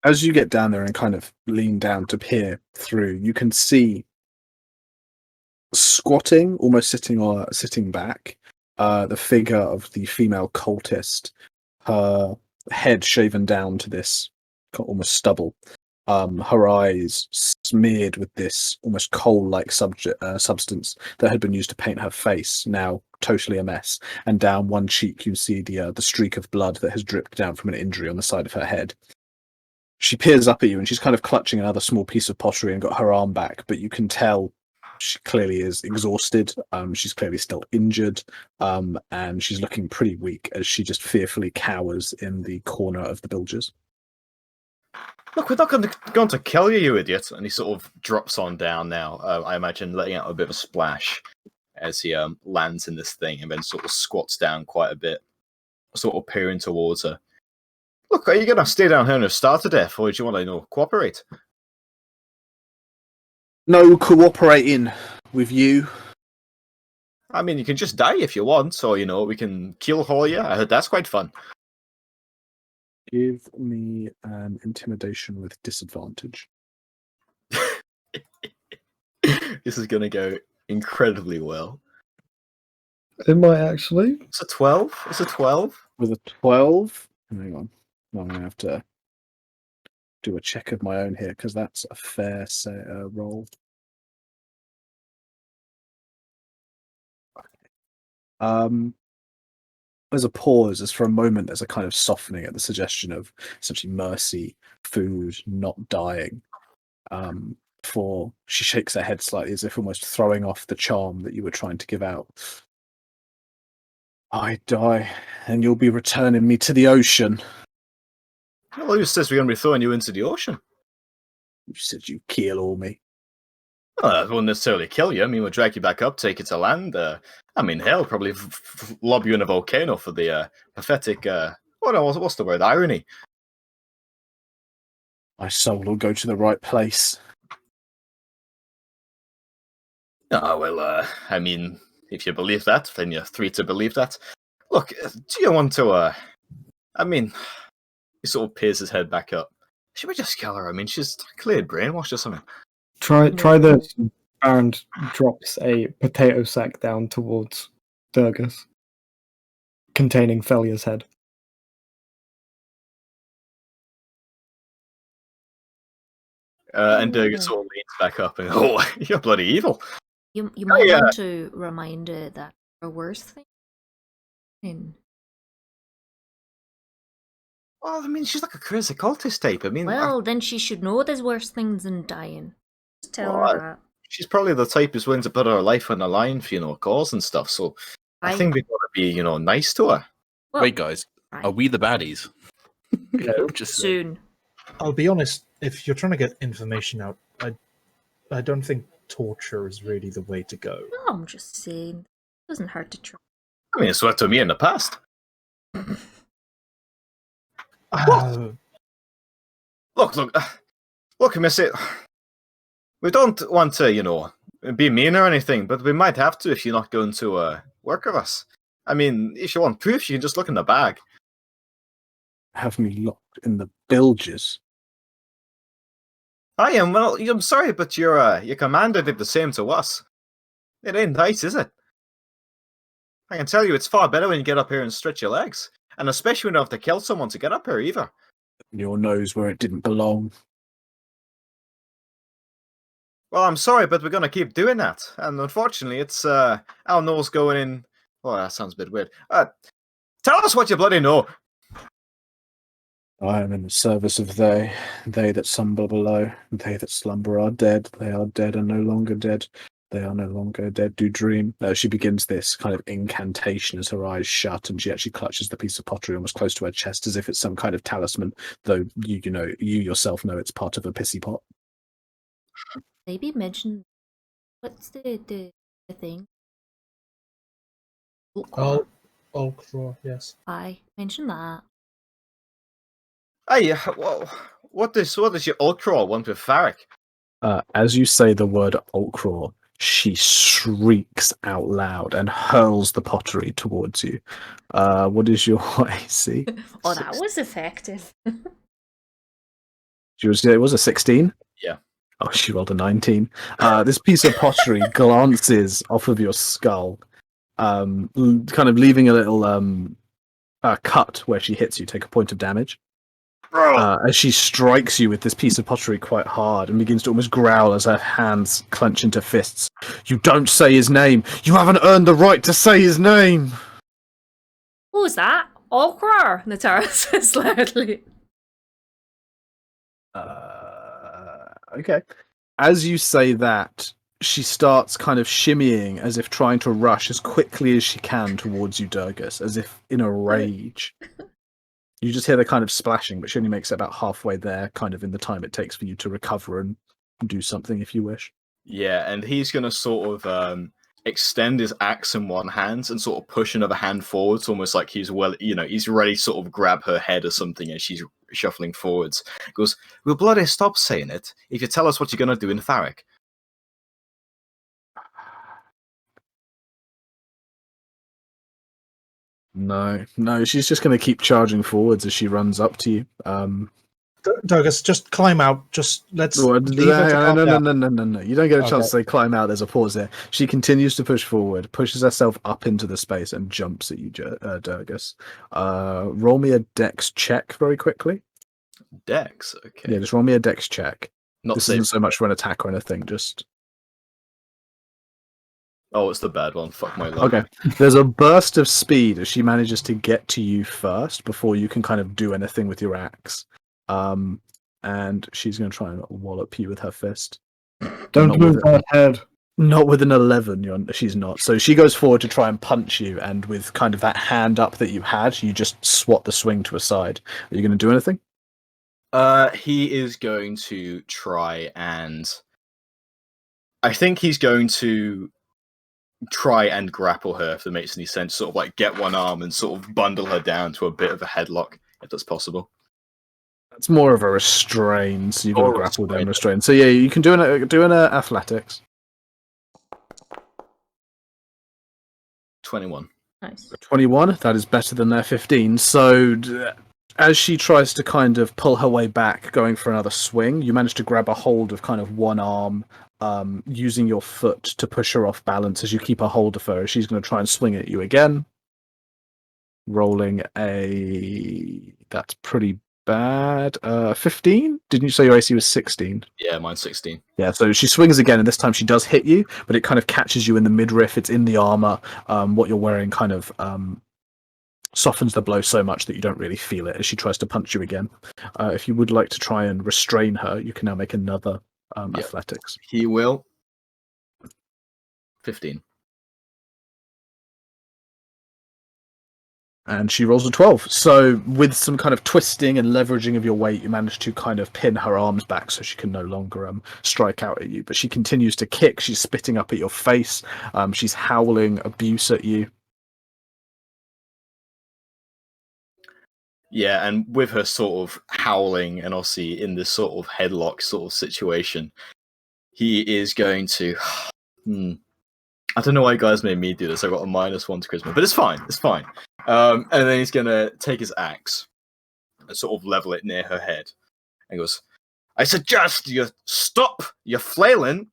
As you get down there and kind of lean down to peer through, you can see squatting, almost sitting back, the figure of the female cultist, her head shaven down to this almost stubble, her eyes smeared with this almost coal-like substance that had been used to paint her face, now totally a mess. And down one cheek you see the streak of blood that has dripped down from an injury on the side of her head. She peers up at you and she's kind of clutching another small piece of pottery and got her arm back, but you can tell she clearly is exhausted. She's clearly still injured, and she's looking pretty weak as she just fearfully cowers in the corner of the bilges. Look, we're not going to kill you, you idiot. And he sort of drops on down now, I imagine, letting out a bit of a splash as he lands in this thing and then sort of squats down quite a bit, sort of peering towards her. Look, are you going to stay down here and starve to death, or do you want to cooperate? No cooperating with you. I mean, you can just die if you want, so, we can keel-haul you. I heard that's quite fun. Give me an intimidation with disadvantage. This is going to go incredibly well. It might actually. It's a 12. It's a 12. With a 12? Hang on. I'm going to have to do a check of my own here, because that's a fair roll. There's a pause, as for a moment there's a kind of softening at the suggestion of essentially mercy, food, not dying. For she shakes her head slightly as if almost throwing off the charm that you were trying to give out. I die, and you'll be returning me to the ocean. Well, who says we're going to be throwing you into the ocean? You said you'd kill all me. Well, that won't necessarily kill you. I mean, we'll drag you back up, take you to land. I mean, hell, probably lob you in a volcano for the pathetic, what's the word, irony? My soul will go to the right place. Oh, well, I mean, if you believe that, then you're free to believe that. Look, do you want to, he sort of peers his head back up. Should we just kill her? I mean, she's clearly brainwashed or something. Try this. Baron drops a potato sack down towards Durgus, containing Felia's head. And Durgus sort of leans back up and, you're bloody evil. You might want to remind her that a worse thing. Well, I mean, she's like a crazy cultist type. I mean, then she should know there's worse things than dying. Just tell her that. She's probably the type who's willing to put her life on the line for, a cause and stuff. So I think we've got to be, nice to her. Well, wait, guys, are we the baddies? No, just soon. I'll be honest, if you're trying to get information out, I don't think torture is really the way to go. No, I'm just saying. It doesn't hurt to try. I mean, it's worked to me in the past. Look, Miss It. We don't want to, be mean or anything, but we might have to if you're not going to work with us. I mean, if you want proof, you can just look in the bag. Have me locked in the bilges. I am. Well, I'm sorry, but your commander did the same to us. It ain't nice, is it? I can tell you it's far better when you get up here and stretch your legs. And especially when you have to kill someone to get up here, either. Your nose where it didn't belong. Well, I'm sorry, but we're going to keep doing that. And unfortunately, it's our nose going in... Oh, that sounds a bit weird. Tell us what you bloody know. I am in the service of they that slumber below, they that slumber are dead, they are dead and no longer dead, they are no longer dead, do dream. She begins this kind of incantation as her eyes shut, and she actually clutches the piece of pottery almost close to her chest as if it's some kind of talisman, though you yourself know it's part of a pissy pot. Maybe mention what's the thing? Ulcraw, yes. I mention that. Hey, well, what does your Ultra want with Farrick? As you say the word Ulcraw, she shrieks out loud and hurls the pottery towards you. What is your AC? Oh, that was effective. It was a 16? Yeah. Oh, she rolled a 19. This piece of pottery glances off of your skull, kind of leaving a little cut where she hits you. Take a point of damage. As she strikes you with this piece of pottery quite hard and begins to almost growl as her hands clench into fists. You don't say his name! You haven't earned the right to say his name! Who's that? Okra! Natara says loudly. Okay. As you say that, she starts kind of shimmying as if trying to rush as quickly as she can towards you, Durgus, as if in a rage. You just hear the kind of splashing, but she only makes it about halfway there, kind of in the time it takes for you to recover and do something if you wish. Yeah, and he's going to sort of extend his axe in one hand and sort of push another hand forwards, almost like he's he's ready to sort of grab her head or something as she's shuffling forwards. He goes, "We'll bloody stop saying it if you tell us what you're going to do in Farrick." No, she's just going to keep charging forwards as she runs up to you. Douglas, just climb out. Just let's leave her to calm no, down. no. You don't get a chance Okay. to say climb out. There's a pause there. She continues to push forward, pushes herself up into the space, and jumps at you, Durgus. Roll me a dex check very quickly. Dex, okay. Yeah, just roll me a dex check. Not This safe. isn't so much for an attack or anything, just... Oh, it's the bad one. Fuck my luck. Okay. There's a burst of speed as she manages to get to you first before you can kind of do anything with your axe. And she's going to try and wallop you with her fist. Don't Not move with that head. Not with an 11, she's not. So she goes forward to try and punch you, and with kind of that hand up that you had, you just swat the swing to a side. Are you going to do anything? He is going to try and... I think he's going to try and grapple her, if that makes any sense. Sort of like get one arm and sort of bundle her down to a bit of a headlock, if that's possible. It's more of a restrain, so you've got to Or grapple then restrain. restrain. So yeah, you can do an athletics. 21. Nice. 21, that is better than their 15. So as she tries to kind of pull her way back, going for another swing, you manage to grab a hold of kind of one arm, using your foot to push her off balance as you keep a hold of her. She's going to try and swing at you again. Rolling that's pretty bad. 15? Didn't you say your AC was 16? Yeah, mine's 16. Yeah, so she swings again, and this time she does hit you, but it kind of catches you in the midriff. It's in the armor. What you're wearing kind of softens the blow so much that you don't really feel it as she tries to punch you again. If you would like to try and restrain her, you can now make another athletics. He will. 15. And she rolls a 12. So with some kind of twisting and leveraging of your weight, you manage to kind of pin her arms back so she can no longer strike out at you. But she continues to kick. She's spitting up at your face. She's howling abuse at you. Yeah, and with her sort of howling and obviously in this sort of headlock sort of situation, he is going to... I don't know why you guys made me do this. I got a -1 to charisma, but it's fine. It's fine. And then he's going to take his axe and sort of level it near her head. And goes, I suggest you stop your flailing.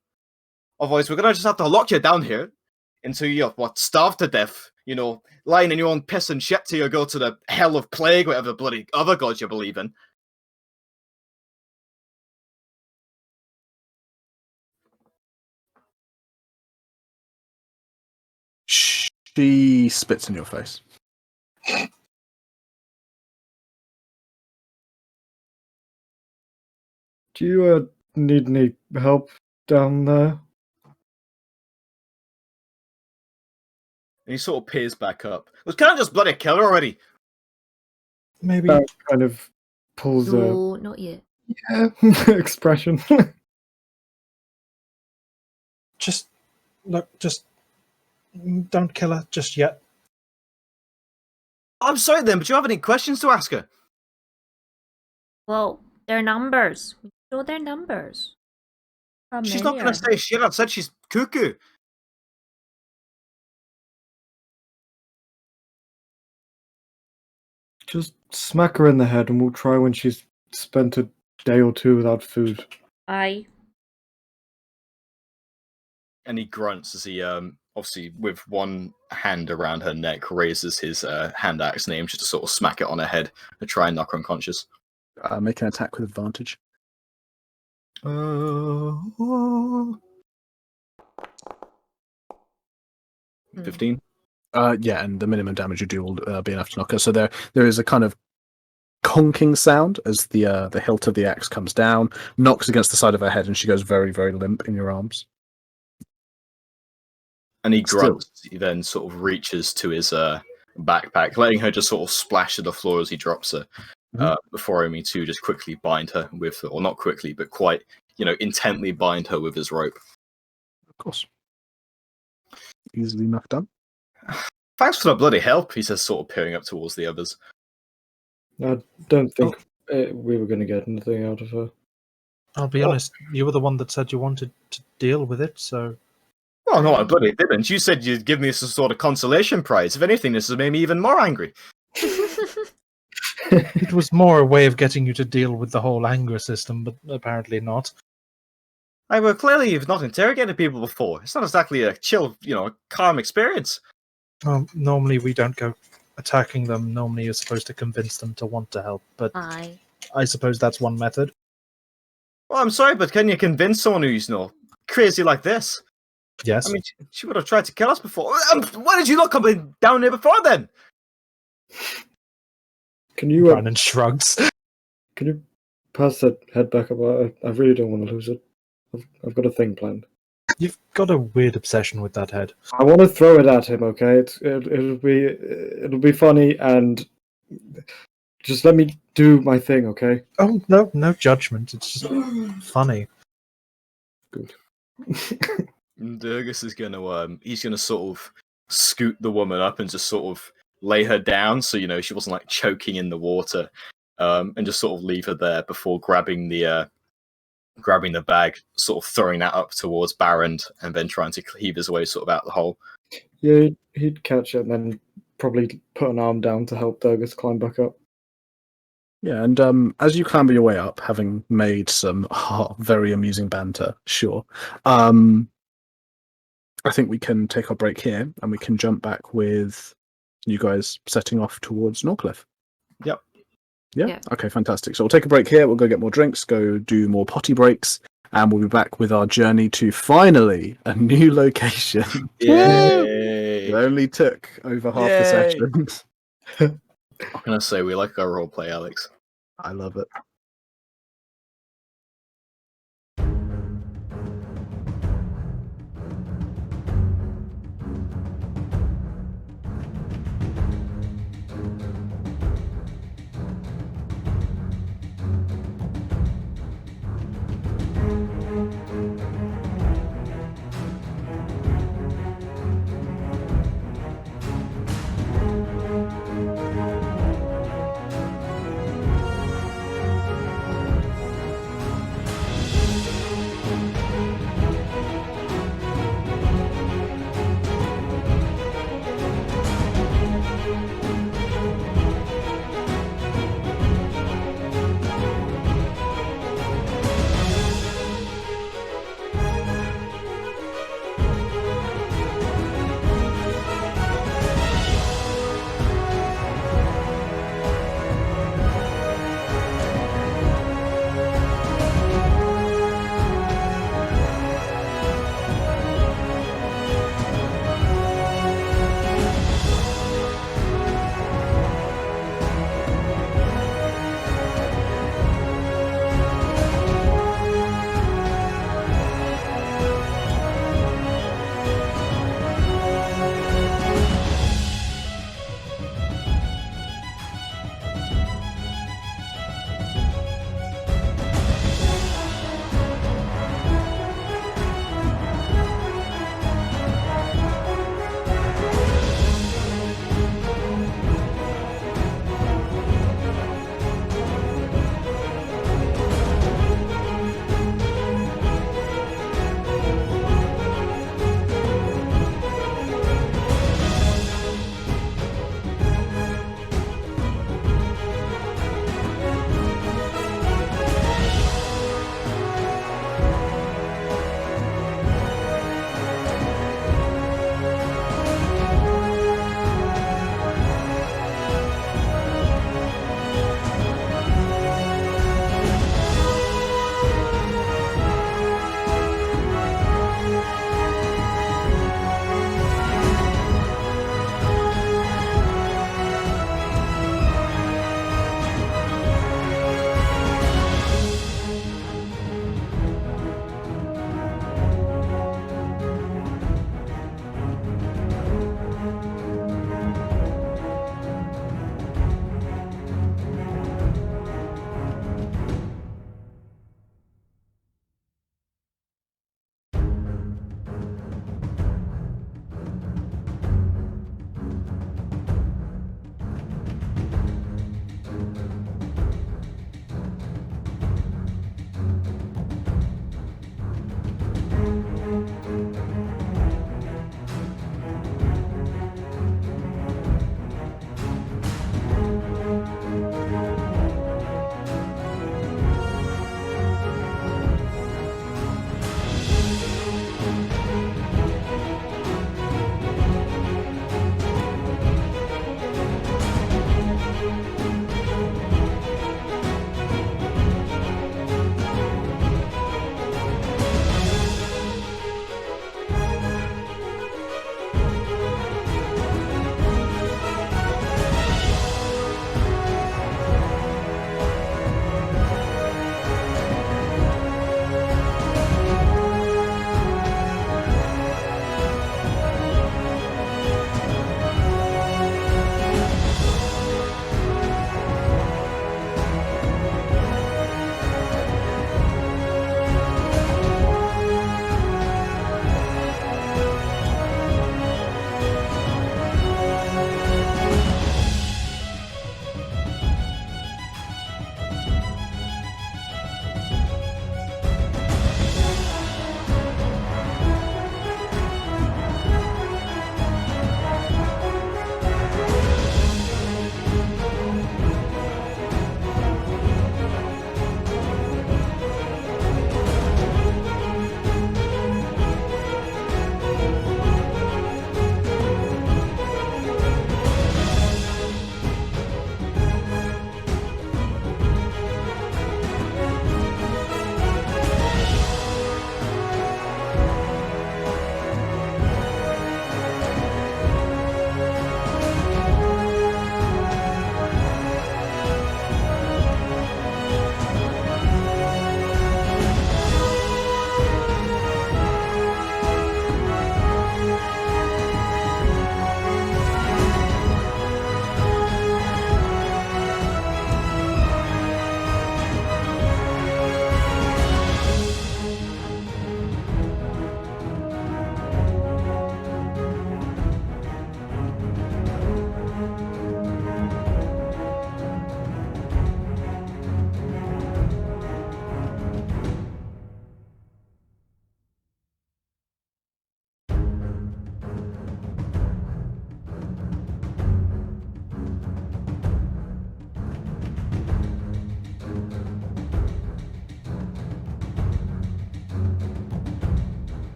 Otherwise, we're gonna just have to lock you down here until you're starved to death. Lying in your own piss and shit till you go to the hell of plague, whatever bloody other gods you believe in. She spits in your face. Do you need any help down there? And he sort of peers back up. Can't just bloody kill her already. Maybe That kind of pulls a No, not yet. expression. just don't kill her just yet. I'm sorry then, but do you have any questions to ask her? Well, their numbers. We know their numbers. How She's many not gonna are say shit. I've said she's cuckoo. Just smack her in the head and we'll try when she's spent a day or two without food. Aye. And he grunts as he, obviously, with one hand around her neck, raises his hand axe name just to sort of smack it on her head and try and knock her unconscious. Make an attack with advantage. 15. Yeah, and the minimum damage you do will be enough to knock her. So there is a kind of conking sound as the hilt of the axe comes down, knocks against the side of her head, and she goes very, very limp in your arms. And he grunts. He then sort of reaches to his backpack, letting her just sort of splash to the floor as he drops her. Before Omi to just quickly bind her with, or not quickly, but quite, intently bind her with his rope. Of course. Easily enough done. Thanks for the bloody help, he says, sort of peering up towards the others. I don't think we were going to get anything out of her. I'll be honest, you were the one that said you wanted to deal with it, so... Well, no, I bloody didn't. You said you'd give me some sort of consolation prize. If anything, this has made me even more angry. It was more a way of getting you to deal with the whole anger system, but apparently not. Well, clearly you've not interrogated people before. It's not exactly a chill, calm experience. Normally we don't go attacking them. Normally you're supposed to convince them to want to help, but Aye. I suppose that's one method. Well, I'm sorry, but can you convince someone who's, crazy like this? Yes. I mean, she would have tried to kill us before. Why did you not come down here before then? Can you Brandon shrugs. Can you pass that head back up? I really don't want to lose it. I've got a thing planned. You've got a weird obsession with that head. I want to throw it at him. Okay, it'll be funny, and just let me do my thing. Okay. Oh no judgment. It's just funny. Good. Durgus is gonna sort of scoot the woman up and just sort of lay her down, so she wasn't like choking in the water, and just sort of leave her there before grabbing the bag, sort of throwing that up towards Baron, and then trying to heave his way sort of out the hole. Yeah, he'd catch it and then probably put an arm down to help Durgus climb back up. Yeah, and as you clamber your way up, having made some very amusing banter, sure, I think we can take our break here, and we can jump back with you guys setting off towards Norcliffe. Yep. Yeah? Okay, fantastic. So we'll take a break here, we'll go get more drinks, go do more potty breaks, and we'll be back with our journey to finally a new location. Yay! It only took over half the session. What can I say? We like our roleplay, Alex. I love it.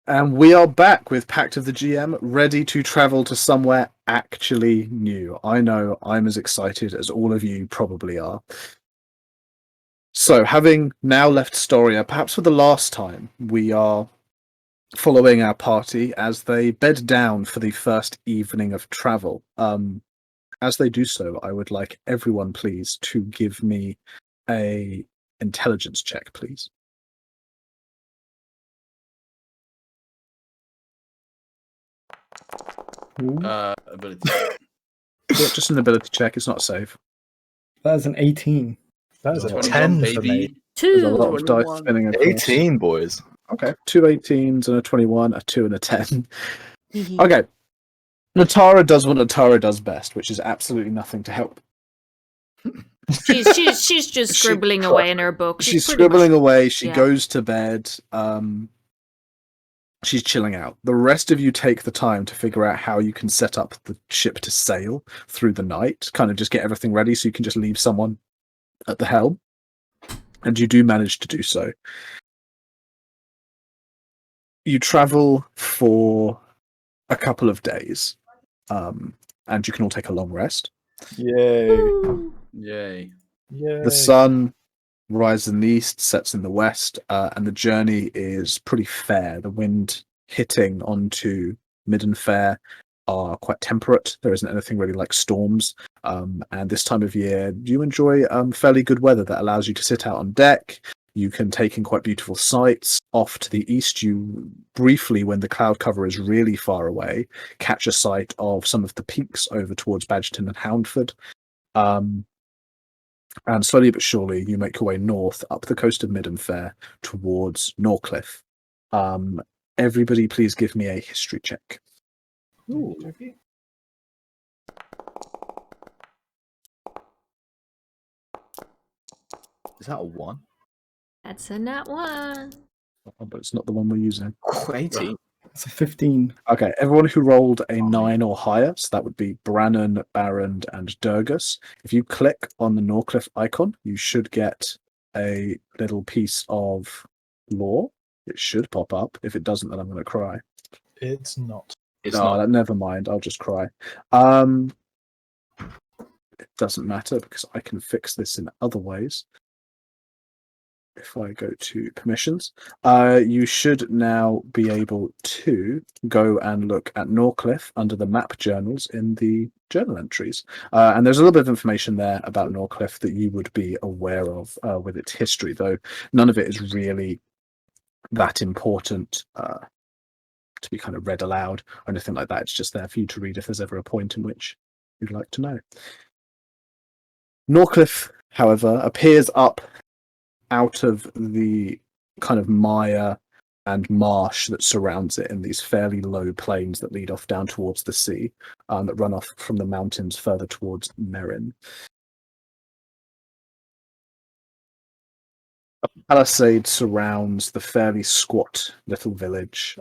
And we are back with Pact of the GM, ready to travel to somewhere actually new. I know I'm as excited as all of you probably are. So, having now left Storia, perhaps for the last time, we are following our party as they bed down for the first evening of travel. As they do so, I would like everyone, please, to give me a intelligence check, please. Ability. Yeah, just an ability check. It's not a save. That is an 18. That is a 21, 10 for baby. me. There's a Two. lot of dice 21. spinning across. 18, boys. Okay, 2 18s and a 21, a 2 and a 10. Okay. Natara does what Natara does best, which is absolutely nothing to help. She's just She- scribbling away in her book. She's pretty scribbling much- away. She yeah. goes to bed. She's chilling out. The rest of you take the time to figure out how you can set up the ship to sail through the night. Kind of just get everything ready so you can just leave someone at the helm. And you do manage to do so. You travel for a couple of days. And you can all take a long rest. Yay. Ooh. Yay. Yay. The sun rises in the east, sets in the west, and the journey is pretty fair. The wind hitting onto Midden Fair are quite temperate. There isn't anything really like storms. And this time of year, you enjoy fairly good weather that allows you to sit out on deck. You can take in quite beautiful sights. Off to the east, you briefly, when the cloud cover is really far away, catch a sight of some of the peaks over towards Badgerton and Houndford. And slowly but surely, you make your way north up the coast of Midden Fair towards Norcliffe. Everybody, please give me a history check. Ooh. Is that a 1? That's a nat one. Oh, but it's not the one we're using. 18. That's a 15. Okay, everyone who rolled a 9 or higher, so that would be Brannon, Barrand, and Durgus. If you click on the Norcliffe icon, you should get a little piece of lore. It should pop up. If it doesn't, then I'm going to cry. It's not. It's No, not. never mind. I'll just cry. It doesn't matter because I can fix this in other ways. If I go to permissions, you should now be able to go and look at Norcliffe under the map journals in the journal entries. And there's a little bit of information there about Norcliffe that you would be aware of with its history, though none of it is really that important to be kind of read aloud or anything like that. It's just there for you to read if there's ever a point in which you'd like to know. Norcliffe, however, appears up out of the kind of mire and marsh that surrounds it in these fairly low plains that lead off down towards the sea, that run off from the mountains further towards Merin. A palisade surrounds the fairly squat little village,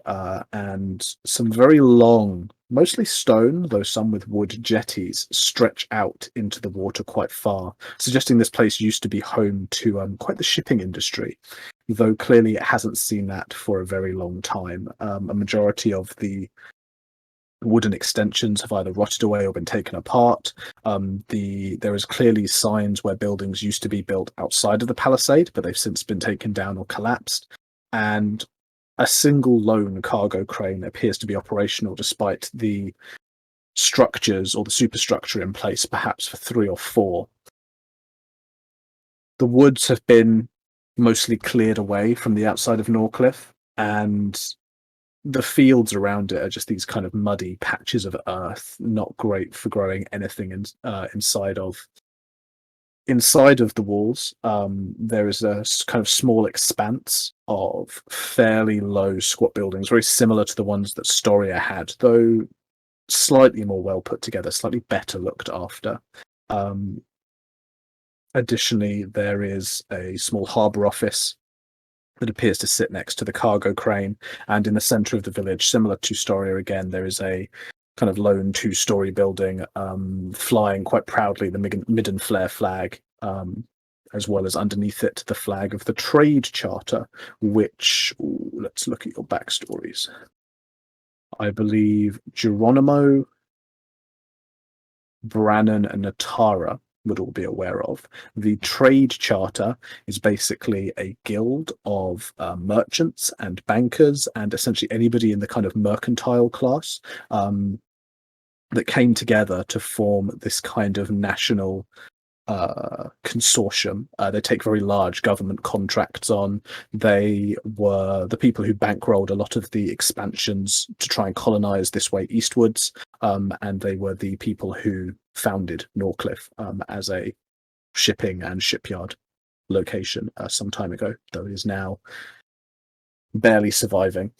and some very long, mostly stone, though some with wood jetties, stretch out into the water quite far, suggesting this place used to be home to quite the shipping industry, though clearly it hasn't seen that for a very long time. A majority of the wooden extensions have either rotted away or been taken apart. There is clearly signs where buildings used to be built outside of the palisade, but they've since been taken down or collapsed. And a single lone cargo crane appears to be operational despite the structures or the superstructure in place, perhaps for 3 or 4. The woods have been mostly cleared away from the outside of Norcliffe, and the fields around it are just these kind of muddy patches of earth, not great for growing anything inside of. Inside of the walls, there is a kind of small expanse of fairly low squat buildings, very similar to the ones that Storia had, though slightly more well put together, slightly better looked after. Additionally, there is a small harbour office that appears to sit next to the cargo crane, and in the centre of the village, similar to Storia again, there is a kind of lone 2-story building flying quite proudly the Midden Flare flag as well as underneath it the flag of the Trade Charter, which, let's look at your backstories. I believe Geronimo, Brannon, and Natara would all be aware of. The Trade Charter is basically a guild of merchants and bankers and essentially anybody in the kind of mercantile class that came together to form this kind of national consortium. They take very large government contracts on. They were the people who bankrolled a lot of the expansions to try and colonize this way eastwards, and they were the people who founded Norcliffe as a shipping and shipyard location some time ago, though it is now barely surviving.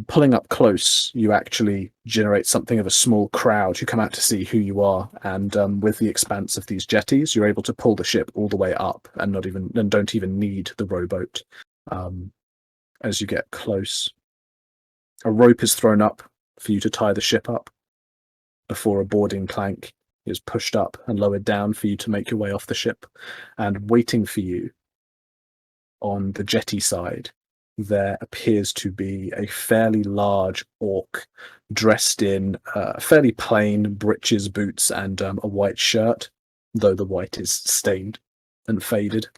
Pulling up close, you actually generate something of a small crowd who come out to see who you are, and with the expanse of these jetties, you're able to pull the ship all the way up and don't even need the rowboat. As you get close, a rope is thrown up for you to tie the ship up before a boarding plank is pushed up and lowered down for you to make your way off the ship. And waiting for you on the jetty side, there appears to be a fairly large orc dressed in fairly plain breeches, boots, and a white shirt, though the white is stained and faded.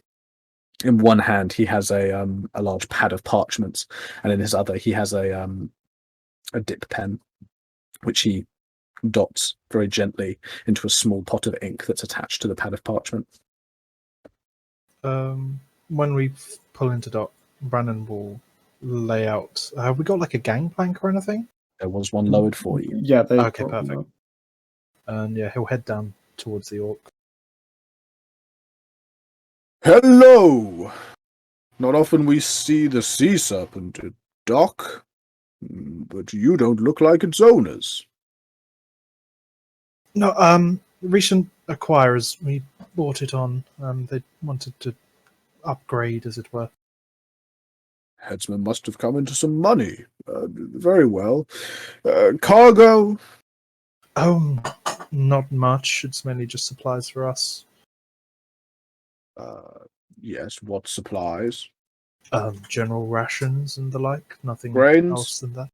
In one hand, he has a large pad of parchments, and in his other, he has a dip pen, which he dots very gently into a small pot of ink that's attached to the pad of parchment. When we pull into dock, Brandon will lay out. Have we got like a gangplank or anything? There was one lowered for you. Yeah, they Okay, brought them perfect. up. And yeah, he'll head down towards the orc. Hello! Not often we see the sea serpent at dock, but you don't look like its owners. No, recent acquirers. We bought it on. They wanted to upgrade, as it were. Headsman must have come into some money. Very well. Cargo? Oh, not much. It's mainly just supplies for us. Yes, what supplies? General rations and the like. Nothing Grains? else than that.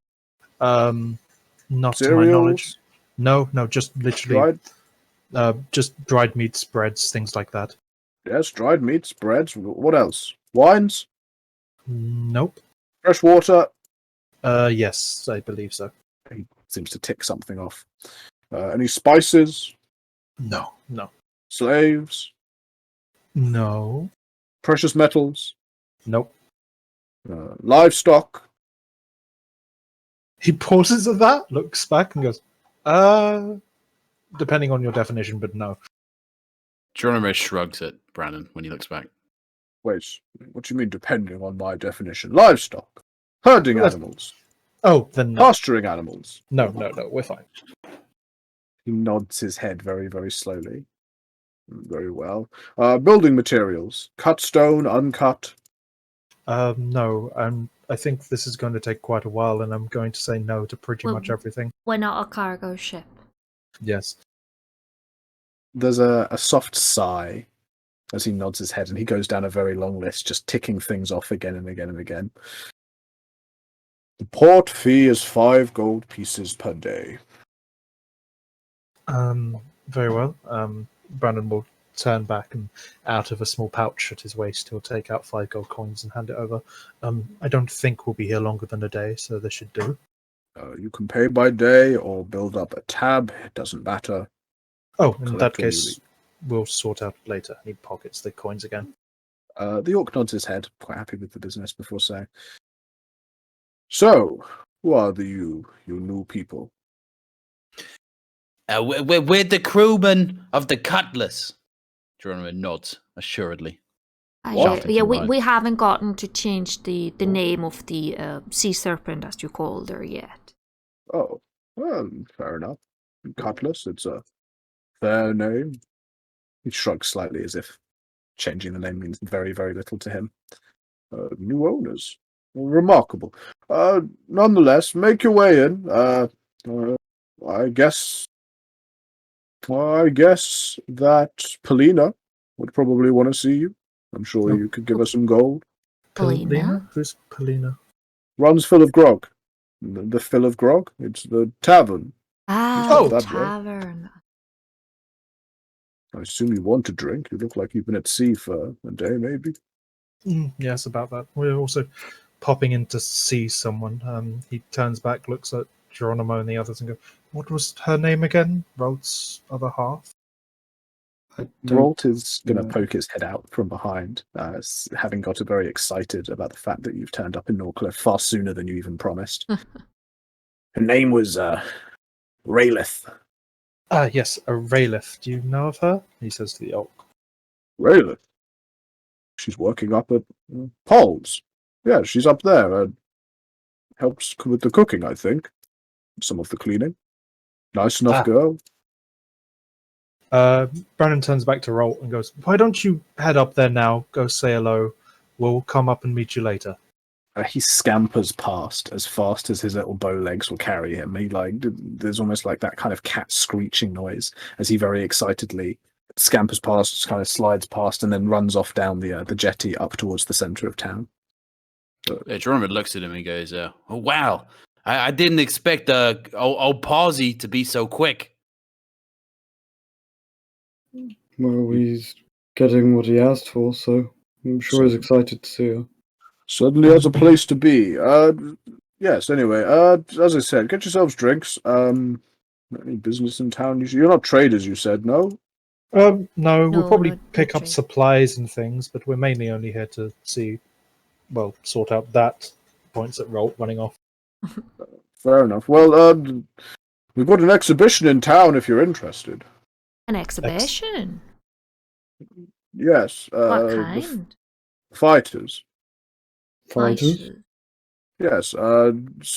Not to my Cereals? knowledge. No, just literally Dried? just dried meat spreads, things like that. Yes, dried meats, breads. What else? Wines? Nope. Fresh water? Yes, I believe so. He seems to tick something off. Any spices? No. Slaves? No. Precious metals? Nope. Livestock? He pauses at that, looks back, and goes, depending on your definition, but no. Geronimo shrugs at Brandon when he looks back. Wait, what do you mean depending on my definition? Livestock? Herding That's- animals? Oh, then no. Pasturing animals? No, we're fine. He nods his head very, very slowly. Very well. Building materials? Cut stone, uncut? No, I think this is going to take quite a while, and I'm going to say no to pretty Well- much everything. We're not a cargo ship. Yes. There's a soft sigh as he nods his head, and he goes down a very long list, just ticking things off again and again and again. The port fee is 5 gold pieces per day. Very well. Brandon will turn back, and out of a small pouch at his waist, he'll take out 5 gold coins and hand it over. I don't think we'll be here longer than a day, so this should do. You can pay by day or build up a tab. It doesn't matter. Oh, in Collect that when you case, we'll sort out later. He pockets the coins again. The orc nods his head, quite happy with the business, before saying, "So, who are you new people?" We're the crewmen of the Cutlass. Geronimo nods assuredly. What? Yeah, we haven't gotten to change the name of the sea serpent, as you called her, yet. Oh, well, fair enough. Cutlass, it's a fair name. He shrugs slightly as if changing the name means very, very little to him. New owners. Remarkable. Nonetheless, make your way in. I guess that Polina would probably want to see you. I'm sure Oh. you could give us some gold. Polina? Who's Polina? Runs full of grog. The fill of grog? It's the tavern. Ah, Oh, the that way. tavern. I assume you want a drink. You look like you've been at sea for a day, maybe. Yes, about that. We're also popping in to see someone. He turns back, looks at Geronimo and the others, and goes, "What was her name again? Rolt's other half." I don't Rolt is going to know. poke his head out from behind, having got very excited about the fact that you've turned up in Norcliffe far sooner than you even promised. Her name was Raylith. Ah, yes, a Raylith. Do you know of her? He says to the elk. Raylith? She's working up at Paul's. Yeah, she's up there. Helps with the cooking, I think. Some of the cleaning. Nice enough girl. Brandon turns back to Rolt and goes, "Why don't you head up there now? Go say hello. We'll come up and meet you later." He scampers past as fast as his little bow legs will carry him. There's almost like that kind of cat screeching noise as he very excitedly scampers past, kind of slides past, and then runs off down the jetty up towards the center of town. Geronimo looks at him and goes, "Oh wow, I didn't expect old Pawsey to be so quick." Well, he's getting what he asked for, so I'm sure he's excited to see her. Certainly has a place to be. Yes, anyway, as I said, get yourselves drinks. Any business in town? You're not traders, you said, no? No, No, we'll probably we're pick up trade. supplies and things, but we're mainly only here to sort out that. Points at Rolt running off. Fair enough. Well, we've got an exhibition in town if you're interested. An exhibition? Yes. What The kind? fighters. Fighters? Yes. It's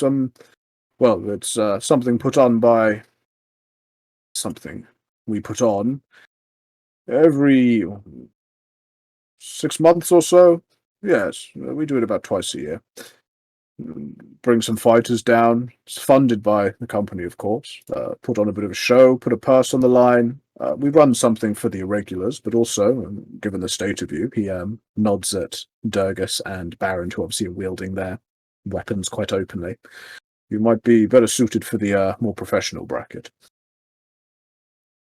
something put on by something we put on every 6 months or so. Yes, we do it about twice a year. Bring some fighters down. It's funded by the company, of course. Put on a bit of a show, put a purse on the line. We run something for the irregulars, but also, given the state of you, he nods at Durgus and Baron, who obviously are wielding their weapons quite openly. You might be better suited for the more professional bracket.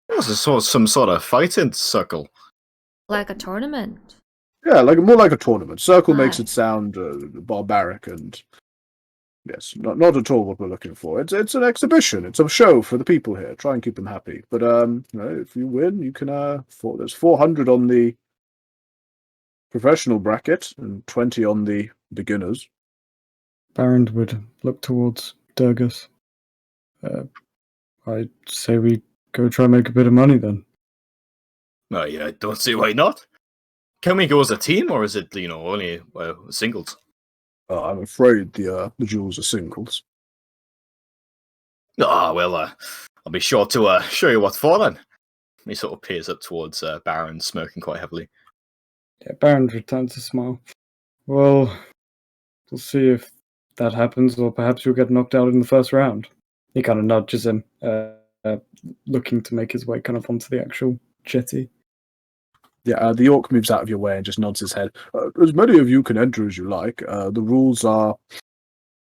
What's some sort of fighting circle? Like a tournament? Yeah, more like a tournament. Circle makes Aye. it sound barbaric and yes, not at all what we're looking for. It's an exhibition. It's a show for the people here. Try and keep them happy. But if you win, you can there's 400 on the professional bracket and 20 on the beginners. Baron would look towards Durgus. I'd say we go try and make a bit of money then. Oh, yeah, I don't see why not. Can we go as a team, or is it only singles? I'm afraid the duels are singles. Ah, well, I'll be sure to show you what for then. He sort of peers up towards Baron, smirking quite heavily. Yeah, Baron returns a smile. Well, we'll see if that happens, or perhaps you'll get knocked out in the first round. He kind of nudges him, looking to make his way kind of onto the actual jetty. Yeah, the orc moves out of your way and just nods his head. As many of you can enter as you like. The rules are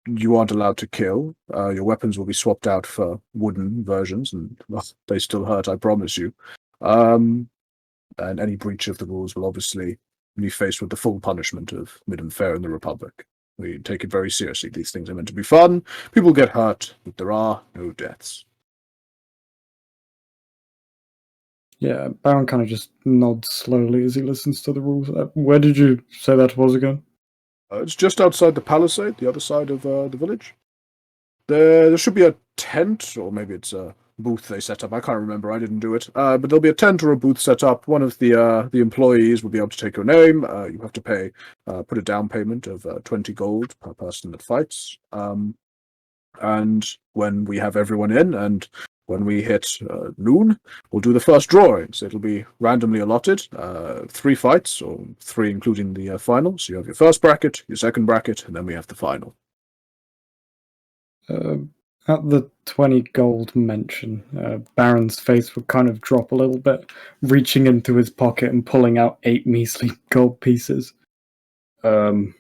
you aren't allowed to kill. Your weapons will be swapped out for wooden versions, and they still hurt, I promise you. And any breach of the rules will obviously be faced with the full punishment of mid and fair in the Republic. We take it very seriously. These things are meant to be fun. People get hurt, but there are no deaths. Yeah, Baron kind of just nods slowly as he listens to the rules. Where did you say that was again? It's just outside the palisade, the other side of the village. There should be a tent, or maybe it's a booth they set up. I can't remember. I didn't do it. But there'll be a tent or a booth set up. One of the employees will be able to take your name. You have to pay, put a down payment of 20 gold per person that fights. And when we have everyone in, and when we hit noon, we'll do the first drawings. It'll be randomly allotted, 3 fights, or 3 including the final. So you have your first bracket, your second bracket, and then we have the final. At the 20 gold mention, Baron's face would kind of drop a little bit, reaching into his pocket and pulling out 8 measly gold pieces. I'll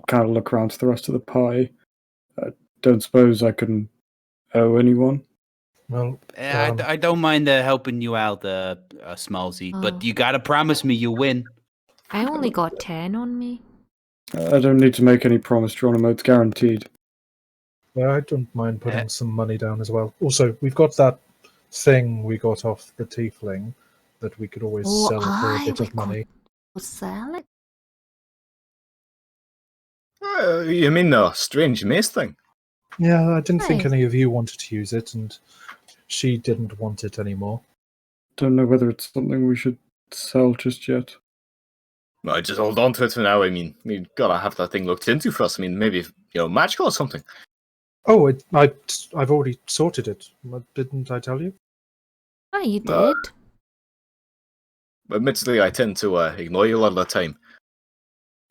kind of look around to the rest of the pie. Don't suppose I can owe anyone? Well, I don't mind helping you out, Smallsy, but you gotta promise me you'll win. I only got 10 on me. I don't need to make any promise, Geronimo. It's guaranteed. yeah, I don't mind putting some money down as well. Also, we've got that thing we got off the tiefling that we could always sell for a bit of money. Sell it? You mean the strange mace thing? Yeah, I didn't think Right. any of you wanted to use it, and she didn't want it anymore. Don't know whether it's something we should sell just yet. No, just hold on to it for now. I mean, we gotta have that thing looked into first. I mean, maybe magical or something. Oh, I've already sorted it. Didn't I tell you? Oh, you did? Admittedly, I tend to ignore you a lot of the time.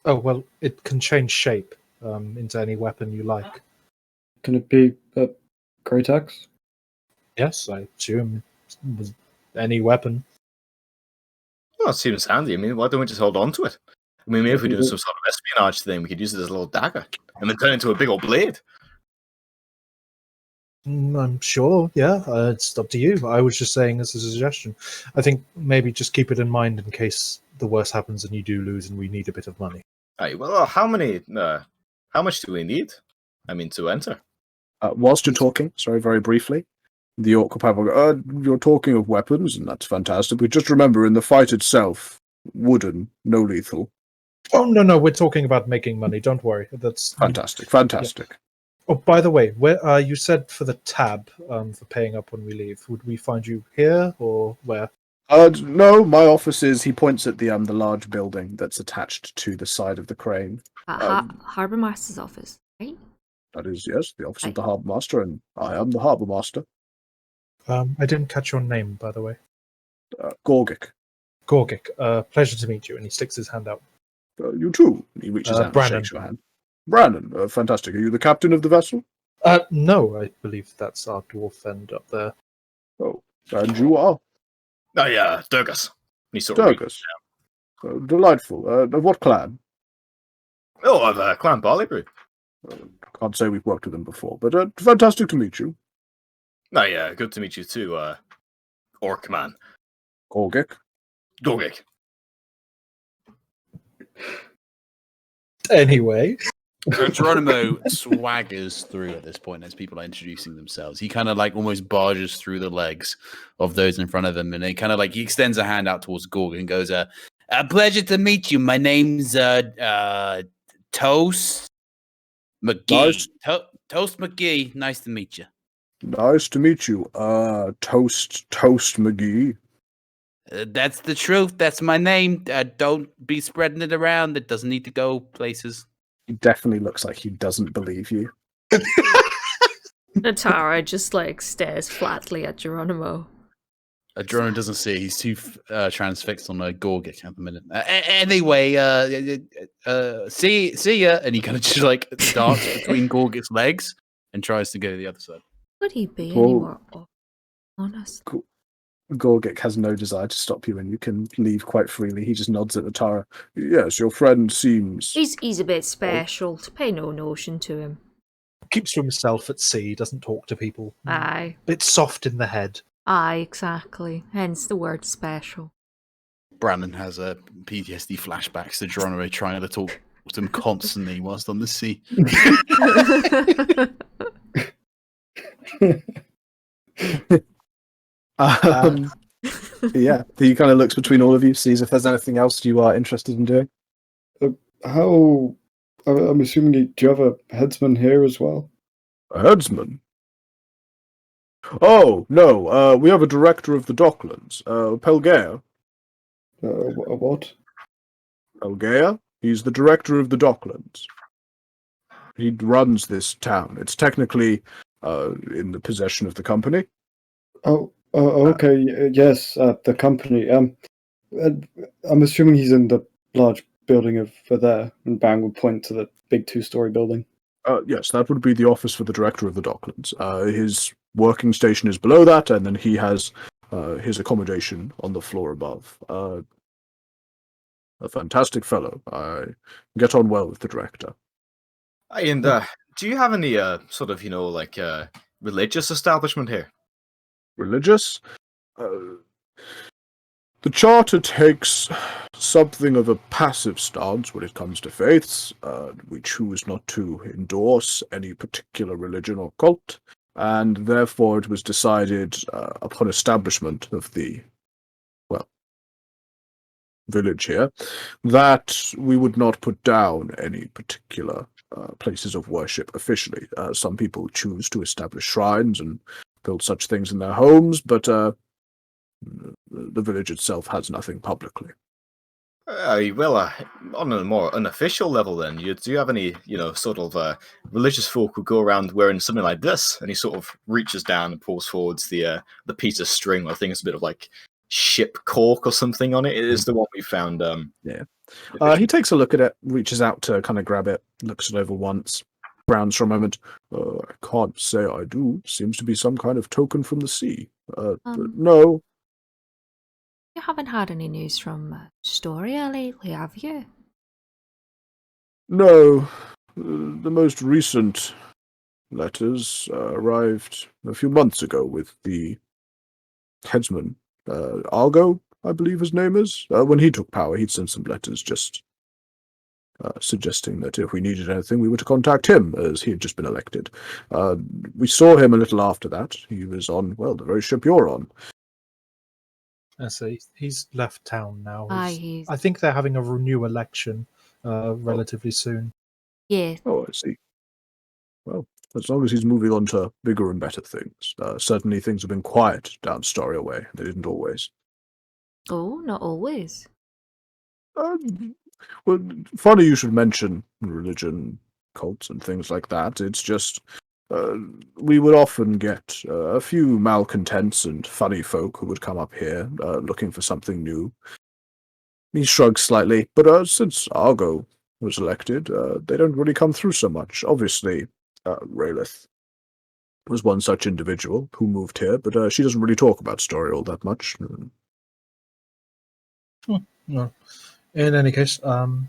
Oh, well, it can change shape into any weapon you like. Can it be a great axe? Yes, I assume it was any weapon. Well, it seems handy. I mean, why don't we just hold on to it? I mean, maybe if we do some sort of espionage thing, we could use it as a little dagger and then turn it into a big old blade. I'm sure, yeah. It's up to you. I was just saying as a suggestion. I think maybe just keep it in mind in case the worst happens and you do lose and we need a bit of money. Aye, well, how much do we need? I mean, to enter. Whilst you're talking, sorry, very briefly, the orc will probably go, you're talking of weapons, and that's fantastic. But just remember, in the fight itself, wooden, no lethal. Oh, no, we're talking about making money. Don't worry. That's Fantastic. Yeah. Oh, by the way, where you said for the tab for paying up when we leave, would we find you here or where? No, my office is, he points at the large building that's attached to the side of the crane. Harbour Master's office, right? That is, yes, the office of the Harbour Master, and I am the Harbour Master. I didn't catch your name, by the way. Gorgic. Gorgic, pleasure to meet you. And he sticks his hand out. You too. He reaches out and Brannon. shakes your hand. Brannon, fantastic. Are you the captain of the vessel? No, I believe that's our dwarf friend up there. Oh, and you are? Oh, yeah, Durgus. He sort of Durgus. Delightful. Of what clan? Oh, of Clan Barley Brew. Can't say we've worked with them before, but fantastic to meet you. Oh, yeah, good to meet you too, Orc Man. Gorgic. Gorgic. Anyway. Geronimo swaggers through at this point as people are introducing themselves. He kind of like almost barges through the legs of those in front of him, and he kind of like he extends a hand out towards Gorg and goes, "A pleasure to meet you. My name's Toast McGee. Nice. Toast McGee. Nice to meet you." Nice to meet you. Toast McGee. That's the truth. That's my name. Don't be spreading it around. It doesn't need to go places. He definitely looks like he doesn't believe you. Natara just like stares flatly at Geronimo. Geronimo doesn't see. He's too transfixed on Gorgic at the minute. Anyway, see ya. And he kind of just like darts between Gorgic's legs and tries to go to the other side. Could he be Well, any more honest? Gorgic has no desire to stop you, and you can leave quite freely. He just nods at Natara. Yes, your friend seems... He's a bit special. To pay no notion to him. Keeps to himself at sea, doesn't talk to people. Aye. Bit soft in the head. Aye, exactly. Hence the word special. Brandon has a PTSD flashbacks to Geronimo trying to talk to him constantly whilst on the sea. Yeah, he kind of looks between all of you, sees if there's anything else you are interested in doing. How... I'm assuming do you have a headsman here as well? A headsman? Oh, no, we have a director of the Docklands, Pelgea. What? Pelgea? He's the director of the Docklands. He runs this town. It's technically in the possession of the company. Okay, yes, the company. I'm assuming he's in the large building over there, and Bang would point to the big 2-story building. Yes, that would be the office for the director of the Docklands. His working station is below that, and then he has his accommodation on the floor above. A fantastic fellow. I get on well with the director. And do you have any sort of, religious establishment here? Religious? The Charter takes something of a passive stance when it comes to faiths. We choose not to endorse any particular religion or cult, and therefore it was decided upon establishment of the, village here, that we would not put down any particular places of worship officially. Some people choose to establish shrines and build such things in their homes, but the village itself has nothing publicly. On a more unofficial level, then, do you have any, sort of religious folk who go around wearing something like this? And he sort of reaches down and pulls forwards the piece of string. I think it's a bit of like ship cork or something on it. It is the one we found. He takes a look at it, reaches out to kind of grab it, looks it over once, frowns for a moment. I can't say I do. Seems to be some kind of token from the sea. No. You haven't had any news from Storia lately, have you? No. The most recent letters arrived a few months ago with the headsman, Argo, I believe his name is. When he took power, he'd sent some letters just suggesting that if we needed anything, we were to contact him, as he had just been elected. We saw him a little after that. He was on, the very ship you're on. I see. He's left town now. Aye, I think they're having a new election relatively soon. Yeah. Oh, I see. Well, as long as he's moving on to bigger and better things. Certainly things have been quiet down Storia way. They didn't always. Oh, not always. Well, funny you should mention religion, cults, and things like that. It's just we would often get a few malcontents and funny folk who would come up here looking for something new. He shrugs slightly, but since Argo was elected, they don't really come through so much. Obviously, Raelith was one such individual who moved here, but she doesn't really talk about Story all that much. No. In any case, I'm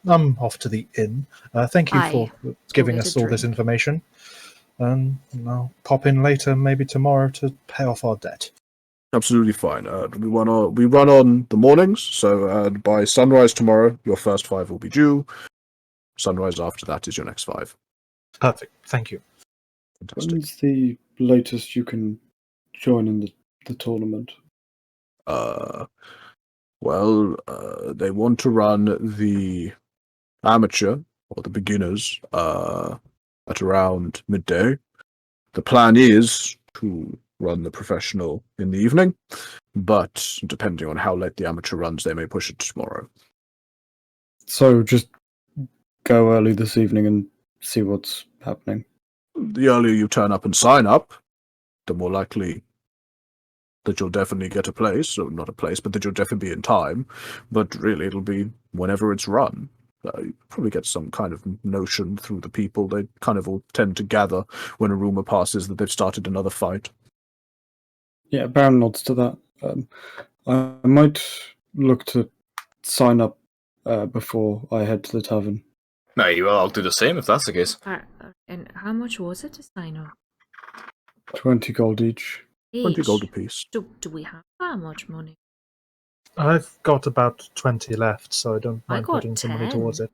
off to the inn. Thank you for giving us all this information. And I'll pop in later, maybe tomorrow, to pay off our debt. Absolutely fine. We run on the mornings, so by sunrise tomorrow, your first 5 will be due. Sunrise after that is your next 5. Perfect. Thank you. Fantastic. When's the latest you can join in the tournament? They want to run the amateur or the beginners at around midday. The plan is to run the professional in the evening, but depending on how late the amateur runs, they may push it to tomorrow. So just go early this evening and see what's happening. The earlier you turn up and sign up, the more likely that you'll definitely get a place, or not a place, but that you'll definitely be in time. But really, it'll be whenever it's run. You probably get some kind of notion through the people. They kind of all tend to gather when a rumor passes that they've started another fight. Yeah, Baron nods to that. I might look to sign up before I head to the tavern. No, I'll do the same if that's the case. And how much was it to sign up? 20 gold each. 20 gold apiece. Do we have that much money? I've got about 20 left, so I don't mind got putting some money 10. towards it.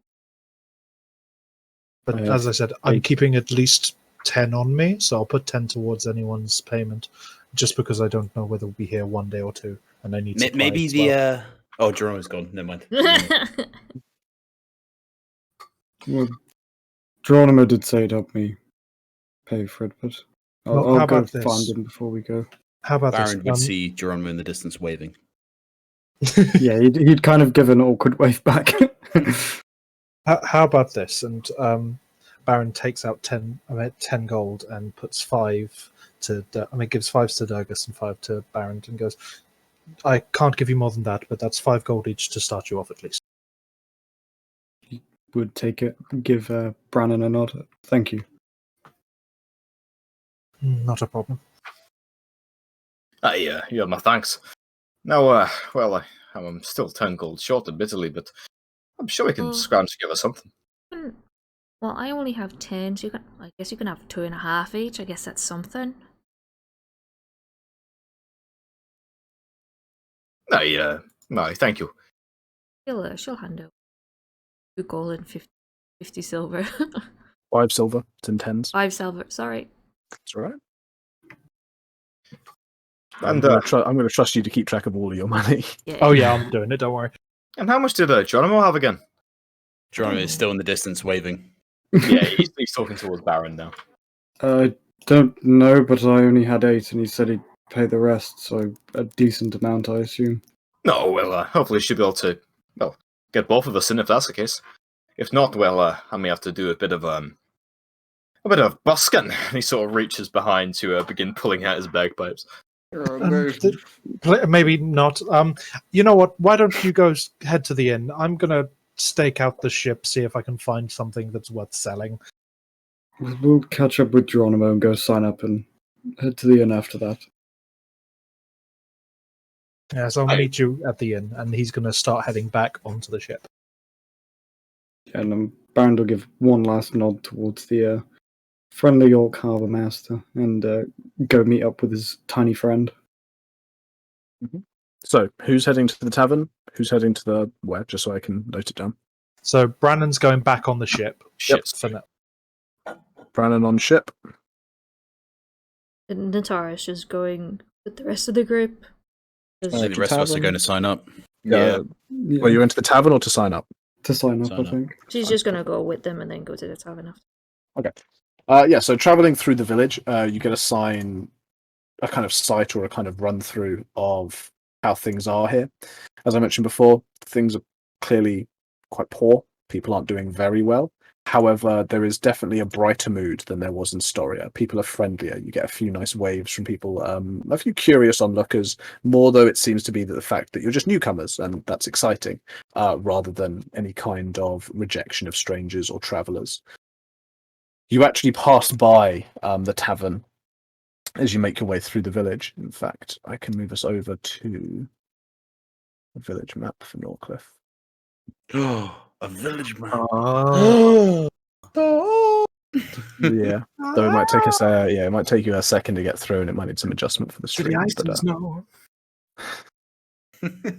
But I as have I said, I'm 8. keeping at least 10 on me, so I'll put 10 towards anyone's payment, just because I don't know whether we'll be here one day or two, and I need supplies Maybe as the well. Oh, Jerome's gone. Never mind. Well, Geronimo did say it'd help me pay for it, but Well, how I'll go about this? find him before we go. How about Baron would this? see Geronimo in the distance waving. Yeah, he'd kind of give an awkward wave back. How about this? And Baron takes out 10 gold and puts 5 to. Gives 5 to Durgus and 5 to Baron, and goes, "I can't give you more than that, but that's 5 gold each to start you off at least." would take it, give Brannon a nod. Thank you. Not a problem. Yeah, you have my thanks. Now, I'm still 10 gold short, admittedly, but I'm sure we can Oh. scrounge together something. Well, I only have 10, so I guess you can have 2.5 each. I guess that's something. No, thank you. She'll hand over 2 gold and 50 silver. 5 silver, 10 tens. 5 silver, sorry. That's all right. And I'm going to trust you to keep track of all of your money. Yeah. Oh yeah, I'm doing it. Don't worry. and how much did Geronimo have again? Geronimo is still in the distance waving. Yeah, he's talking towards Baron now. I don't know, but I only had 8, and he said he'd pay the rest, so a decent amount, I assume. No, well, hopefully she'll be able to, get both of us in if that's the case. If not, I may have to do a bit of busking. He sort of reaches behind to begin pulling out his bagpipes. Maybe not. You know what? Why don't you go head to the inn? I'm gonna stake out the ship, see if I can find something that's worth selling. We'll catch up with Geronimo and go sign up and head to the inn after that. Yeah, so I'll meet you at the inn, and he's gonna start heading back onto the ship. And Baron will give one last nod towards the friendly York Harbour Master and go meet up with his tiny friend. So, who's heading to the tavern? Who's heading to the where? Just so I can note it down. So Brandon's going back on the ship. Shit. For now. Brannon on ship. And Natara's just going with the rest of the group. I think the rest of us are going to sign up. Yeah. Well, you went to the tavern or to sign up? To sign up, Sign I up. think. She's just going to go with them and then go to the tavern after. Okay. So traveling through the village, you get a kind of sight or a kind of run through of how things are here. As I mentioned before, things are clearly quite poor. People aren't doing very well. However, there is definitely a brighter mood than there was in Storia. People are friendlier. You get a few nice waves from people, a few curious onlookers, more though it seems to be that the fact that you're just newcomers, and that's exciting, rather than any kind of rejection of strangers or travellers. You actually pass by the tavern as you make your way through the village. In fact, I can move us over to a village map for Norcliffe. Oh, a village map. Yeah, though it might take us. It might take you a second to get through, and it might need some adjustment for the stream. No. Let me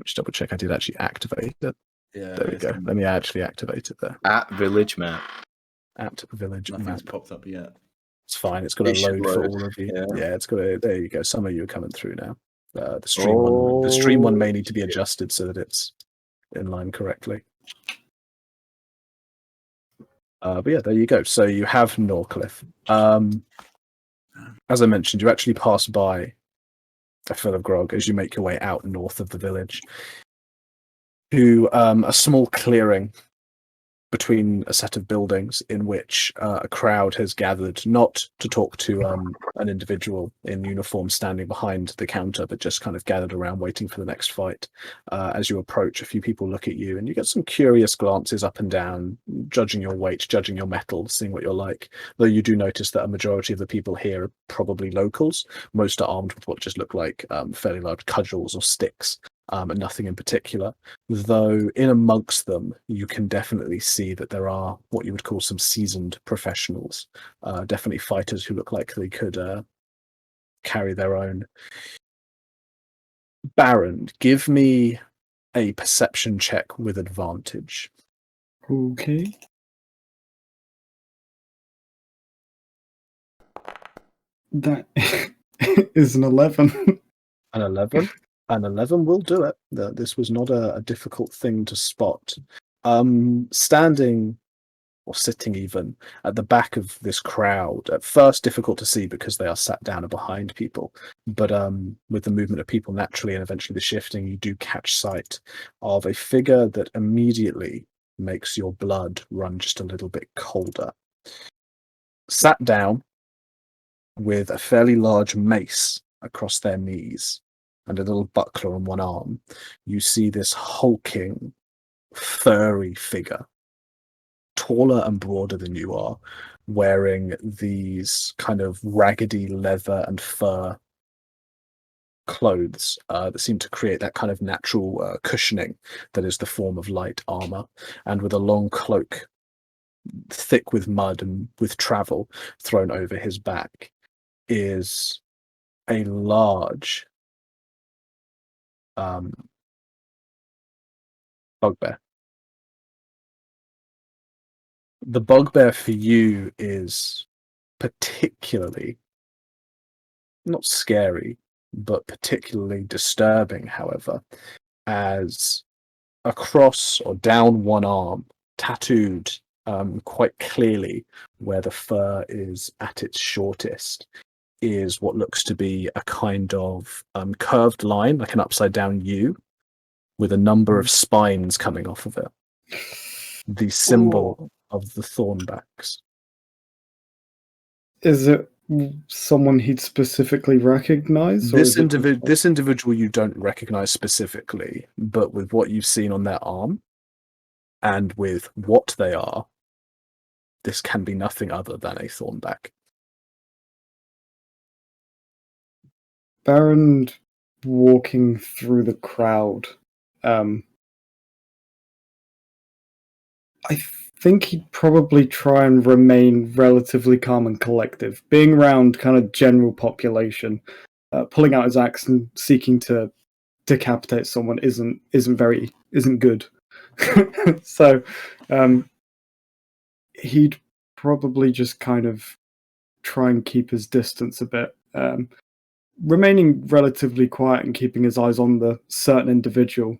just double check. I did actually activate it. Yeah, There we go. Let me actually activate it there. At Village Map. At village Nothing's map. popped up yet. It's fine. It's got to It should load for load, all of you. yeah. Yeah, it's got to. There you go. Some of you are coming through now. The stream one may need to be adjusted so that it's in line correctly. But yeah, there you go. So you have Norcliffe. As I mentioned, you actually pass by a fill of grog as you make your way out north of the village to a small clearing between a set of buildings in which a crowd has gathered, not to talk to an individual in uniform standing behind the counter, but just kind of gathered around waiting for the next fight. As you approach, a few people look at you and you get some curious glances up and down, judging your weight, judging your mettle, seeing what you're like. Though you do notice that a majority of the people here are probably locals. Most are armed with what just look like fairly large cudgels or sticks. And nothing in particular, though in amongst them you can definitely see that there are what you would call some seasoned professionals, definitely fighters who look like they could carry their own. Baron, give me a perception check with advantage. Okay. That is an 11. An 11? An 11 will do it. This was not a difficult thing to spot. Standing, or sitting even, at the back of this crowd, at first difficult to see because they are sat down and behind people, but with the movement of people naturally and eventually the shifting, you do catch sight of a figure that immediately makes your blood run just a little bit colder. Sat down with a fairly large mace across their knees and a little buckler on one arm, you see this hulking, furry figure, taller and broader than you are, wearing these kind of raggedy leather and fur clothes that seem to create that kind of natural cushioning that is the form of light armor, and with a long cloak thick with mud and with travel thrown over his back is a large bugbear. The bugbear for you is particularly not scary, but particularly disturbing, however, as across or down one arm, tattooed quite clearly where the fur is at its shortest, is what looks to be a kind of curved line, like an upside down U, with a number of spines coming off of it. The symbol of the Thornbacks. Is it someone he'd specifically recognize? Or This is it this individual you don't recognize specifically, but with what you've seen on their arm and with what they are, this can be nothing other than a Thornback. Baron walking through the crowd? I think he'd probably try and remain relatively calm and collective. Being around kind of general population, pulling out his axe and seeking to decapitate someone isn't good. So he'd probably just kind of try and keep his distance a bit, remaining relatively quiet and keeping his eyes on the certain individual,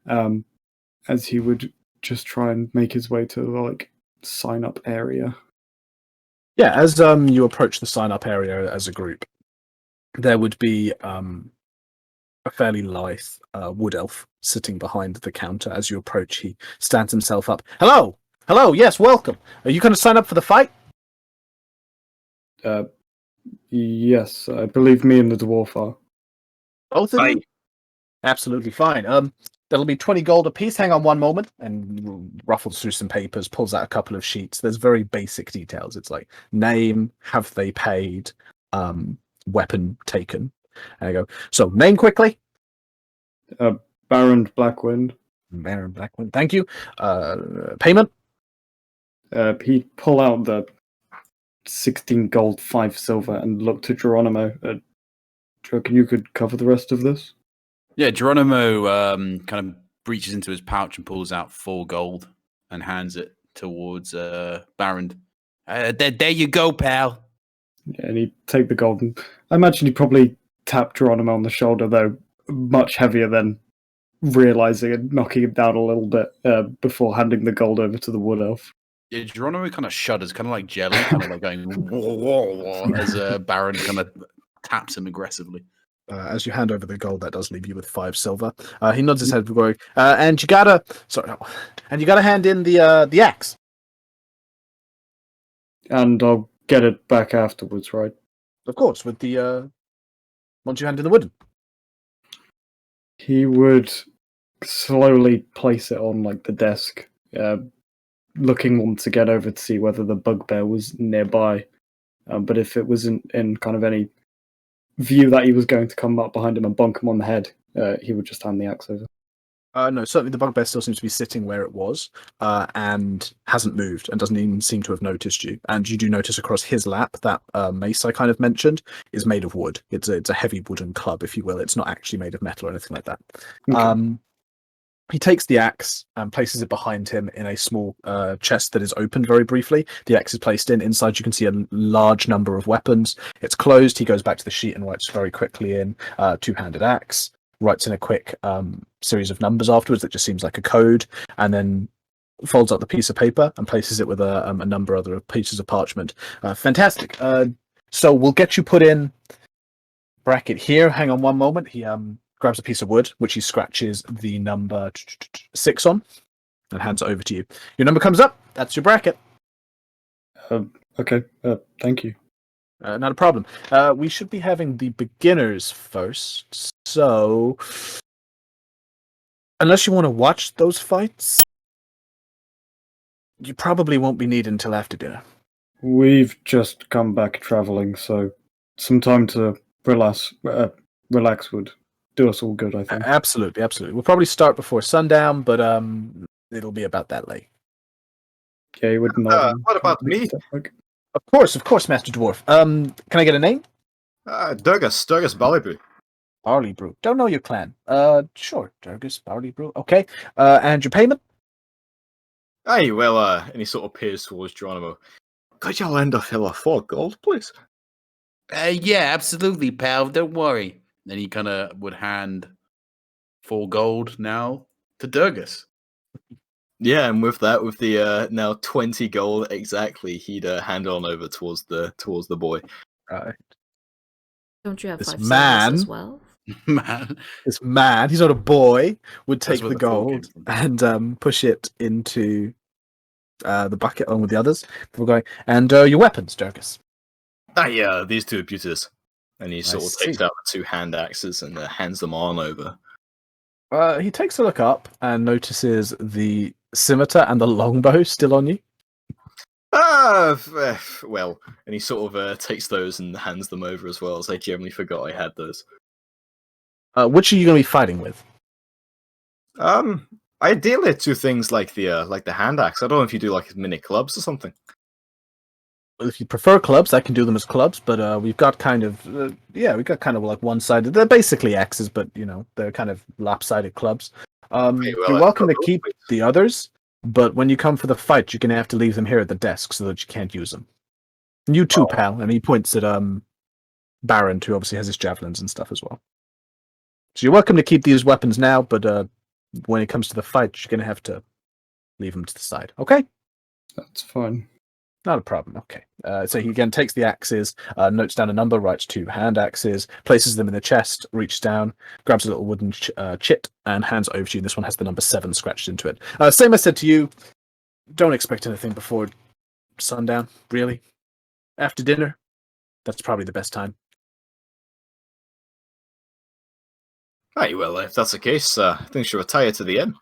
as he would just try and make his way to the sign up area. Yeah, as you approach the sign up area as a group, there would be a fairly lithe wood elf sitting behind the counter. As you approach, he stands himself up. Hello, yes, welcome. Are you going to sign up for the fight? Yes, I believe me and the dwarf are. Both of you? Absolutely fine. That'll be 20 gold apiece. Hang on one moment. And ruffles through some papers, pulls out a couple of sheets. There's very basic details. It's like name, have they paid, weapon taken. And I go, so name quickly. Baron Blackwind. Baron Blackwind, thank you. Payment? He'd pull out the 16 gold, 5 silver, and look to Geronimo. Do you reckon you could cover the rest of this? Yeah, Geronimo kind of reaches into his pouch and pulls out 4 gold and hands it towards Baron. There you go, pal. Yeah, and he'd take the gold. And I imagine he'd probably tap Geronimo on the shoulder, though much heavier than realizing and knocking him down a little bit before handing the gold over to the wood elf. Yeah, Geronimo kind of shudders, kind of like jelly, kind of like going whoa, whoa, whoa, as Baron kind of taps him aggressively. As you hand over the gold, that does leave you with 5 silver. He nods his head, going, and you gotta hand in the axe. And I'll get it back afterwards, right? Of course, with the once you hand in the wooden. He would slowly place it on the desk, looking once again over to see whether the bugbear was nearby. But if it wasn't in kind of any view that he was going to come up behind him and bonk him on the head, he would just hand the axe over. No, certainly the bugbear still seems to be sitting where it was, and hasn't moved, and doesn't even seem to have noticed you. And you do notice across his lap that mace I kind of mentioned is made of wood. It's a heavy wooden club, if you will. It's not actually made of metal or anything like that. Okay. He takes the axe and places it behind him in a small chest that is opened very briefly. The axe is placed in. Inside you can see a large number of weapons. It's closed. He goes back to the sheet and writes very quickly in two-handed axe. Writes in a quick series of numbers afterwards that just seems like a code, and then folds up the piece of paper and places it with a number of other pieces of parchment. Fantastic. So we'll get you put in bracket here. Hang on one moment. He grabs a piece of wood, which he scratches the number 6 on, and hands it over to you. Your number comes up. That's your bracket. Okay. Thank you. Not a problem. We should be having the beginners first, so unless you want to watch those fights, You probably won't be needed until after dinner. We've just come back traveling, so some time to relax would do us all good, I think. Absolutely, absolutely. We'll probably start before sundown, but it'll be about that late. Yeah, you would nod. What about me? Of course, Master Dwarf. Can I get a name? Durgus Ballybu. Barley Brew. Don't know your clan. Sure, Durgus, Barley Brew. Okay. And your payment? Aye, well, and he sort of peers towards Geronimo. Could you lend a fella 4 gold, please? Yeah, absolutely, pal. Don't worry. Then he kind of would hand 4 gold now to Durgus. Yeah, and with that, with the now 20 gold exactly, he'd hand on over towards the boy. Right. Don't you have This 5 man- silvers as well? Man, This man, he's not a boy, would That's take where the the thought gold came and push it into the bucket along with the others before going. And your weapons, Durgus. Yeah, these 2 beauties. And he sort of takes see. out the 2 hand axes and hands them on over. He takes a look up and notices the scimitar and the longbow still on you. Well, and he sort of takes those and hands them over as well, as I generally forgot I had those. Which are you going to be fighting with? Ideally 2 things like the hand axe. I don't know if you do like mini clubs or something. If you prefer clubs, I can do them as clubs, but we've got kind of like one-sided. They're basically axes, but they're kind of lopsided clubs. Okay, well, You're I've welcome got to those, keep please. the others, but when you come for the fight, you're going to have to leave them here at the desk so that you can't use them. And you too, Oh. pal. And he points at Baron, who obviously has his javelins and stuff as well. So you're welcome to keep these weapons now, but when it comes to the fight, you're going to have to leave them to the side. Okay? That's fine. Not a problem. Okay. So he again takes the axes, notes down a number, writes 2 hand axes, places them in the chest, reaches down, grabs a little wooden chit, and hands over to you. This one has the number 7 scratched into it. Same I said to you, don't expect anything before sundown, really. After dinner, that's probably the best time. Aye, well, if that's the case, I think we should retire to the inn.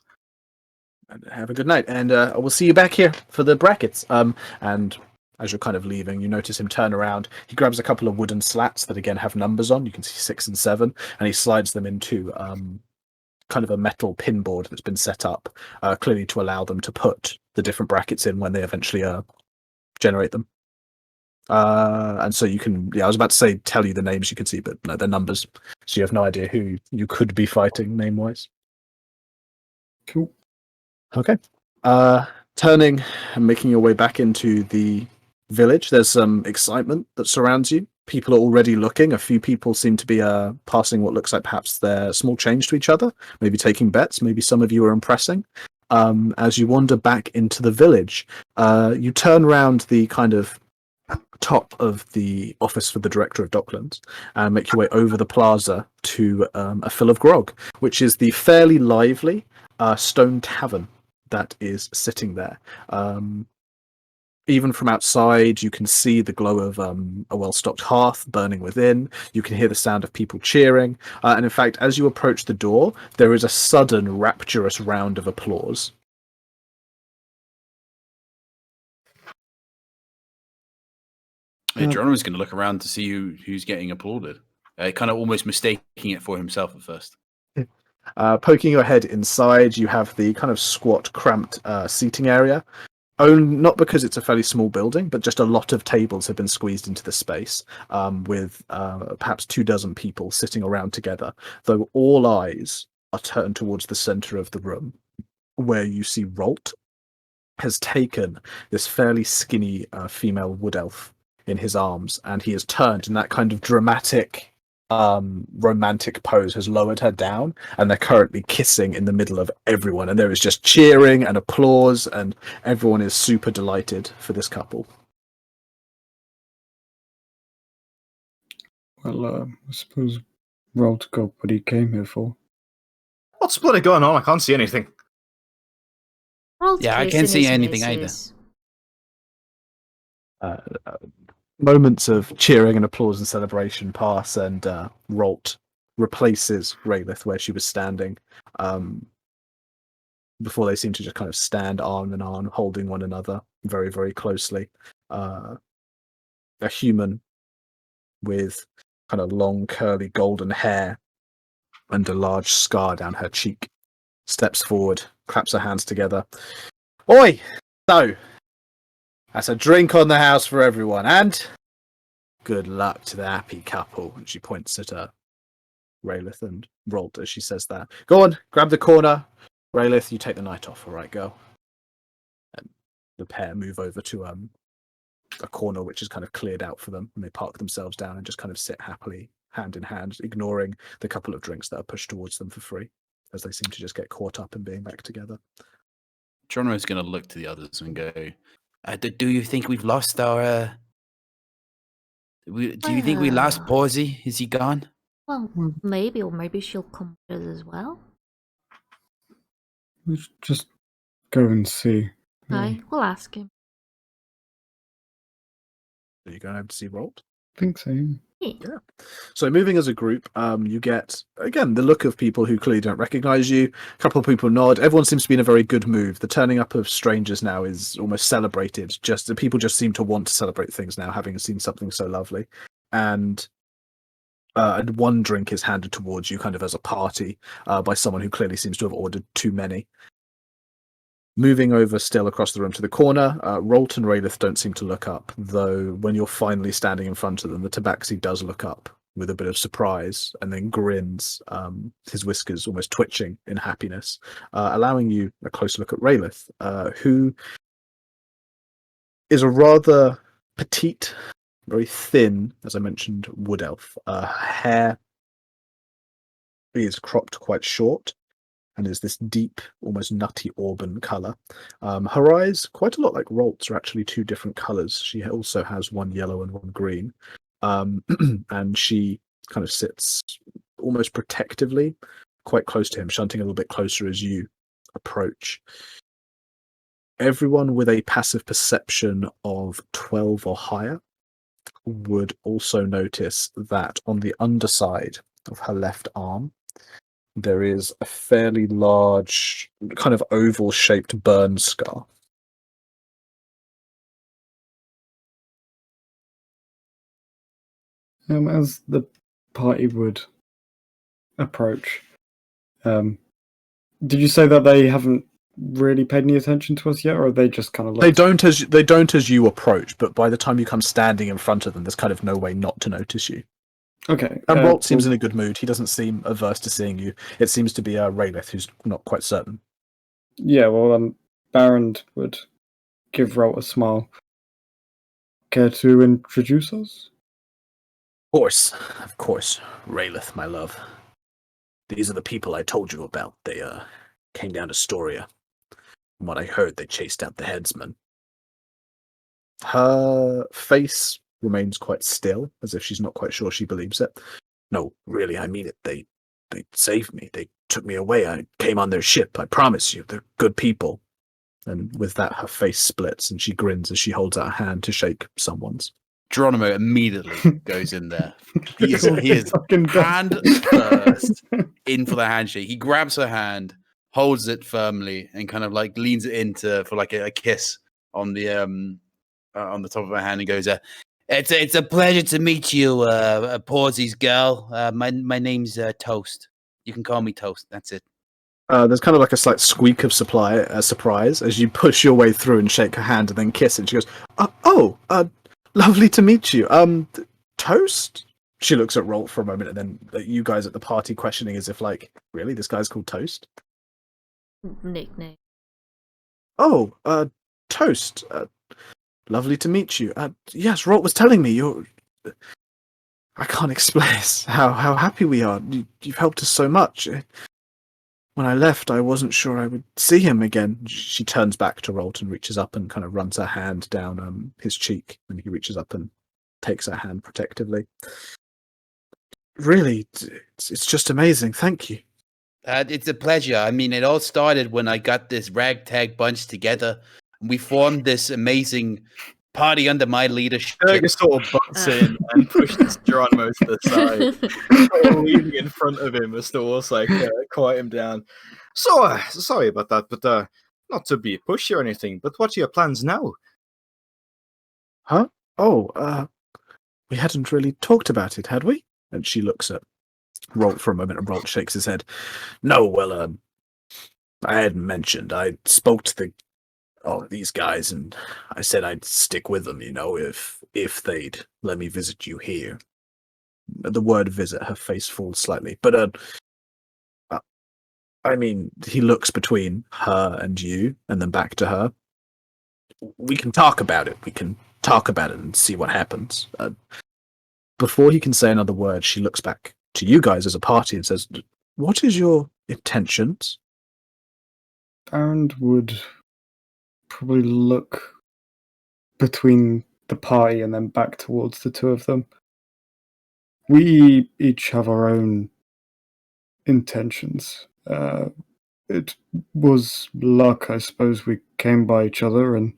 Have a good night, and we'll see you back here for the brackets. And as you're kind of leaving, you notice him turn around. He grabs a couple of wooden slats that again have numbers on. You can see 6 and 7, and he slides them into kind of a metal pinboard that's been set up, clearly to allow them to put the different brackets in when they eventually generate them. And so you can, I was about to say tell you the names you can see, but no, they're numbers, so you have no idea who you could be fighting name-wise. Cool. Okay. Turning and making your way back into the village, there's some excitement that surrounds you. People are already looking. A few people seem to be passing what looks like perhaps their small change to each other, maybe taking bets. Maybe some of you are impressing. As you wander back into the village, you turn round the kind of top of the office for the director of Docklands and make your way over the plaza to a Fill of Grog, which is the fairly lively stone tavern that is sitting there. Even from outside, you can see the glow of a well-stocked hearth burning within. You can hear the sound of people cheering. And in fact, as you approach the door, there is a sudden rapturous round of applause. Geronimo's going to look around to see who's getting applauded. Kind of almost mistaking it for himself at first. Poking your head inside, you have the kind of squat, cramped seating area. Not because it's a fairly small building, but just a lot of tables have been squeezed into the space, with perhaps 24 people sitting around together, though all eyes are turned towards the center of the room, where you see Rolt has taken this fairly skinny female wood elf in his arms, and he has turned in that kind of dramatic romantic pose, has lowered her down, and they're currently kissing in the middle of everyone, and there is just cheering and applause, and everyone is super delighted for this couple. Well, I suppose Rolt got what he came here for. What's bloody going on? I can't see anything. Yeah, I can't see anything either. Moments of cheering and applause and celebration pass, and Rolt replaces Raylith where she was standing. before they seem to just kind of stand arm in arm, holding one another very, very closely. A human with kind of long, curly, golden hair and a large scar down her cheek steps forward, claps her hands together. Oi! So, that's a drink on the house for everyone, and good luck to the happy couple. And she points at Raylith and Rolt as she says that. Go on, grab the corner. Raylith, you take the night off, all right, girl. And the pair move over to a corner which is kind of cleared out for them, and they park themselves down and just kind of sit happily, hand in hand, ignoring the couple of drinks that are pushed towards them for free, as they seem to just get caught up in being back together. Geronimo's going to look to the others and go, do you think we've lost our... do you think we lost Pawsey? Is he gone? Well, maybe, or maybe she'll come with us as well. We should just go and see. Aye, we'll ask him. Are you going over to see Rolt? I think so. Yeah. So moving as a group, you get, again, the look of people who clearly don't recognize you. A couple of people nod. Everyone seems to be in a very good mood. The turning up of strangers now is almost celebrated. Just people just seem to want to celebrate things now, having seen something so lovely. And one drink is handed towards you kind of as a party by someone who clearly seems to have ordered too many. Moving over still across the room to the corner, Rolt and Raylith don't seem to look up, though when you're finally standing in front of them, the Tabaxi does look up with a bit of surprise and then grins, his whiskers almost twitching in happiness, allowing you a close look at Raylith, who is a rather petite, very thin, as I mentioned, wood elf. Her hair is cropped quite short and is this deep, almost nutty auburn colour. Her eyes, quite a lot like Rolt's, are actually two different colours. She also has one yellow and one green. And she kind of sits almost protectively, quite close to him, shunting a little bit closer as you approach. Everyone with a passive perception of 12 or higher would also notice that on the underside of her left arm, there is a fairly large, kind of oval-shaped burn scar. As the party would approach, did you say that they haven't really paid any attention to us yet, or are they just kind of like... They don't as you approach, but by the time you come standing in front of them, there's kind of no way not to notice you. Okay. And Rolt seems in a good mood. He doesn't seem averse to seeing you. It seems to be Raylith who's not quite certain. Yeah, well, Baron would give Rolt a smile. Care to introduce us? Of course. Raylith, my love. These are the people I told you about. They came down to Storia. From what I heard, they chased out the headsman. Her face remains quite still, as if she's not quite sure she believes it. No, really, I mean it. They saved me. They took me away. I came on their ship. I promise you, they're good people. And with that, her face splits, and she grins as she holds out a hand to shake someone's. Geronimo immediately goes in there. He is hand first in for the handshake. He grabs her hand, holds it firmly, and kind of like leans it into for like a kiss on the top of her hand, and goes, It's a pleasure to meet you, Pawsey's girl. My name's Toast. You can call me Toast. That's it. There's kind of like a slight squeak of surprise as you push your way through and shake her hand and then kiss, and she goes, lovely to meet you. Toast? She looks at Rolt for a moment, and then you guys at the party questioning as if like, really, this guy's called Toast? Nickname. Oh, Toast. Lovely to meet you. Yes, Rolt was telling me you're... I can't express how happy we are. You've helped us so much. When I left, I wasn't sure I would see him again. She turns back to Rolt and reaches up and kind of runs her hand down his cheek, and he reaches up and takes her hand protectively. Really, it's just amazing. Thank you. It's a pleasure. I mean, it all started when I got this ragtag bunch together. We formed this amazing party under my leadership. Fergus sort of butts in and pushes Geronimo to the side, leaning in front of him as to also quiet him down. So, sorry about that, but not to be pushy or anything, but what are your plans now? Huh? Oh, we hadn't really talked about it, had we? And she looks at Rolt for a moment, and Rolt shakes his head. No, well, I had mentioned, I spoke to these guys, and I said I'd stick with them, if they'd let me visit you here. The word visit, her face falls slightly. But, I mean, he looks between her and you, and then back to her. We can talk about it. We can talk about it and see what happens. Before he can say another word, she looks back to you guys as a party and says, what is your intentions? Baron would probably look between the party and then back towards the two of them. We each have our own intentions. It was luck, I suppose. We came by each other, and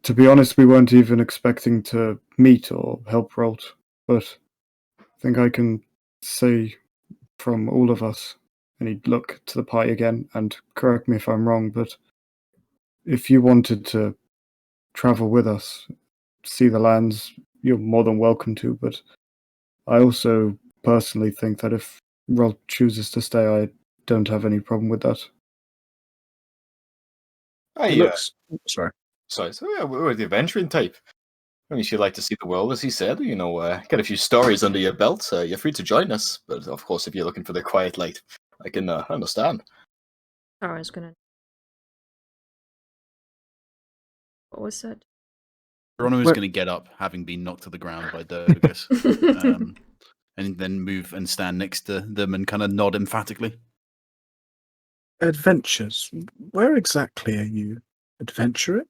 to be honest, we weren't even expecting to meet or help Rolt, but I think I can say from all of us, and he'd look to the party again, and correct me if I'm wrong, but if you wanted to travel with us, see the lands, you're more than welcome to, but I also personally think that if Rolt chooses to stay, I don't have any problem with that. He looks... Sorry. So yeah, we're the adventuring type. I mean, if you'd like to see the world, as he said, get a few stories under your belt, you're free to join us. But of course, if you're looking for the quiet life, I can understand. Oh, I was gonna. What was that? Geronimo's going to get up, having been knocked to the ground by Durgus, and then move and stand next to them and kind of nod emphatically. Adventures? Where exactly are you adventuring?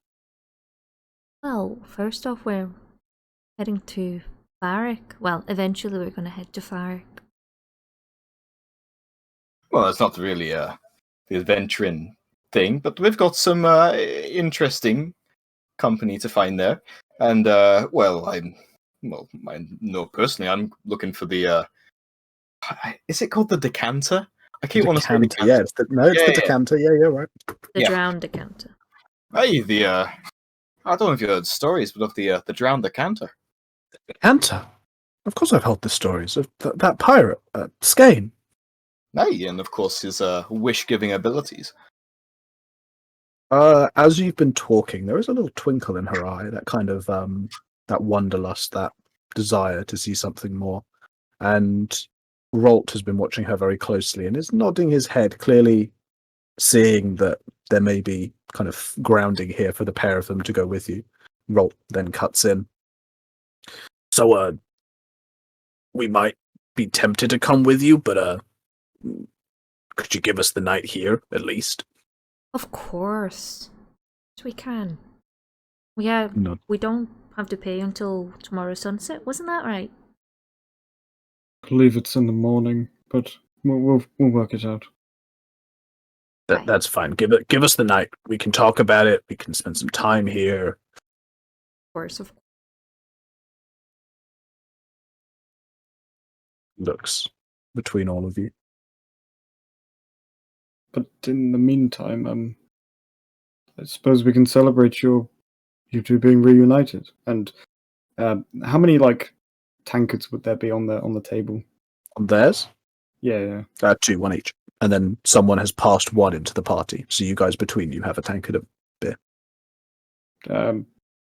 Well, first off, we're heading to Varric. Well, eventually we're going to head to Varric. Well, it's not really the adventuring thing, but we've got some interesting company to find there. And I know personally, I'm looking for the. Is it called the decanter? I keep wanting to say decanter. Yeah, it's the decanter. Yeah, you're right. The drowned decanter. Hey, I don't know if you heard stories, but of the drowned decanter. Decanter? Of course I've heard the stories of that pirate, Skane. Hey, and of course his wish-giving abilities. As you've been talking, there is a little twinkle in her eye, that kind of that wanderlust, that desire to see something more. And Rolt has been watching her very closely and is nodding his head, clearly seeing that there may be kind of grounding here for the pair of them to go with you. Rolt then cuts in. So, we might be tempted to come with you, but could you give us the night here, at least? Of course. Yes, we can. No. We don't have to pay until tomorrow sunset, wasn't that right? I believe it's in the morning, but we'll work it out. That's fine. Give us the night. We can talk about it. We can spend some time here. Of course. Looks between all of you. But in the meantime, I suppose we can celebrate you two being reunited. And how many tankards would there be on the table? On theirs? Yeah. 2, 1 each. And then someone has passed one into the party. So you guys between you have a tankard of beer.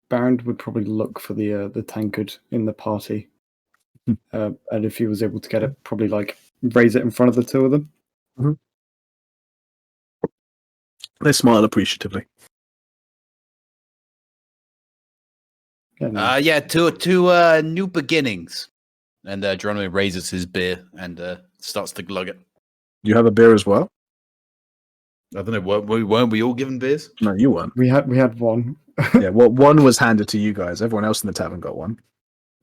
Baron would probably look for the tankard in the party. And if he was able to get it, probably raise it in front of the two of them. Mm-hmm. They smile appreciatively. To new beginnings. And Geronimo raises his beer and starts to glug it. You have a beer as well? I don't know. Weren't we all given beers? No, you weren't. We had one. Yeah, one was handed to you guys. Everyone else in the tavern got one.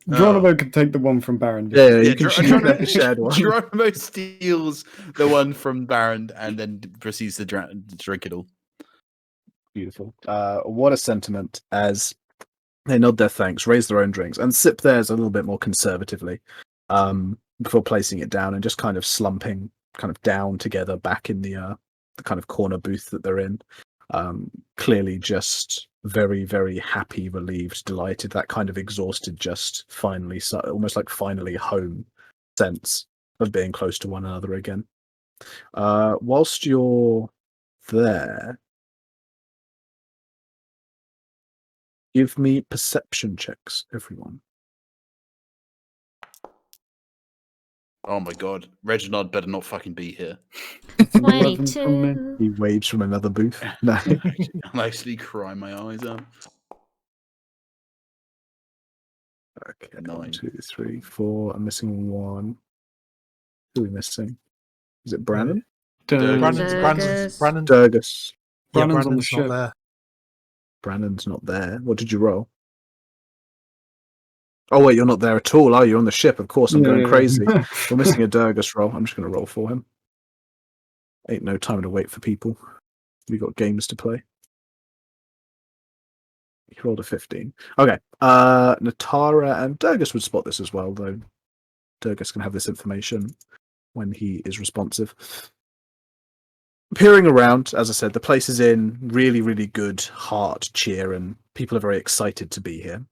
Geronimo could take the one from Baron. Yeah, you can share one. Geronimo steals the one from Baron and then proceeds to drink it all. Beautiful. What a sentiment, as they nod their thanks, raise their own drinks, and sip theirs a little bit more conservatively before placing it down and just kind of slumping kind of down together back in the kind of corner booth that they're in. Clearly just very, very happy, relieved, delighted, that kind of exhausted, just finally, almost like finally home sense of being close to one another again. Whilst you're there, give me perception checks, everyone. Oh my god, Reginald better not fucking be here. 22. He waves from another booth. No. I'm actually crying my eyes out. Okay, 9. 1, 2, 3, 4. I'm missing 1. Who are we missing? Is it Brandon? Brandon's Durgus. Durgus. yeah, Brandon's on the Brandon's not ship. there. Brandon's not there. What did you roll? Oh wait, you're not there at all, are you? You're on the ship, of course. I'm going crazy. We're missing a Durgus roll. I'm just going to roll for him. Ain't no time to wait for people. We got games to play. He rolled a 15. Okay. Natara and Durgus would spot this as well, though. Durgus can have this information when he is responsive. Peering around, as I said, the place is in really, really good heart cheer, and people are very excited to be here.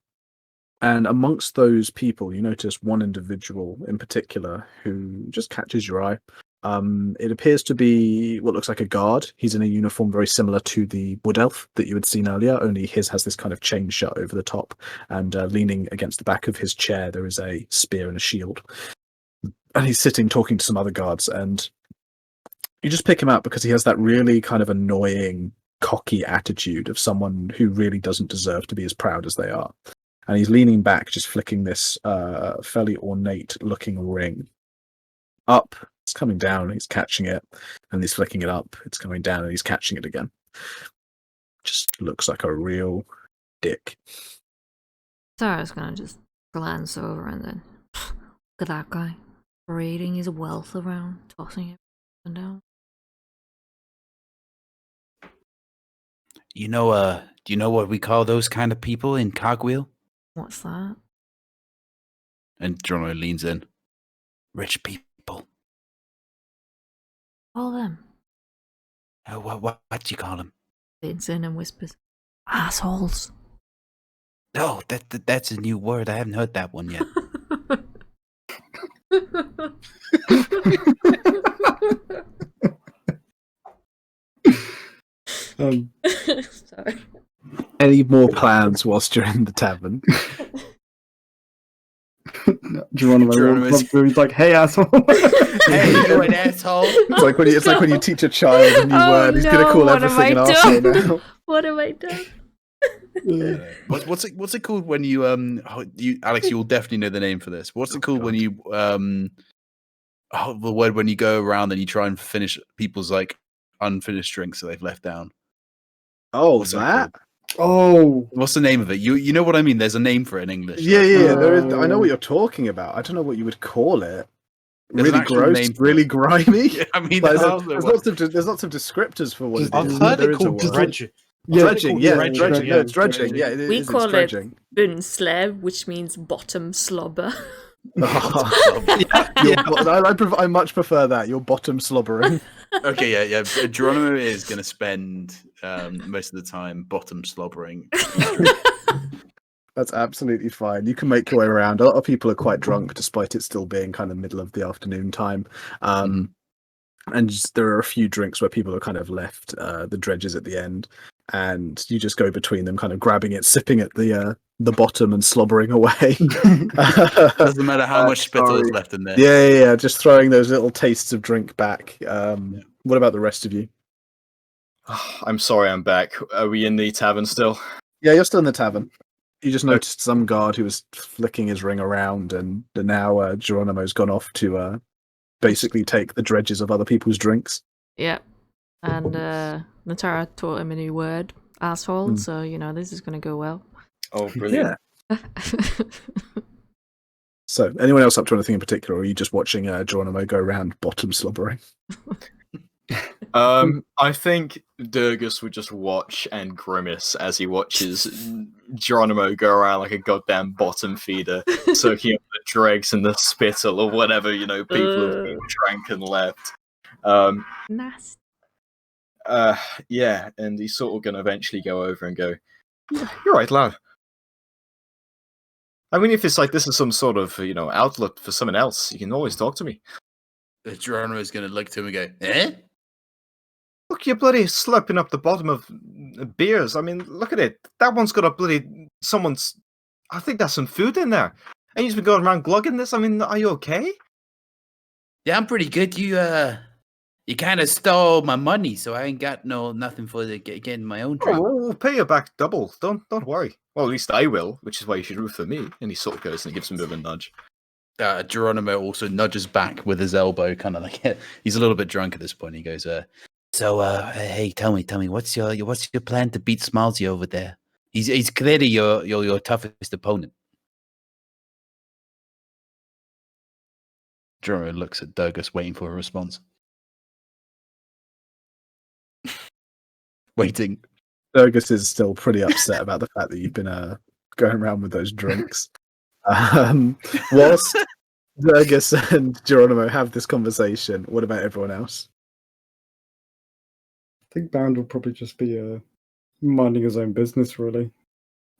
And amongst those people, you notice one individual in particular who just catches your eye. It appears to be what looks like a guard. He's in a uniform very similar to the wood elf that you had seen earlier, only his has this kind of chain shut over the top, and leaning against the back of his chair there is a spear and a shield. And he's sitting talking to some other guards, and you just pick him out because he has that really kind of annoying, cocky attitude of someone who really doesn't deserve to be as proud as they are. And he's leaning back, just flicking this fairly ornate-looking ring up. It's coming down, he's catching it, and he's flicking it up. It's coming down, and he's catching it again. Just looks like a real dick. Sarah's gonna just glance over and then look at that guy parading his wealth around, tossing it up and down. Do you know what we call those kind of people in Cogwheel? What's that? And Geronimo leans in. Rich people. All them. What do you call them? Leans in and whispers, assholes. No, that's a new word. I haven't heard that one yet. Sorry. Any more plans whilst you're in the tavern? Geronimo walks up to him, he's like, "Hey, asshole!" Hey, you an asshole! It's like when you teach a child a new word. He's gonna call what have everything I an asshole done? now. What have I done? What's it called when you Alex? You'll definitely know the name for this. What's it called when you the word when you go around and you try and finish people's like unfinished drinks that they've left down? Oh, What's that? called? Oh, What's the name of it? You know what I mean? There's a name for it in English. Yeah, like- yeah. There is. I know what you're talking about. I don't know what you would call it. There's an Really actual gross, name for really it. grimy. Yeah, I mean, Like, that's there's lots of descriptors for what it I've is. heard There it is a called word. dredging. Dredging, yeah, Dredging. dredging. No, it's dredging. Dredging. Yeah, it We is. call It's it dredging. Bunslev, which means bottom slobber. I much prefer that. Your bottom slobbering. Okay, yeah. Geronimo is going to spend most of the time bottom slobbering. That's absolutely fine. You can make your way around. A lot of people are quite drunk, despite it still being kind of middle of the afternoon time. And there are a few drinks where people are kind of left the dredges at the end, and you just go between them, kind of grabbing it, sipping at the bottom, and slobbering away. Doesn't matter how much spittle is left in there. Yeah. Just throwing those little tastes of drink back. What about the rest of you? I'm sorry, I'm back. Are we in the tavern still? Yeah, you're still in the tavern. You just noticed some guard who was flicking his ring around, and now Geronimo's gone off to basically take the dredges of other people's drinks. Yeah. And Natara taught him a new word, asshole, so, this is going to go well. Oh, brilliant. Yeah. So, anyone else up to anything in particular, or are you just watching Geronimo go around bottom slobbering? I think Durgus would just watch and grimace as he watches Geronimo go around like a goddamn bottom feeder, soaking up the dregs and the spittle or whatever, people have been drank and left. Nasty. Yeah, and he's sort of going to eventually go over and go, yeah, you're right, lad. I mean, if it's like this is some sort of, outlet for someone else, you can always talk to me. Geronimo's going to look to him and go, eh? Look, you're bloody slurping up the bottom of beers. I mean, look at it. That one's got a bloody someone's. I think there's some food in there. And you've been going around glugging this. I mean, are you okay? Yeah, I'm pretty good. You kind of stole my money, so I ain't got nothing for getting my own drink. Oh, we'll pay you back double. Don't worry. Well, at least I will, which is why you should root for me. And he sort of goes and gives him a bit of a nudge. Geronimo also nudges back with his elbow, kind of like he's a little bit drunk at this point. He goes, hey, tell me, what's your plan to beat Smalsy over there? He's clearly your toughest opponent. Geronimo looks at Durgus, waiting for a response. Waiting. Durgus is still pretty upset about the fact that you've been going around with those drinks. Whilst Durgus and Geronimo have this conversation, what about everyone else? I think Bound will probably just be minding his own business, really.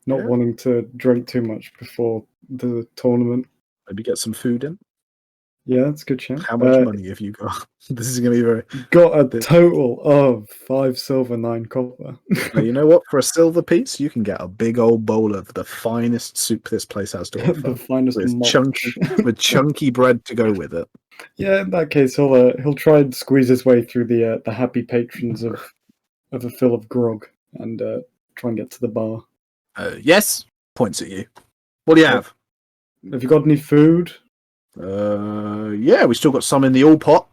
Not wanting to drink too much before the tournament. Maybe get some food in? Yeah, that's a good chance. How much money have you got? This is going to be very... Got a total of 5 silver, 9 copper. Now, you know what? For a silver piece, you can get a big old bowl of the finest soup this place has to offer. The finest with chunky bread to go with it. Yeah, in that case, he'll try and squeeze his way through the happy patrons of a fill of grog and try and get to the bar. Yes? Points at you. What do you have? Have you got any food? Yeah, we still got some in the all pot.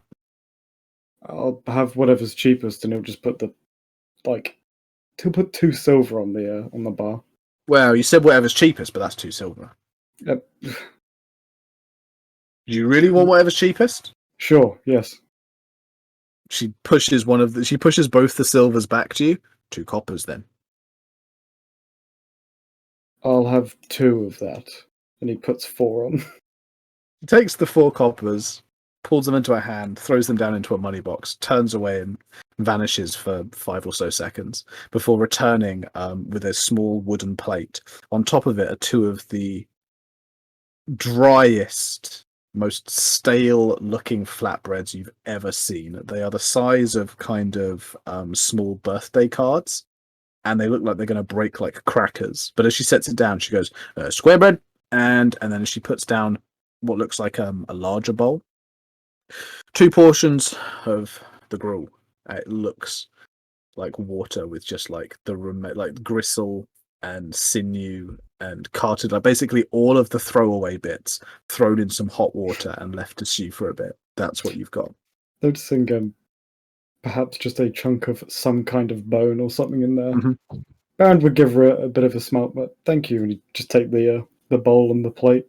I'll have whatever's cheapest, and he'll just put he'll put 2 silver on the bar. Well, you said whatever's cheapest, but that's 2 silver. Yep. Do you really want whatever's cheapest? Sure. Yes. She pushes both the silvers back to you. 2 coppers, then. I'll have 2 of that, and he puts 4 on. He takes the 4 coppers, pulls them into a hand, throws them down into a money box, turns away and vanishes for 5 or so seconds before returning with a small wooden plate. On top of it are 2 of the driest, most stale-looking flatbreads you've ever seen. They are the size of kind of small birthday cards, and they look like they're going to break like crackers. But as she sets it down, she goes, square bread, and then she puts down what looks like a larger bowl. 2 portions of the gruel. It looks like water with just like like gristle and sinew and cartilage, basically all of the throwaway bits thrown in some hot water and left to stew for a bit. That's what you've got. Noticing perhaps just a chunk of some kind of bone or something in there. Mm-hmm. Baron would give her a bit of a smile, but thank you, and he'd just take the bowl and the plate.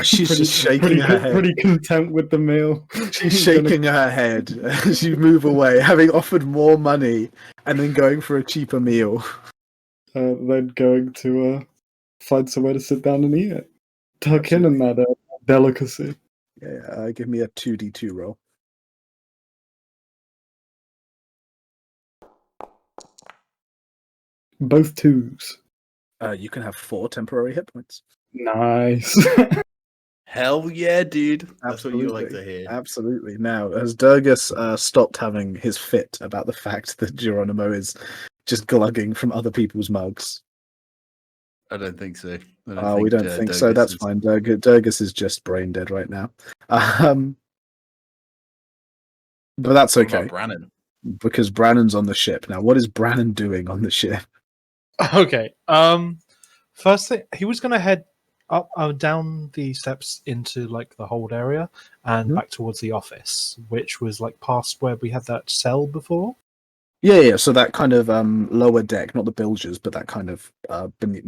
She's just shaking her head. Pretty content with the meal. She's shaking her head as you move away, having offered more money and then going for a cheaper meal. Then going to find somewhere to sit down and eat it. Tuck in that delicacy. Yeah, give me a 2d2 roll. Both 2s. You can have 4 temporary hit points. Nice. Hell yeah, dude. That's Absolutely. what you like to hear. Absolutely. Now, has Durgus stopped having his fit about the fact that Geronimo is just glugging from other people's mugs? I don't think so. We don't think so. That's fine. Durgus is just brain dead right now. But that's What about okay. Brannon? Because Brannon's on the ship. Now, what is Brannon doing on the ship? Okay. First thing, he was going to head up down the steps into like the hold area and back towards the office, which was like past where we had that cell before. Yeah. So that kind of lower deck, not the bilges, but that kind of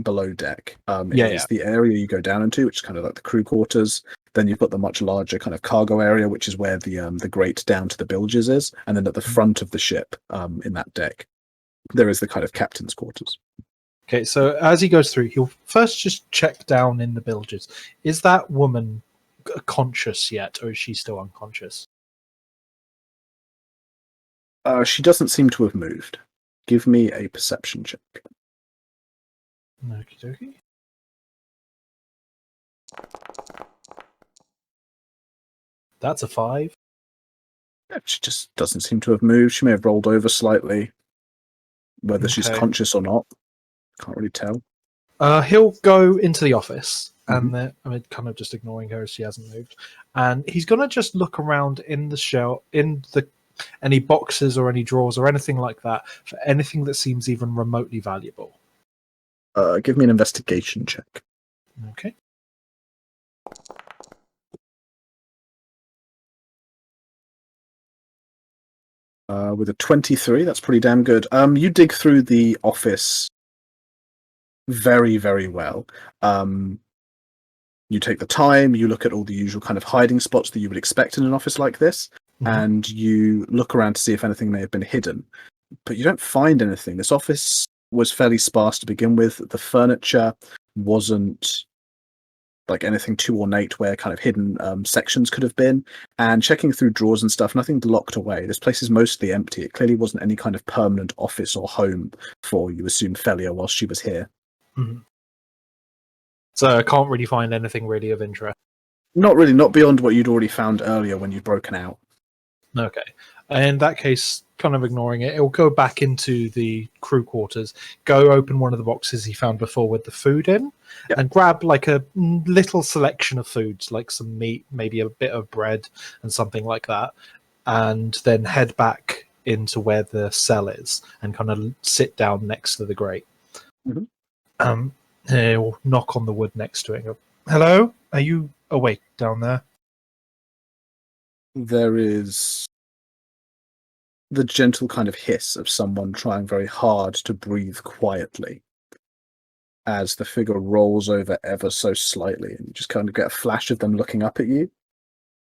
below deck is the area you go down into, which is kind of like the crew quarters. Then you've got the much larger kind of cargo area, which is where the grate down to the bilges is. And then at the front of the ship, in that deck, there is the kind of captain's quarters. Okay, so as he goes through, he'll first just check down in the bilges. Is that woman conscious yet, or is she still unconscious? She doesn't seem to have moved. Give me a perception check. Okie dokie. That's a 5. Yeah, she just doesn't seem to have moved. She may have rolled over slightly. Whether she's Okay. conscious or not, can't really tell. He'll go into the office, and then kind of just ignoring her as she hasn't moved. And he's gonna just look around in the shell, any boxes or any drawers or anything like that for anything that seems even remotely valuable. Give me an investigation check. Okay. With a 23, that's pretty damn good. You dig through the office very, very well. You take the time, you look at all the usual kind of hiding spots that you would expect in an office like this, and you look around to see if anything may have been hidden. But you don't find anything. This office was fairly sparse to begin with. The furniture wasn't like anything too ornate where kind of hidden sections could have been. And checking through drawers and stuff, nothing locked away. This place is mostly empty. It clearly wasn't any kind of permanent office or home for, you assume, Felia whilst she was here. Mm-hmm. So I can't really find anything really of interest. Not really, not beyond what you'd already found earlier when you'd broken out. Okay. In that case, kind of ignoring it, it'll go back into the crew quarters, go open one of the boxes he found before with the food in, and grab like a little selection of foods, like some meat, maybe a bit of bread and something like that, and then head back into where the cell is and kind of sit down next to the grate. He'll knock on the wood next to it and go, "Hello? Are you awake down there?" There is the gentle kind of hiss of someone trying very hard to breathe quietly as the figure rolls over ever so slightly, and you just kind of get a flash of them looking up at you,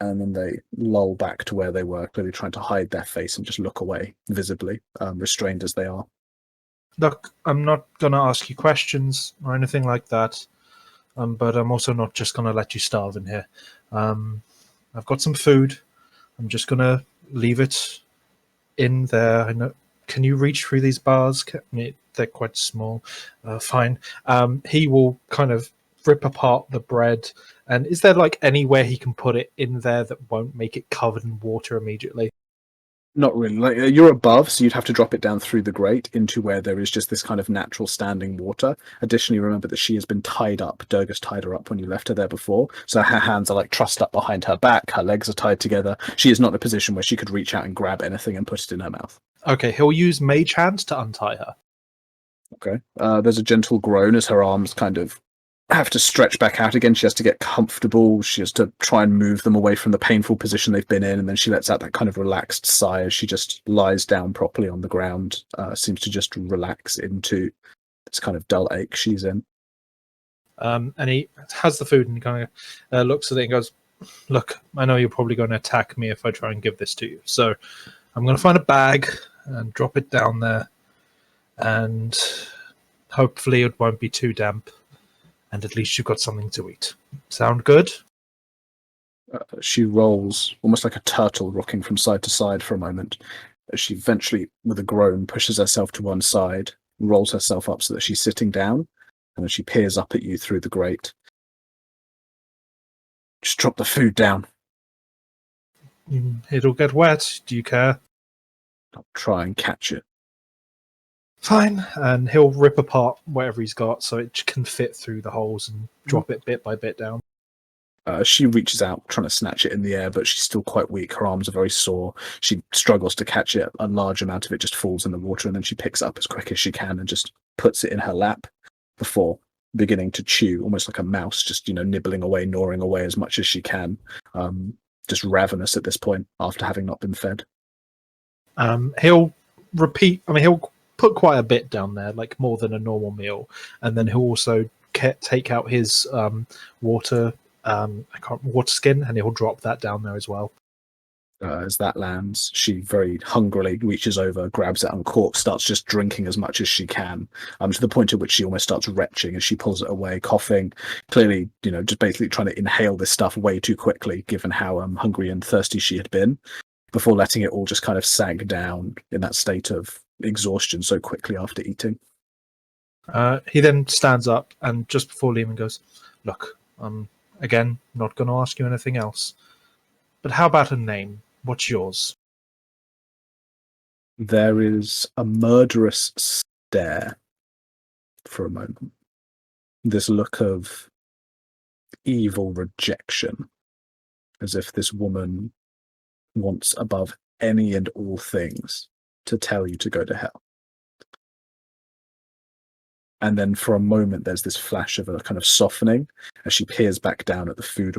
and then they lull back to where they were, clearly trying to hide their face and just look away visibly, restrained as they are. Look, I'm not going to ask you questions or anything like that, but I'm also not just going to let you starve in here. I've got some food. I'm just going to leave it in there. I know. Can you reach through these bars? They're quite small. Fine. He will kind of rip apart the bread. And is there like anywhere he can put it in there that won't make it covered in water immediately? Not really. Like, you're above, so you'd have to drop it down through the grate into where there is just this kind of natural standing water. Additionally, remember that she has been tied up. Durgus tied her up when you left her there before, so her hands are like trussed up behind her back. Her legs are tied together. She is not in a position where she could reach out and grab anything and put it in her mouth. Okay, he'll use Mage Hand to untie her. Okay. There's a gentle groan as her arms kind of have to stretch back out again. She has to get comfortable. She has to try and move them away from the painful position they've been in, and then she lets out that kind of relaxed sigh as she just lies down properly on the ground, seems to just relax into this kind of dull ache she's in. And he has the food and he kind of looks at it and goes, "Look, I know you're probably going to attack me if I try and give this to you, so I'm going to find a bag and drop it down there, and hopefully it won't be too damp. And at least you've got something to eat. Sound good?" She rolls, almost like a turtle rocking from side to side for a moment, as she eventually, with a groan, pushes herself to one side, rolls herself up so that she's sitting down, and then she peers up at you through the grate. Just drop the food down. It'll get wet. Do you care? I'll try and catch it. Fine. And he'll rip apart whatever he's got so it can fit through the holes and drop it bit by bit down. She reaches out, trying to snatch it in the air, but she's still quite weak. Her arms are very sore. She struggles to catch it. A large amount of it just falls in the water, and then she picks it up as quick as she can and just puts it in her lap before beginning to chew, almost like a mouse, just, nibbling away, gnawing away as much as she can. Just ravenous at this point after having not been fed. He'll put quite a bit down there, like more than a normal meal, and then he'll also take out his water skin, and he'll drop that down there as well. As that lands, she very hungrily reaches over, grabs it, uncorks, starts just drinking as much as she can, to the point at which she almost starts retching as she pulls it away, coughing, clearly, just basically trying to inhale this stuff way too quickly, given how hungry and thirsty she had been. before letting it all just kind of sag down in that state of exhaustion so quickly after eating. He then stands up and just before leaving goes, "Look, again, not going to ask you anything else. But how about a name? What's yours?" There is a murderous stare for a moment. This look of evil rejection, as if this woman wants above any and all things to tell you to go to hell. And then for a moment, there's this flash of a kind of softening as she peers back down at the food.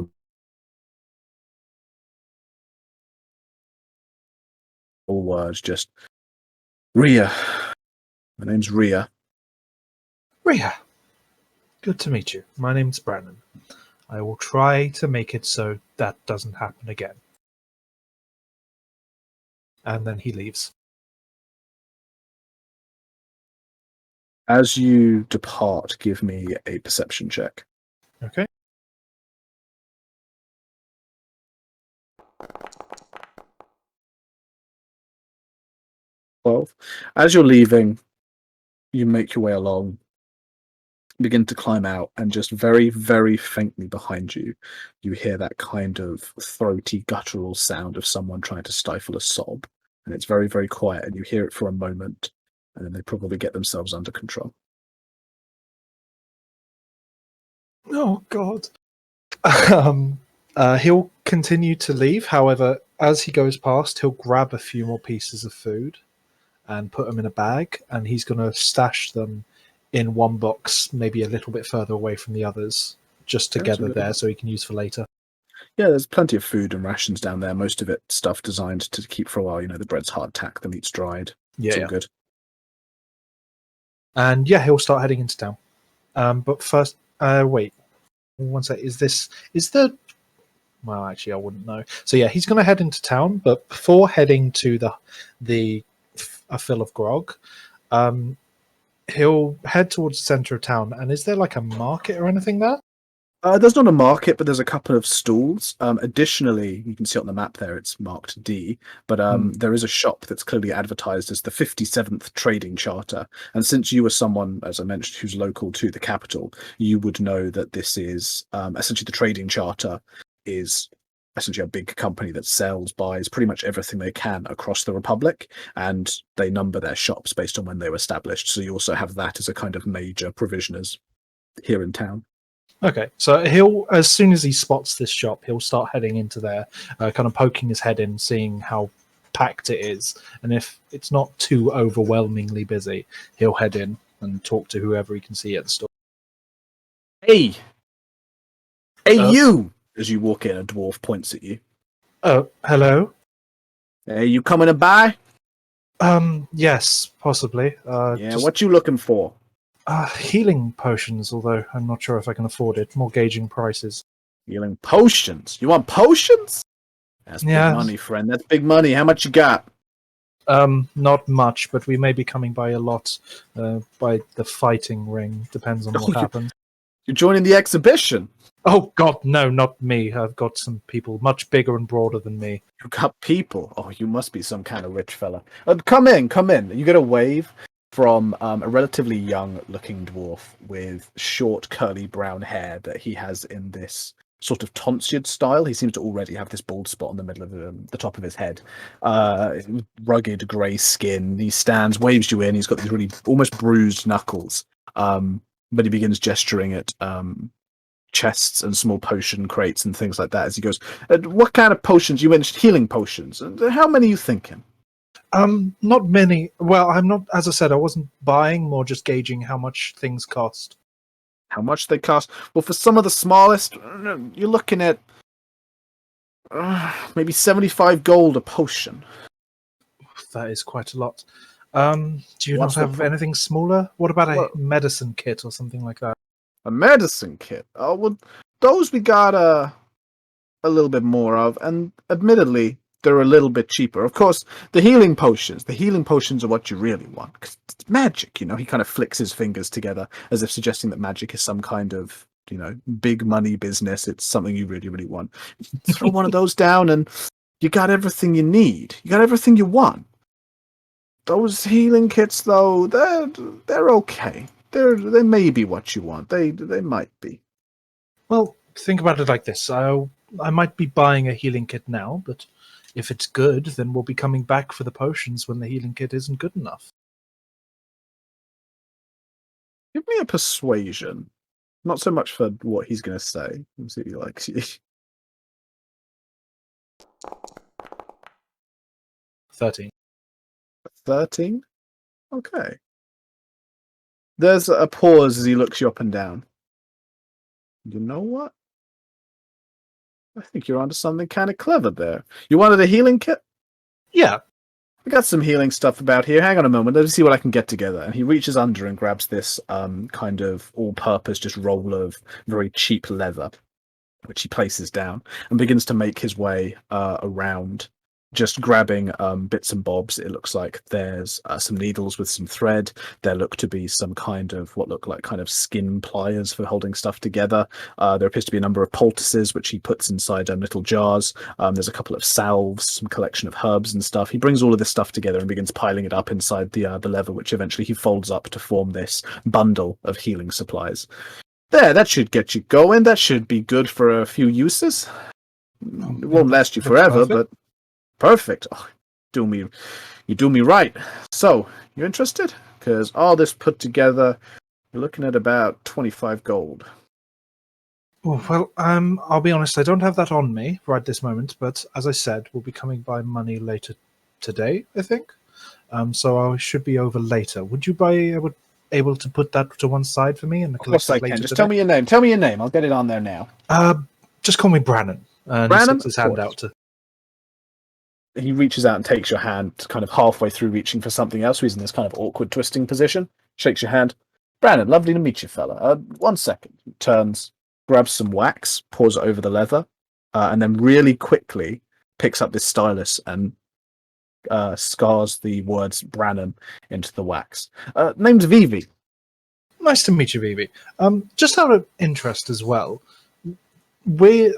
All words, just Ria. My name's Ria. Ria, good to meet you. My name's Brandon. I will try to make it so that doesn't happen again. And then he leaves. As you depart, give me a perception check. Okay. As you're leaving, you make your way along, begin to climb out, and just very, very faintly behind you, you hear that kind of throaty, guttural sound of someone trying to stifle a sob. And it's very, very quiet, and you hear it for a moment, and then they probably get themselves under control. Oh, God. He'll continue to leave. However, as he goes past, he'll grab a few more pieces of food and put them in a bag, and he's going to stash them in one box, maybe a little bit further away from the others, just together there so he can use for later. Yeah, there's plenty of food and rations down there. Most of it stuff designed to keep for a while. You know, the bread's hardtack, the meat's dried. It's all good. And yeah, he'll start heading into town. But first, wait. One sec. Well, actually, I wouldn't know. So yeah, he's going to head into town, but before heading to a fill of grog, he'll head towards the center of town. And is there like a market or anything there? There's not a market, but there's a couple of stalls. Additionally, you can see on the map there, it's marked D, but there is a shop that's clearly advertised as the 57th Trading Charter. And since you are someone, as I mentioned, who's local to the capital, you would know that this is essentially the Trading Charter is essentially a big company that buys pretty much everything they can across the Republic, and they number their shops based on when they were established. So you also have that as a kind of major provisioners here in town. Okay, so he'll, as soon as he spots this shop, he'll start heading into there, kind of poking his head in, seeing how packed it is. And if it's not too overwhelmingly busy, he'll head in and talk to whoever he can see at the store. Hey, you! As you walk in, a dwarf points at you. Oh, hello? Hey, you coming to buy? Yes, possibly. What you looking for? Healing potions, although I'm not sure if I can afford it. More gauging prices. Healing potions? You want potions? That's big money, friend. That's big money. How much you got? Not much, but we may be coming by a lot by the fighting ring. Depends on what happens. You're joining the exhibition? Oh, God, no, not me. I've got some people much bigger and broader than me. You got people? Oh, you must be some kind of rich fella. Come in. You get a wave from a relatively young-looking dwarf with short, curly brown hair that he has in this sort of tonsured style. He seems to already have this bald spot on the middle of the top of his head. Rugged grey skin. He stands, waves you in. He's got these really almost bruised knuckles. But he begins gesturing at chests and small potion crates and things like that as he goes, what kind of potions? You mentioned healing potions. How many are you thinking? Not many. Well, I'm not, as I said, I wasn't buying, more just gauging how much things cost. How much they cost? Well, for some of the smallest, you're looking at maybe 75 gold a potion. That is quite a lot. Do you not have anything smaller? What about a medicine kit or something like that? A medicine kit? Oh, well, those we got a little bit more of, and admittedly, they're a little bit cheaper. Of course, the healing potions are what you really want. 'Cause it's magic, you know? He kind of flicks his fingers together as if suggesting that magic is some kind of, big money business. It's something you really, really want. Throw one of those down and you got everything you need. You got everything you want. Those healing kits, though, they're okay. They may be what you want. They might be. Well, think about it like this. I might be buying a healing kit now, but if it's good, then we'll be coming back for the potions when the healing kit isn't good enough. Give me a persuasion. Not so much for what he's going to say. Let's see if he likes you. 13. 13? Okay. There's a pause as he looks you up and down. You know what? I think you're onto something kind of clever there. You wanted a healing kit? Yeah. I got some healing stuff about here. Hang on a moment. Let's see what I can get together. And he reaches under and grabs this kind of all-purpose just roll of very cheap leather, which he places down and begins to make his way around, just grabbing bits and bobs. It looks like there's some needles with some thread. There look to be some kind of what look like kind of skin pliers for holding stuff together. There appears to be a number of poultices, which he puts inside little jars. There's a couple of salves, some collection of herbs and stuff. He brings all of this stuff together and begins piling it up inside the leather, which eventually he folds up to form this bundle of healing supplies. There, that should get you going. That should be good for a few uses. It won't last you forever, but perfect. Oh, you do me right. So, you interested? Because all this put together, you're looking at about 25 gold. Oh, well, I'll be honest, I don't have that on me right this moment, but as I said, we'll be coming by money later today, I think. So I should be over later. Would you be able to put that to one side for me and collect it later? Just tell me your name. Tell me your name. I'll get it on there now. Just call me Brannon. And Brannon? he sticks his hand out to... He reaches out and takes your hand, kind of halfway through reaching for something else. He's in this kind of awkward twisting position. Shakes your hand. Brannon, lovely to meet you, fella. 1 second. He turns, grabs some wax, pours it over the leather, and then really quickly picks up this stylus and scars the words Brannon into the wax. Name's Vivi. Nice to meet you, Vivi. Just out of interest as well,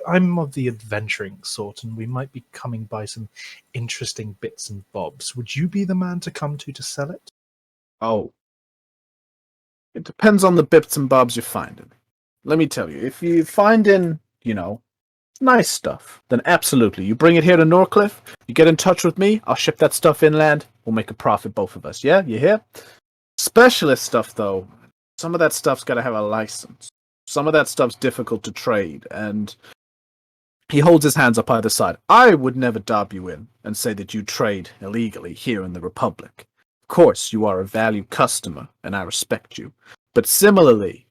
I'm of the adventuring sort, and we might be coming by some interesting bits and bobs. Would you be the man to come to sell it? Oh. It depends on the bits and bobs you're finding. Let me tell you, if you're finding, nice stuff, then absolutely. You bring it here to Norcliffe, you get in touch with me, I'll ship that stuff inland, we'll make a profit, both of us, yeah? You hear? Specialist stuff, though, some of that stuff's got to have a license. Some of that stuff's difficult to trade, and he holds his hands up either side. I would never dob you in and say that you trade illegally here in the Republic. Of course, you are a valued customer, and I respect you. But similarly,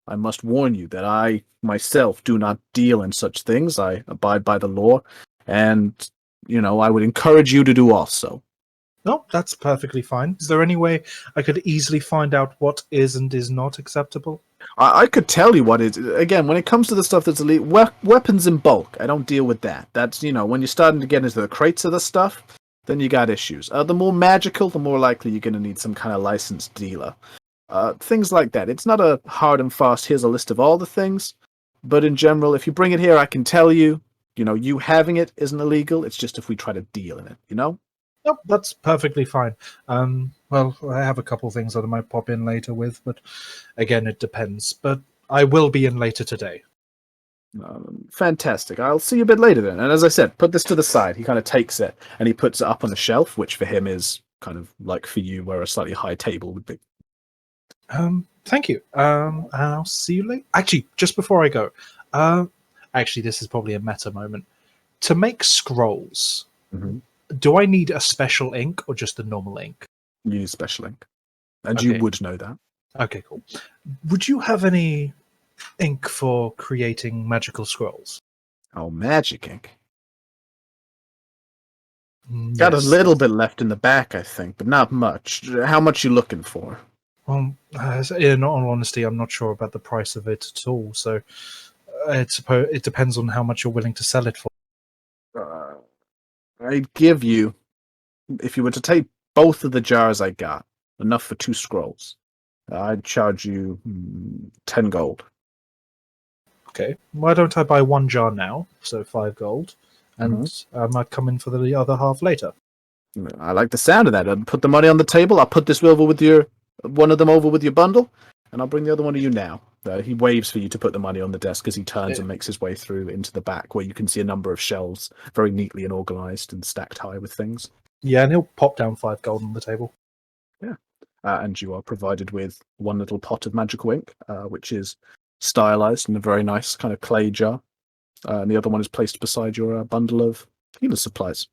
I must warn you that I, myself, do not deal in such things. I abide by the law, and, I would encourage you to do also. No, that's perfectly fine. Is there any way I could easily find out what is and is not acceptable? I could tell you what is. Again, when it comes to the stuff that's illegal, weapons in bulk, I don't deal with that. That's, when you're starting to get into the crates of the stuff, then you got issues. The more magical, the more likely you're going to need some kind of licensed dealer. Things like that. It's not a hard and fast, here's a list of all the things, but in general, if you bring it here, I can tell you, you having it isn't illegal. It's just if we try to deal in it, Nope, that's perfectly fine. Well, I have a couple things that I might pop in later with, but again, it depends. But I will be in later today. Fantastic. I'll see you a bit later then. And as I said, put this to the side. He kind of takes it and he puts it up on a shelf, which for him is kind of like for you where a slightly high table would be. Thank you. And I'll see you later. Actually, just before I go, this is probably a meta moment. To make scrolls, do I need a special ink or just the normal ink? You use special ink. And Okay. you would know that. Okay, cool. Would you have any ink for creating magical scrolls? Oh, magic ink. Got a Yes. little bit left in the back, I think, but not much. How much you looking for? Well, in all honesty, I'm not sure about the price of it at all. So it depends on how much you're willing to sell it for. I'd give you, if you were to take both of the jars I got, enough for 2 scrolls. I'd charge you 10 gold. Okay. Why don't I buy 1 jar now, so 5 gold, and I might come in for the other half later. I like the sound of that. I'll put the money on the table. I'll put this over with one of them over with your bundle, and I'll bring the other one to you now. He waves for you to put the money on the desk as he turns and makes his way through into the back, where you can see a number of shelves, very neatly and organized and stacked high with things. Yeah, and he'll pop down 5 gold on the table. Yeah. And you are provided with one little pot of magical ink, which is stylized in a very nice kind of clay jar. And the other one is placed beside your bundle of healer's supplies.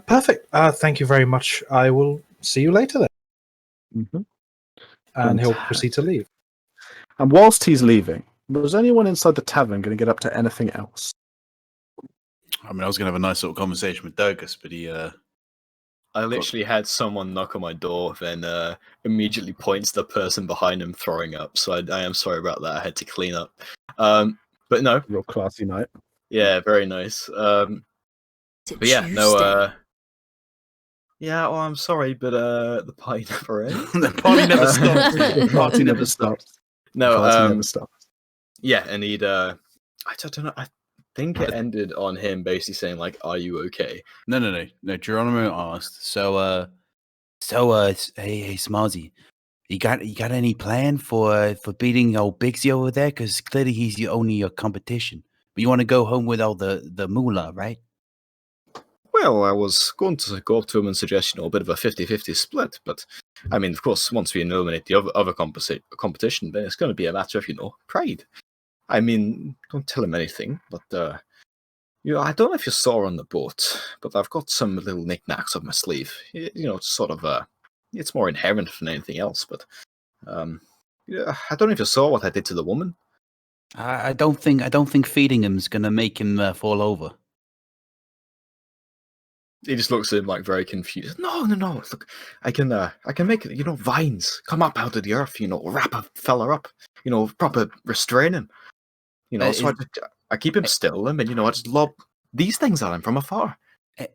Perfect. Thank you very much. I will see you later then. Mm-hmm. And he'll proceed to leave. And whilst he's leaving, was anyone inside the tavern going to get up to anything else? I mean, I was going to have a nice little conversation with Douglas, but he... I literally had someone knock on my door, then immediately points the person behind him throwing up. So I am sorry about that. I had to clean up. But no. Real classy night. Yeah, very nice. But yeah, no. Yeah, well, I'm sorry, but the party never ends. the party never stops. The party never stops. No, never stops. Yeah, and he'd. I don't know. I think it ended on him basically saying like, "Are you okay?" No. Geronimo asked. So, hey, Smarzy, you got any plan for beating old Bixie over there? Because clearly he's only your competition. But you want to go home with all the moolah, right? Well, I was going to go up to him and suggest, a bit of a 50-50 split, but I mean, of course, once we eliminate the other competition, then it's going to be a matter of, pride. I mean, don't tell him anything, but, I don't know if you saw on the boat, but I've got some little knickknacks up my sleeve. Sort of, it's more inherent than anything else, but, yeah, I don't know if you saw what I did to the woman. I don't think feeding him's going to make him fall over. He just looks at him like very confused. No. Look, I can make it. Vines come up out of the earth. Wrap a fella up. Proper restrain him. So I keep him still, and then I just lob these things at him from afar.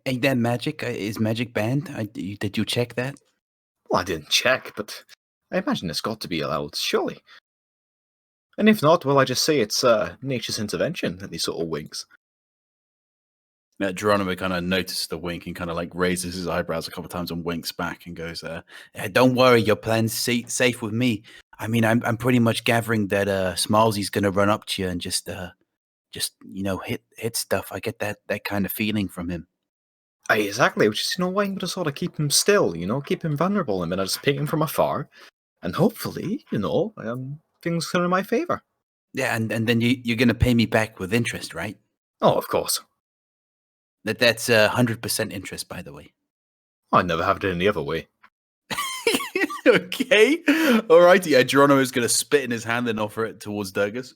Ain't that magic? Is magic banned? Did you check that? Well, I didn't check, but I imagine it's got to be allowed, surely. And if not, well, I just say it's nature's intervention. And he sort of winks. Geronimo kind of notices the wink and kind of like raises his eyebrows a couple of times and winks back and goes, "Don't worry, your plan's safe with me. I mean, I'm pretty much gathering that Smalsy's gonna run up to you and just hit stuff. I get that kind of feeling from him." Exactly, which is why I'm gonna sort of keep him still, keep him vulnerable, and then I just pick him from afar, and hopefully, things turn in my favor. Yeah, and then you're gonna pay me back with interest, right? Oh, of course. That's 100% interest, by the way. I never have it any other way. Okay. All right. Yeah, Geronimo's going to spit in his hand and offer it towards Durgus.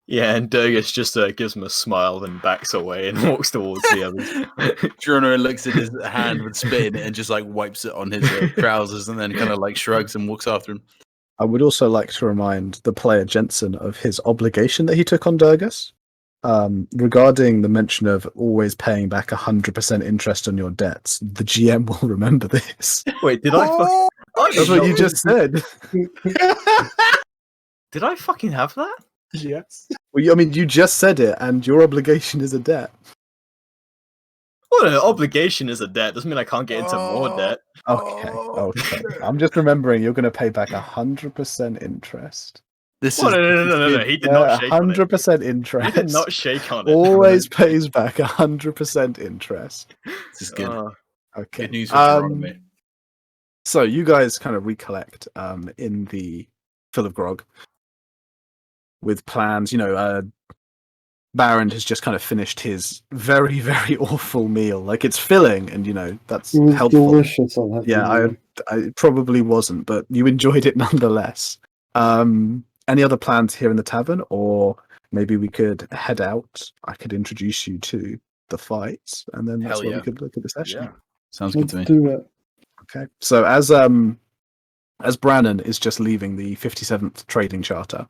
Yeah, and Durgus just gives him a smile and backs away and walks towards the others. Geronimo looks at his hand with spit in it and just like wipes it on his trousers and then kind of like shrugs and walks after him. I would also like to remind the player Jensen of his obligation that he took on Durgus. Regarding the mention of always paying back 100% interest on your debts, the GM will remember this. Wait, did I? That's what you just said. Did I fucking have that? Yes. Well, you just said it, and your obligation is a debt. Well, an obligation is a debt. Doesn't mean I can't get into more debt. Okay. I'm just remembering you're going to pay back 100% interest. No. He did not shake on it. 100% interest. He did not shake on it. Always pays back 100% interest. This is good. Okay. Good news for Geronimo. So you guys kind of recollect in the Fill of Grog with plans. Baron has just kind of finished his very, very awful meal. Like, it's filling, and that's It was helpful. delicious. I'll have to Yeah, I probably wasn't, but you enjoyed it nonetheless. Any other plans here in the tavern, or maybe we could head out? I could introduce you to the fights, and then that's where we could look at the session. Yeah. Sounds good to me. Let's do it. Okay. So as Brannon is just leaving the 57th Trading Charter,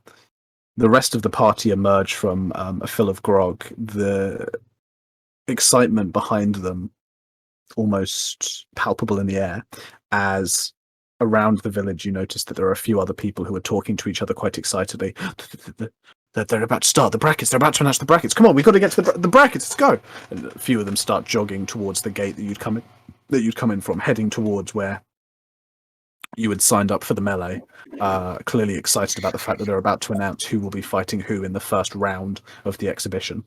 the rest of the party emerge from a fill of grog. The excitement behind them almost palpable in the air as around the village you notice that there are a few other people who are talking to each other quite excitedly. They're about to start the brackets. They're about to announce the brackets. Come on, we've got to get to the brackets. Let's go. And a few of them start jogging towards the gate that you'd come in from, heading towards where you had signed up for the melee. Clearly excited about the fact that they're about to announce who will be fighting who in the first round of the exhibition.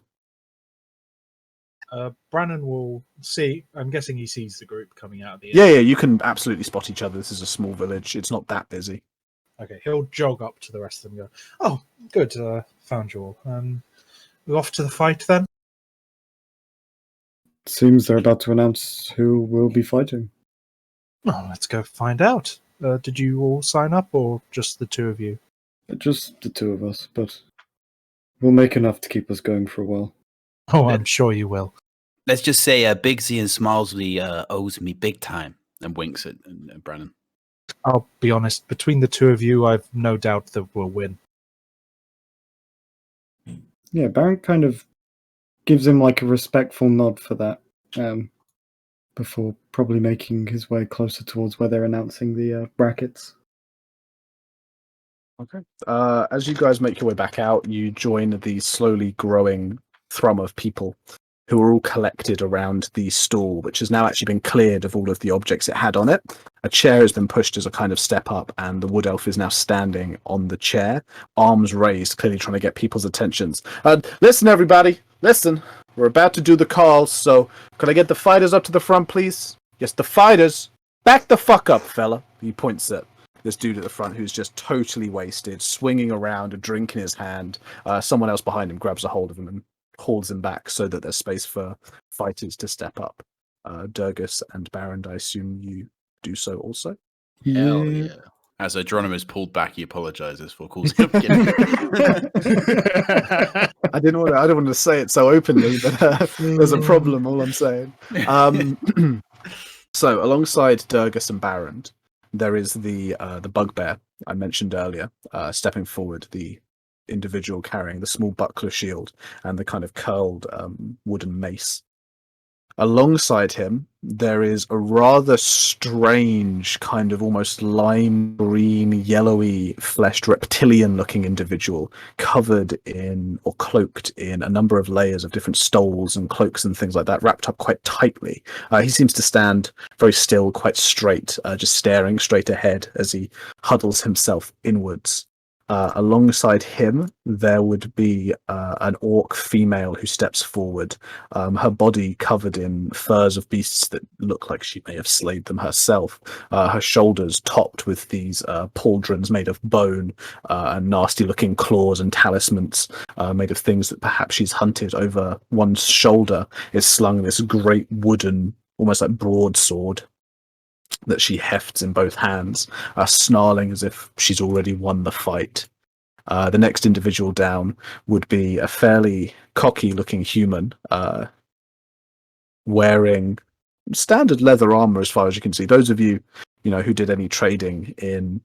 Brannon will see. I'm guessing he sees the group coming out of the. Yeah, you can absolutely spot each other. This is a small village. It's not that busy. Okay, he'll jog up to the rest of them and go, "Oh, good, found you all. We're off to the fight then?" Seems they're about to announce who will be fighting. Oh, let's go find out. Did you all sign up, or just the two of you? Just the two of us, but we'll make enough to keep us going for a while. Oh, I'm sure you will. Let's just say Bigsy and Smilesly owes me big time, and winks at Brannon. I'll be honest, between the two of you, I've no doubt that we'll win. Yeah, Baron kind of gives him like a respectful nod for that, before probably making his way closer towards where they're announcing the brackets. Okay. As you guys make your way back out, you join the slowly growing thrum of people who are all collected around the stall, which has now actually been cleared of all of the objects it had on it. A chair has been pushed as a kind of step up, and the wood elf is now standing on the chair, arms raised, clearly trying to get people's attentions. Listen, everybody, listen. We're about to do the calls, so could I get the fighters up to the front, please? Yes, the fighters. Back the fuck up, fella. He points at this dude at the front who's just totally wasted, swinging around, a drink in his hand. Someone else behind him grabs a hold of him and hauls him back so that there's space for fighters to step up. Durgus and Baron, I assume you do so also. Hell yeah. As Geronimo's pulled back, he apologizes for causing up again. I didn't want to say it so openly, but there's a problem. All I'm saying. So, alongside Durgus and Baron, there is the bugbear I mentioned earlier, stepping forward. The individual carrying the small buckler shield and the kind of curled wooden mace. Alongside him, there is a rather strange kind of almost lime green, yellowy fleshed reptilian-looking individual covered in or cloaked in a number of layers of different stoles and cloaks and things like that, wrapped up quite tightly. He seems to stand very still, quite straight, just staring straight ahead as he huddles himself inwards. Alongside him, there would be an orc female who steps forward, her body covered in furs of beasts that look like she may have slayed them herself, her shoulders topped with these pauldrons made of bone and nasty-looking claws and talismans made of things that perhaps she's hunted. Over one shoulder is slung this great wooden, almost like broadsword, that she hefts in both hands, snarling as if she's already won the fight. The next individual down would be a fairly cocky-looking human, wearing standard leather armor as far as you can see. Those of you, who did any trading in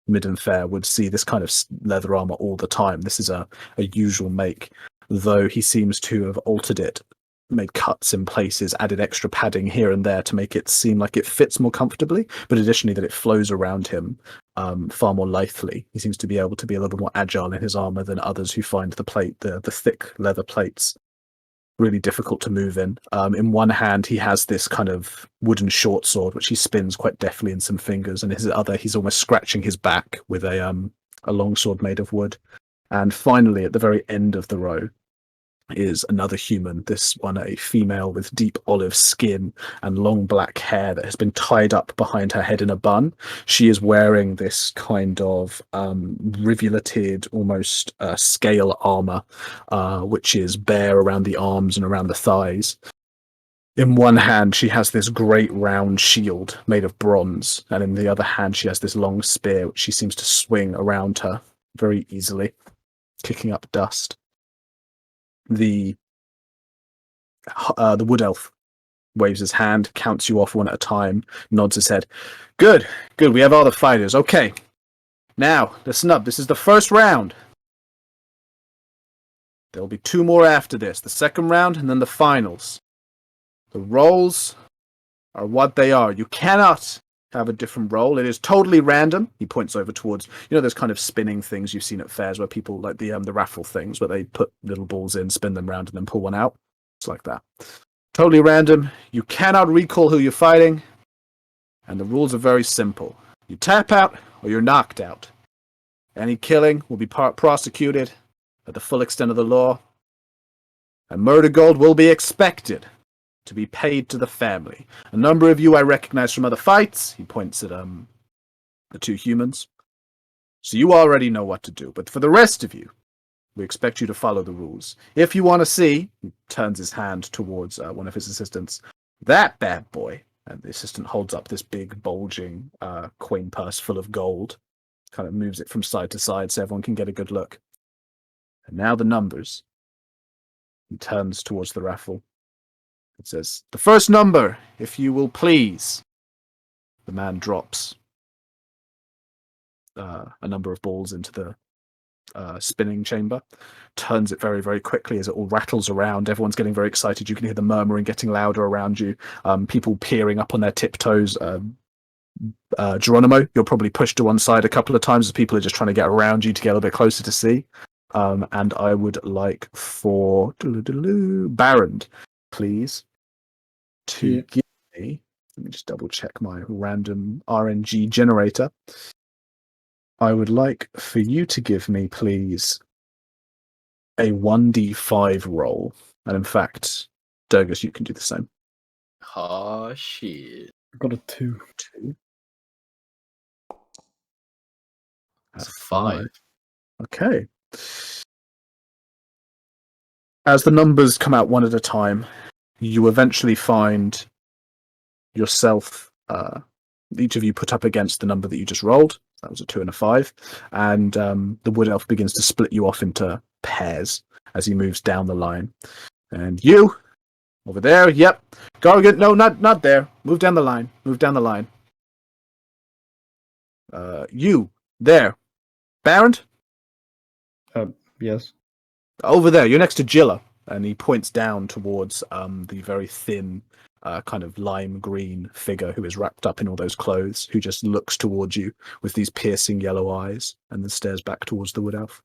Midden Fair would see this kind of leather armor all the time. This is a usual make, though he seems to have altered it, made cuts in places, added extra padding here and there to make it seem like it fits more comfortably, but additionally that it flows around him far more lithely. He seems to be able to be a little more agile in his armor than others who find the thick leather plates really difficult to move in. In one hand, he has this kind of wooden short sword, which he spins quite deftly in some fingers, and in his other, he's almost scratching his back with a long sword made of wood. And finally, at the very end of the row, is another human, this one a female with deep olive skin and long black hair that has been tied up behind her head in a bun. She is wearing this kind of rivuleted, almost scale armor, which is bare around the arms and around the thighs. In one hand, she has this great round shield made of bronze, and in the other hand, she has this long spear, which she seems to swing around her very easily, kicking up dust. The wood elf waves his hand, counts you off one at a time, nods his head. Good. We have all the fighters. Okay. Now, listen up. This is the first round. There will be 2 more after this. The second round and then the finals. The roles are what they are. You cannot have a different roll. It is totally random. He points over towards, those kind of spinning things you've seen at fairs where people like the raffle things where they put little balls in, spin them around, and then pull one out. It's like that. Totally random. You cannot recall who you're fighting, and the rules are very simple. You tap out or you're knocked out. Any killing will be prosecuted at the full extent of the law, and murder gold will be expected to be paid to the family. A number of you I recognize from other fights. He points at the two humans. So you already know what to do. But for the rest of you, we expect you to follow the rules. If you want to see, he turns his hand towards one of his assistants, that bad boy. And the assistant holds up this big, bulging coin purse full of gold. Kind of moves it from side to side so everyone can get a good look. And now the numbers. He turns towards the raffle. It says, the first number, if you will please. The man drops a number of balls into the spinning chamber, turns it very, very quickly as it all rattles around. Everyone's getting very excited. You can hear the murmuring getting louder around you. People peering up on their tiptoes. Geronimo, you're probably pushed to one side a couple of times as people are just trying to get around you to get a little bit closer to see. And I would like for Baron, please, to give me, let me just double check my random RNG generator. I would like for you to give me, please, a 1d5 roll. And in fact, Durgus, you can do the same. Oh, shit. I've got a 2. 2. That's 5. Okay. As the numbers come out one at a time, you eventually find yourself, each of you put up against the number that you just rolled. That was a 2 and a 5. And the wood elf begins to split you off into pairs as he moves down the line. And you, over there, yep. Gargant, no, not there. Move down the line. Move down the line. You, there. Baron? Yes. Over there, you're next to Jilla. And he points down towards the very thin, kind of lime green figure who is wrapped up in all those clothes, who just looks towards you with these piercing yellow eyes and then stares back towards the wood elf.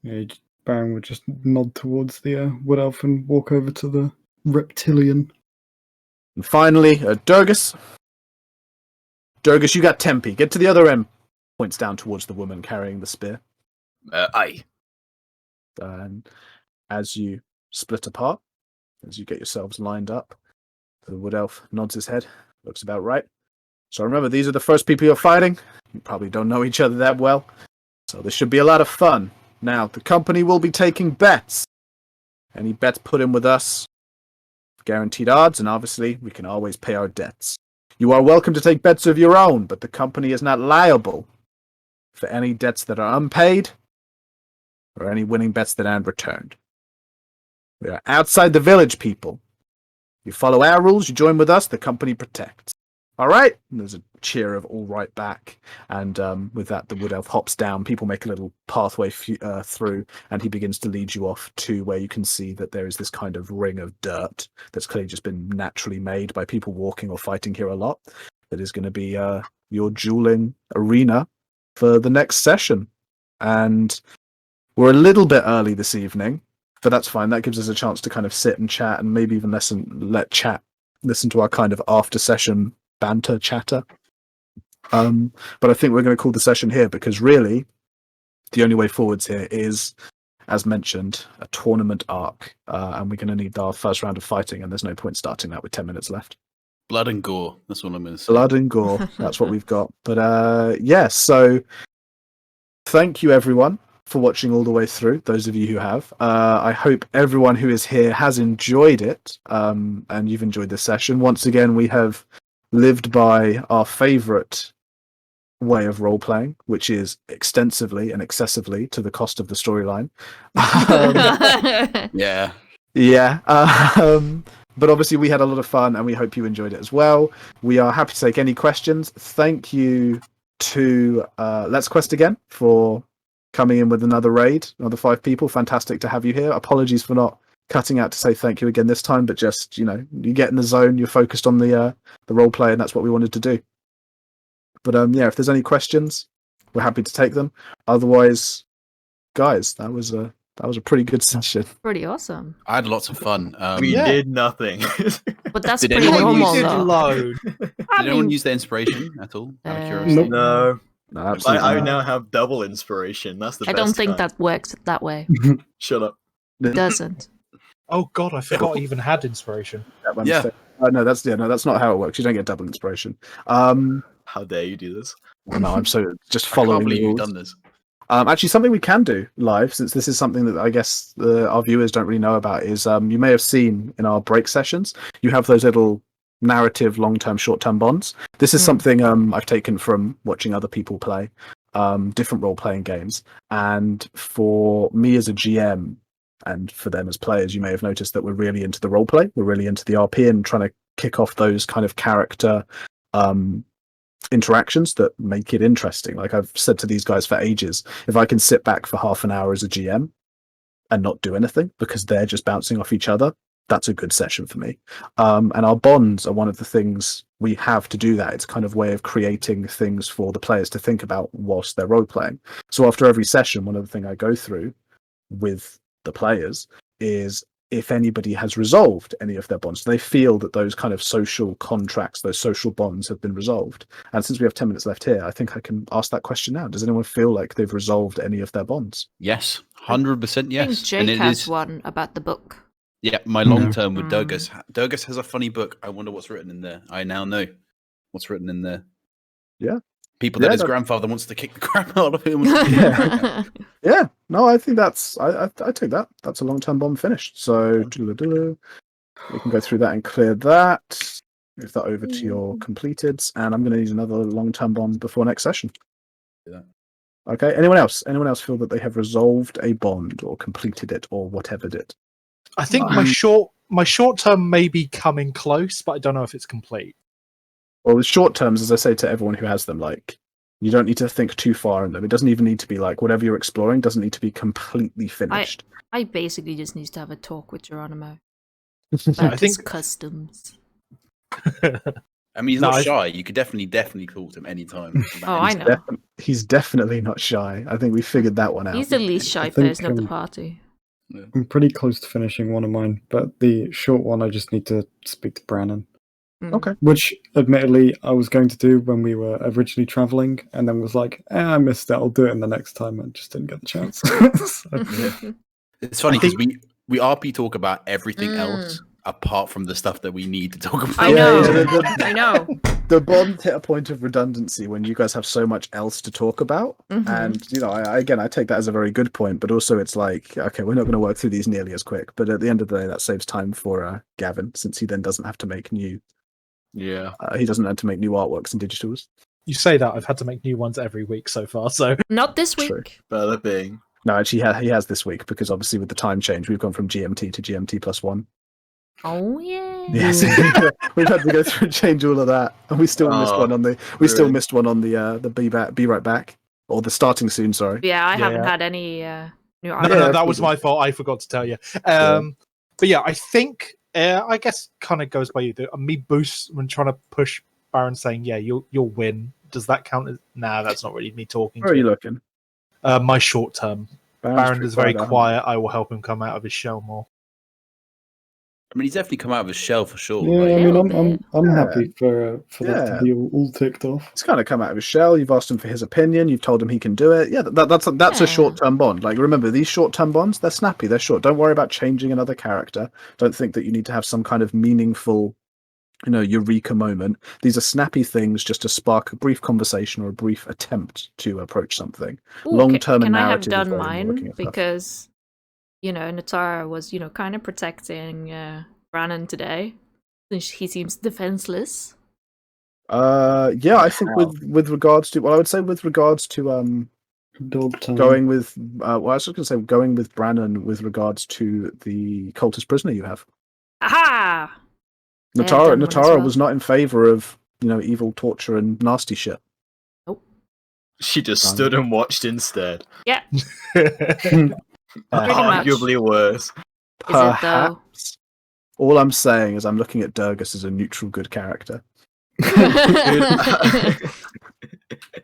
Yeah, Baron would just nod towards the wood elf and walk over to the reptilian. And finally, Durgus. Durgus, you got Tempe. Get to the other end. Points down towards the woman carrying the spear. Aye. And as you split apart, as you get yourselves lined up, the wood elf nods his head. Looks about right. So remember, these are the first people you're fighting. You probably don't know each other that well. So this should be a lot of fun. Now, the company will be taking bets. Any bets put in with us, guaranteed odds, and obviously we can always pay our debts. You are welcome to take bets of your own, but the company is not liable for any debts that are unpaid or any winning bets that aren't returned. We are outside the village, people. You follow our rules, you join with us, the company protects. All right? And there's a cheer of all right back. And with that, the wood elf hops down. People make a little pathway through, and he begins to lead you off to where you can see that there is this kind of ring of dirt that's clearly just been naturally made by people walking or fighting here a lot. That is going to be your dueling arena for the next session. And we're a little bit early this evening, but that's fine. That gives us a chance to kind of sit and chat and maybe even listen to our kind of after session banter chatter. But I think we're going to call the session here because really the only way forwards here is, as mentioned, a tournament arc. And we're going to need our first round of fighting, and there's no point starting that with 10 minutes left. Blood and gore. That's what I'm going to say. Blood and gore. That's what we've got. But so thank you everyone for watching all the way through, those of you who have. I hope everyone who is here has enjoyed it, and you've enjoyed this session. Once again, we have lived by our favourite way of role-playing, which is extensively and excessively to the cost of the storyline. Yeah. Yeah. But obviously we had a lot of fun, and we hope you enjoyed it as well. We are happy to take any questions. Thank you to Let's Quest again for coming in with another raid, another 5 people. Fantastic to have you here. Apologies for not cutting out to say thank you again this time, but just, you get in the zone, you're focused on the role play, and that's what we wanted to do. But if there's any questions, we're happy to take them. Otherwise, guys, that was a pretty good session. Pretty awesome. I had lots of fun. We Yeah. did nothing. But that's Did pretty anyone normal, use did though. load. Did anyone use their inspiration at all? Out of curiosity. Nope. No, No, absolutely. I not. now have double inspiration. That's the I best don't think kind. that works that way. Shut up. It doesn't. Oh god, I forgot I even had inspiration. Yeah. No, that's not how it works. You don't get double inspiration. How dare you do this? No, I'm so just I can't following believe the you've rules. done this. Actually, something we can do live, since this is something that I guess our viewers don't really know about, is you may have seen in our break sessions, you have those little narrative long-term, short-term bonds. This is something I've taken from watching other people play different role-playing games. And for me as a GM, and for them as players, you may have noticed that we're really into the role-play. We're really into the RP and trying to kick off those kind of character interactions that make it interesting. Like I've said to these guys for ages, if I can sit back for half an hour as a GM and not do anything because they're just bouncing off each other, that's a good session for me. And our bonds are one of the things we have to do that. It's kind of way of creating things for the players to think about whilst they're role playing. So after every session, one of the things I go through with the players is if anybody has resolved any of their bonds. They feel that those kind of social contracts, those social bonds have been resolved. And since we have 10 minutes left here, I think I can ask that question now. Does anyone feel like they've resolved any of their bonds? Yes, 100% yes. I think Jake has one about the book. Yeah, my long term with Mm. Durgus. Durgus has a funny book. I wonder what's written in there. I now know what's written in there. Yeah. People that Yeah, his that- grandfather wants to kick the crap out of him. Yeah, no, I think that's I take that. That's a long-term bomb finished. So we can go through that and clear that. Move that over to your completeds, and I'm going to use another long-term bomb before next session. Do that. Okay. Anyone else? Anyone else feel that they have resolved a bond or completed it or whatever it? I think my short term may be coming close, but I don't know if it's complete. Well, with short terms, as I say to everyone who has them, like you don't need to think too far in them. It doesn't even need to be like whatever you're exploring doesn't need to be completely finished. I basically just need to have a talk with Geronimo I about his think- customs. I mean, he's No, not I- shy. You could definitely talk to him anytime. Oh, I know. He's definitely not shy. I think we figured that one out. He's the least shy I think, person of the party. I'm pretty close to finishing one of mine, but the short one I just need to speak to Brannon. Mm. Okay. Which, admittedly, I was going to do when we were originally traveling, and then was like, I missed it. I'll do it in the next time. I just didn't get the chance. So, It's funny I think- because we RP talk about everything Mm. else apart from the stuff that we need to talk about. I Yeah, know. yeah, I know. The bond hit a point of redundancy when you guys have so much else to talk about. Mhm. And, you know, I take that as a very good point, but also it's like, okay, we're not going to work through these nearly as quick. But at the end of the day, that saves time for Gavin, since he then doesn't have to make new, Yeah. he doesn't have to make new artworks and digitals. You say that I've had to make new ones every week so far, so Not this week. True. Bada bing. No, actually, he has this week because obviously with the time change, we've gone from GMT to GMT +1. Oh yeah. Yes, we've had to go through and change all of that, and we still missed Oh, one on the. We still really? missed one on the be right back, or the starting soon. Sorry. Yeah, I haven't Yeah. had any new no, art. Yeah, that was people- my fault. I forgot to tell you. But yeah, I think I guess kind of goes by you. Me boost when trying to push Baron, saying, "Yeah, you'll win." Does that count as? Nah, that's not really me talking. Where are to you him. looking? My short term. Baron's Baron pretty is very quiet, quiet. I will help him come out of his shell more. I mean, he's definitely come out of his shell for sure. yeah, like- I mean, I'm Little I'm Yeah. happy for that Yeah. to be all ticked off. He's kind of come out of his shell. You've asked him for his opinion. You've told him he can do it. Yeah, that's Yeah. a short-term bond. Like, remember, these short-term bonds, they're snappy. They're short. Don't worry about changing another character. Don't think that you need to have some kind of meaningful, eureka moment. These are snappy things just to spark a brief conversation or a brief attempt to approach something. Ooh, Long-term can and I have narrative is done where you're looking mine at stuff. because Natara was kind of protecting Brannon today since he seems defenseless. Yeah, I think with regards to, well, I would say with regards to Dog time. going with I was just going to say going with Brannon with regards to the cultist prisoner you have. Aha! Yeah, Natara done one as well. was not in favor of evil torture and nasty shit. She just Done. stood and watched instead. Yeah. Uh, Pretty much. Arguably worse. Is it though? perhaps. All I'm saying is I'm looking at Durgus as a neutral good character.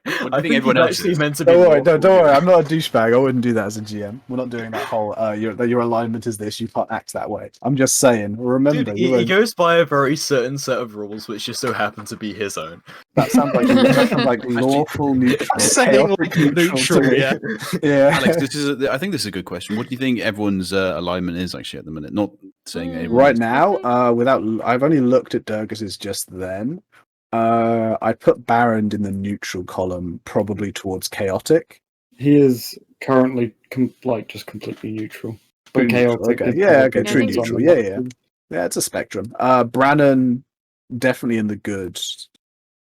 do you think everyone else actually is? meant to be. Don't worry, lawful don't worry. good. I'm not a douchebag. I wouldn't do that as a GM. We're not doing that whole your alignment is this. You can't act that way. I'm just saying. Remember, Dude, you're he goes by a very certain set of rules, which just so happen to be his own. that sounds like lawful neutral, Saying like chaotic neutral to neutral, me. yeah. Yeah. Alex, I think this is a good question. What do you think everyone's alignment is actually at the minute? Not saying that everyone Right is. now, I've only looked at Durgis's just then. I put Baron in the neutral column, probably towards chaotic. He is currently just completely neutral. But True neutral, chaotic. okay. is Yeah, probably okay, true what's on neutral. the Yeah, maximum. Yeah, it's a spectrum. Brannon definitely in the good.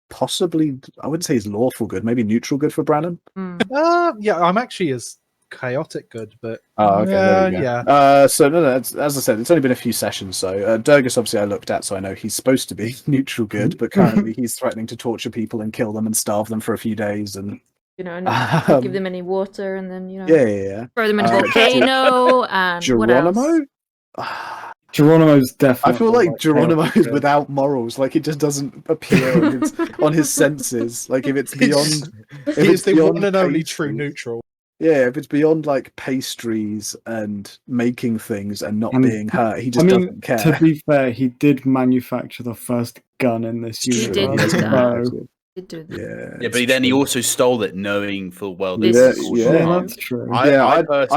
Possibly, I wouldn't say he's lawful good. Maybe neutral good for Brannon. Yeah, I'm actually as chaotic good, but Oh, okay, there we go. yeah. So no, as I said, it's only been a few sessions. So Durgis, obviously, I looked at, so I know he's supposed to be neutral good, but currently he's threatening to torture people and kill them and starve them for a few days, and Not give them any water, and then yeah. throw them in a volcano and what else? Geronimo. Geronimo's definitely. I feel like Geronimo chaotic is good. without morals. Like it just doesn't appear on his senses. Like if it's beyond, if He it's is the beyond one and only true pastries- neutral. Yeah, if it's beyond like pastries and making things and not And- being hurt, he just I mean, doesn't care. to be fair, he did manufacture the first gun in this He universe. did do Yes, that. so- Did do that. Yeah, Yeah, it's but then he true. also stole it, knowing full well that This it's is called yeah. Yeah, harm. that's true. Yeah, I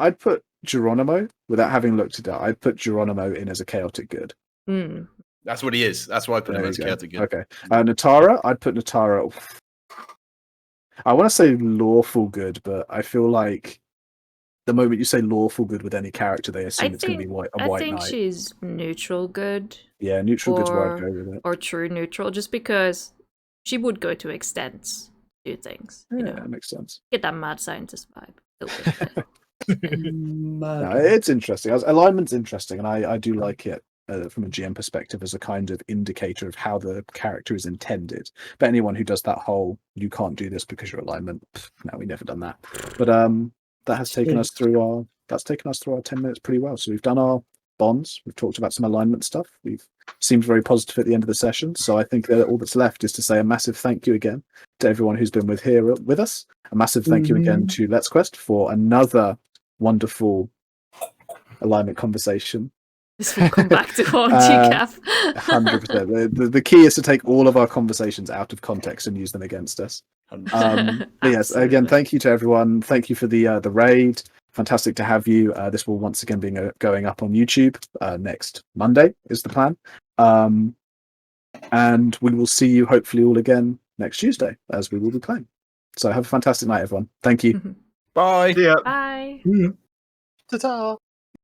I'd put Geronimo without having looked at that. I'd put Geronimo in as a chaotic good. Mm. That's what he is. That's why I put him There as you go. chaotic good. Okay, Natara, I'd put Natara. I want to say lawful good, but I feel like the moment you say lawful good with any character, they assume it's going to be white I think knight. she's neutral good Yeah, neutral good's where I'd or- go with it. or true neutral, just because she would go to extents to do things. Yeah, that makes sense. Get that mad scientist vibe. Feel good with it. No, it's interesting. Alignment's interesting, and I do like it from a GM perspective as a kind of indicator of how the character is intended. But anyone who does that whole "you can't do this because your alignment," no, we never done that. But that has taken us through our 10 minutes pretty well. So we've done our bonds. We've talked about some alignment stuff. We've seemed very positive at the end of the session. So I think that all that's left is to say a massive thank you again to everyone who's been with us. A massive thank you again to Let's Quest for another wonderful alignment conversation. This will come back to haunt you, Gav. 100%. The key is to take all of our conversations out of context and use them against us. But yes, again, thank you to everyone. Thank you for the raid. Fantastic to have you. This will once again be going up on YouTube next Monday is the plan. And we will see you hopefully all again next Tuesday as we will be playing. So have a fantastic night, everyone. Thank you. Bye. Yeah. Bye. Ta-ta!